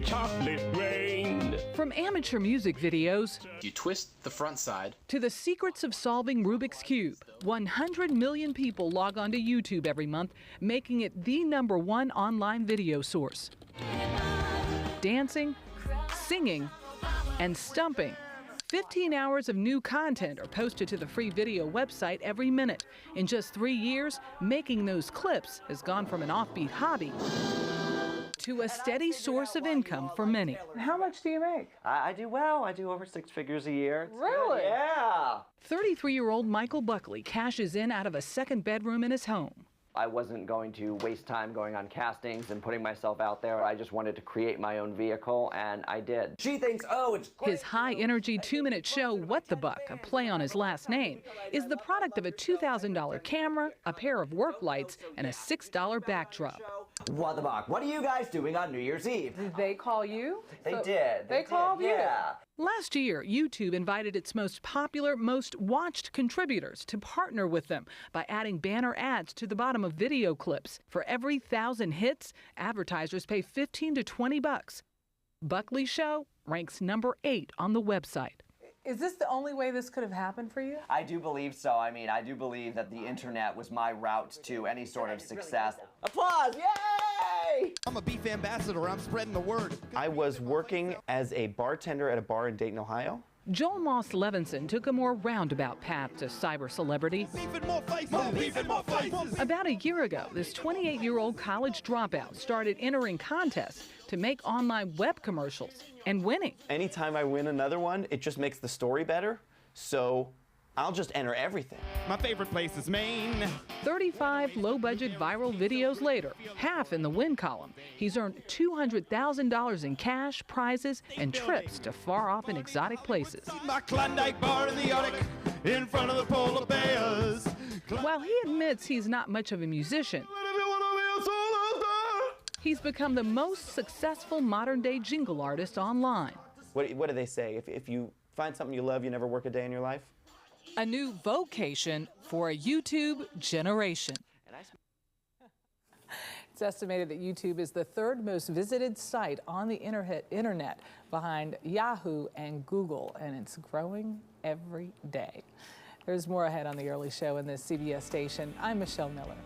Chocolate rain. From amateur music videos, you twist the front side, to the secrets of solving Rubik's Cube, 100 million people log onto YouTube every month, making it the #1 online video source. Dancing, singing, and stumping. 15 hours of new content are posted to the free video website every minute. In just 3 years, making those clips has gone from an offbeat hobby to a steady source of income for many. How much do you make? I do well. I do over 6 figures a year. It's really? Good. Yeah. 33-year-old Michael Buckley cashes in out of a second bedroom in his home. I wasn't going to waste time going on castings and putting myself out there. I just wanted to create my own vehicle, and I did. She thinks, oh, it's great. His high-energy 2-minute show, What the Buck, a play on his last name, is the product of a $2,000 camera, a pair of work lights, and a $6 backdrop. What the Buck? What are you guys doing on New Year's Eve? Did they call you? They did. They called you? Yeah. Last year, YouTube invited its most popular, most watched contributors to partner with them by adding banner ads to the bottom of video clips. For every 1,000 hits, advertisers pay $15 to $20. Buckley's show ranks #8 on the website. Is this the only way this could have happened for you? I do believe so. I mean, I do believe that the internet was my route to any sort of success. Applause! Yay! I'm a beef ambassador. I'm spreading the word. I was working as a bartender at a bar in Dayton, Ohio. Joel Moss Levinson took a more roundabout path to cyber celebrity. Beef and more faces. More beef and more faces. About a year ago, this 28-year-old college dropout started entering contests to make online web commercials and winning. Anytime I win another one, it just makes the story better. So I'll just enter everything. My favorite place is Maine. 35 low-budget viral videos later, half in the win column, he's earned $200,000 in cash, prizes, and trips to far-off and exotic places. My Klondike bar in the Arctic, in front of the polar bears. While he admits he's not much of a musician, he's become the most successful modern-day jingle artist online. What do they say? If you find something you love, you never work a day in your life? A new vocation for a YouTube generation. It's estimated that YouTube is the 3rd most visited site on the internet behind Yahoo and Google, and it's growing every day. There's more ahead on The Early Show in this CBS station. I'm Michelle Miller.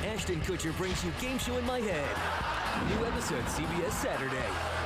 Ashton Kutcher brings you Game Show in My Head. New episode CBS Saturday.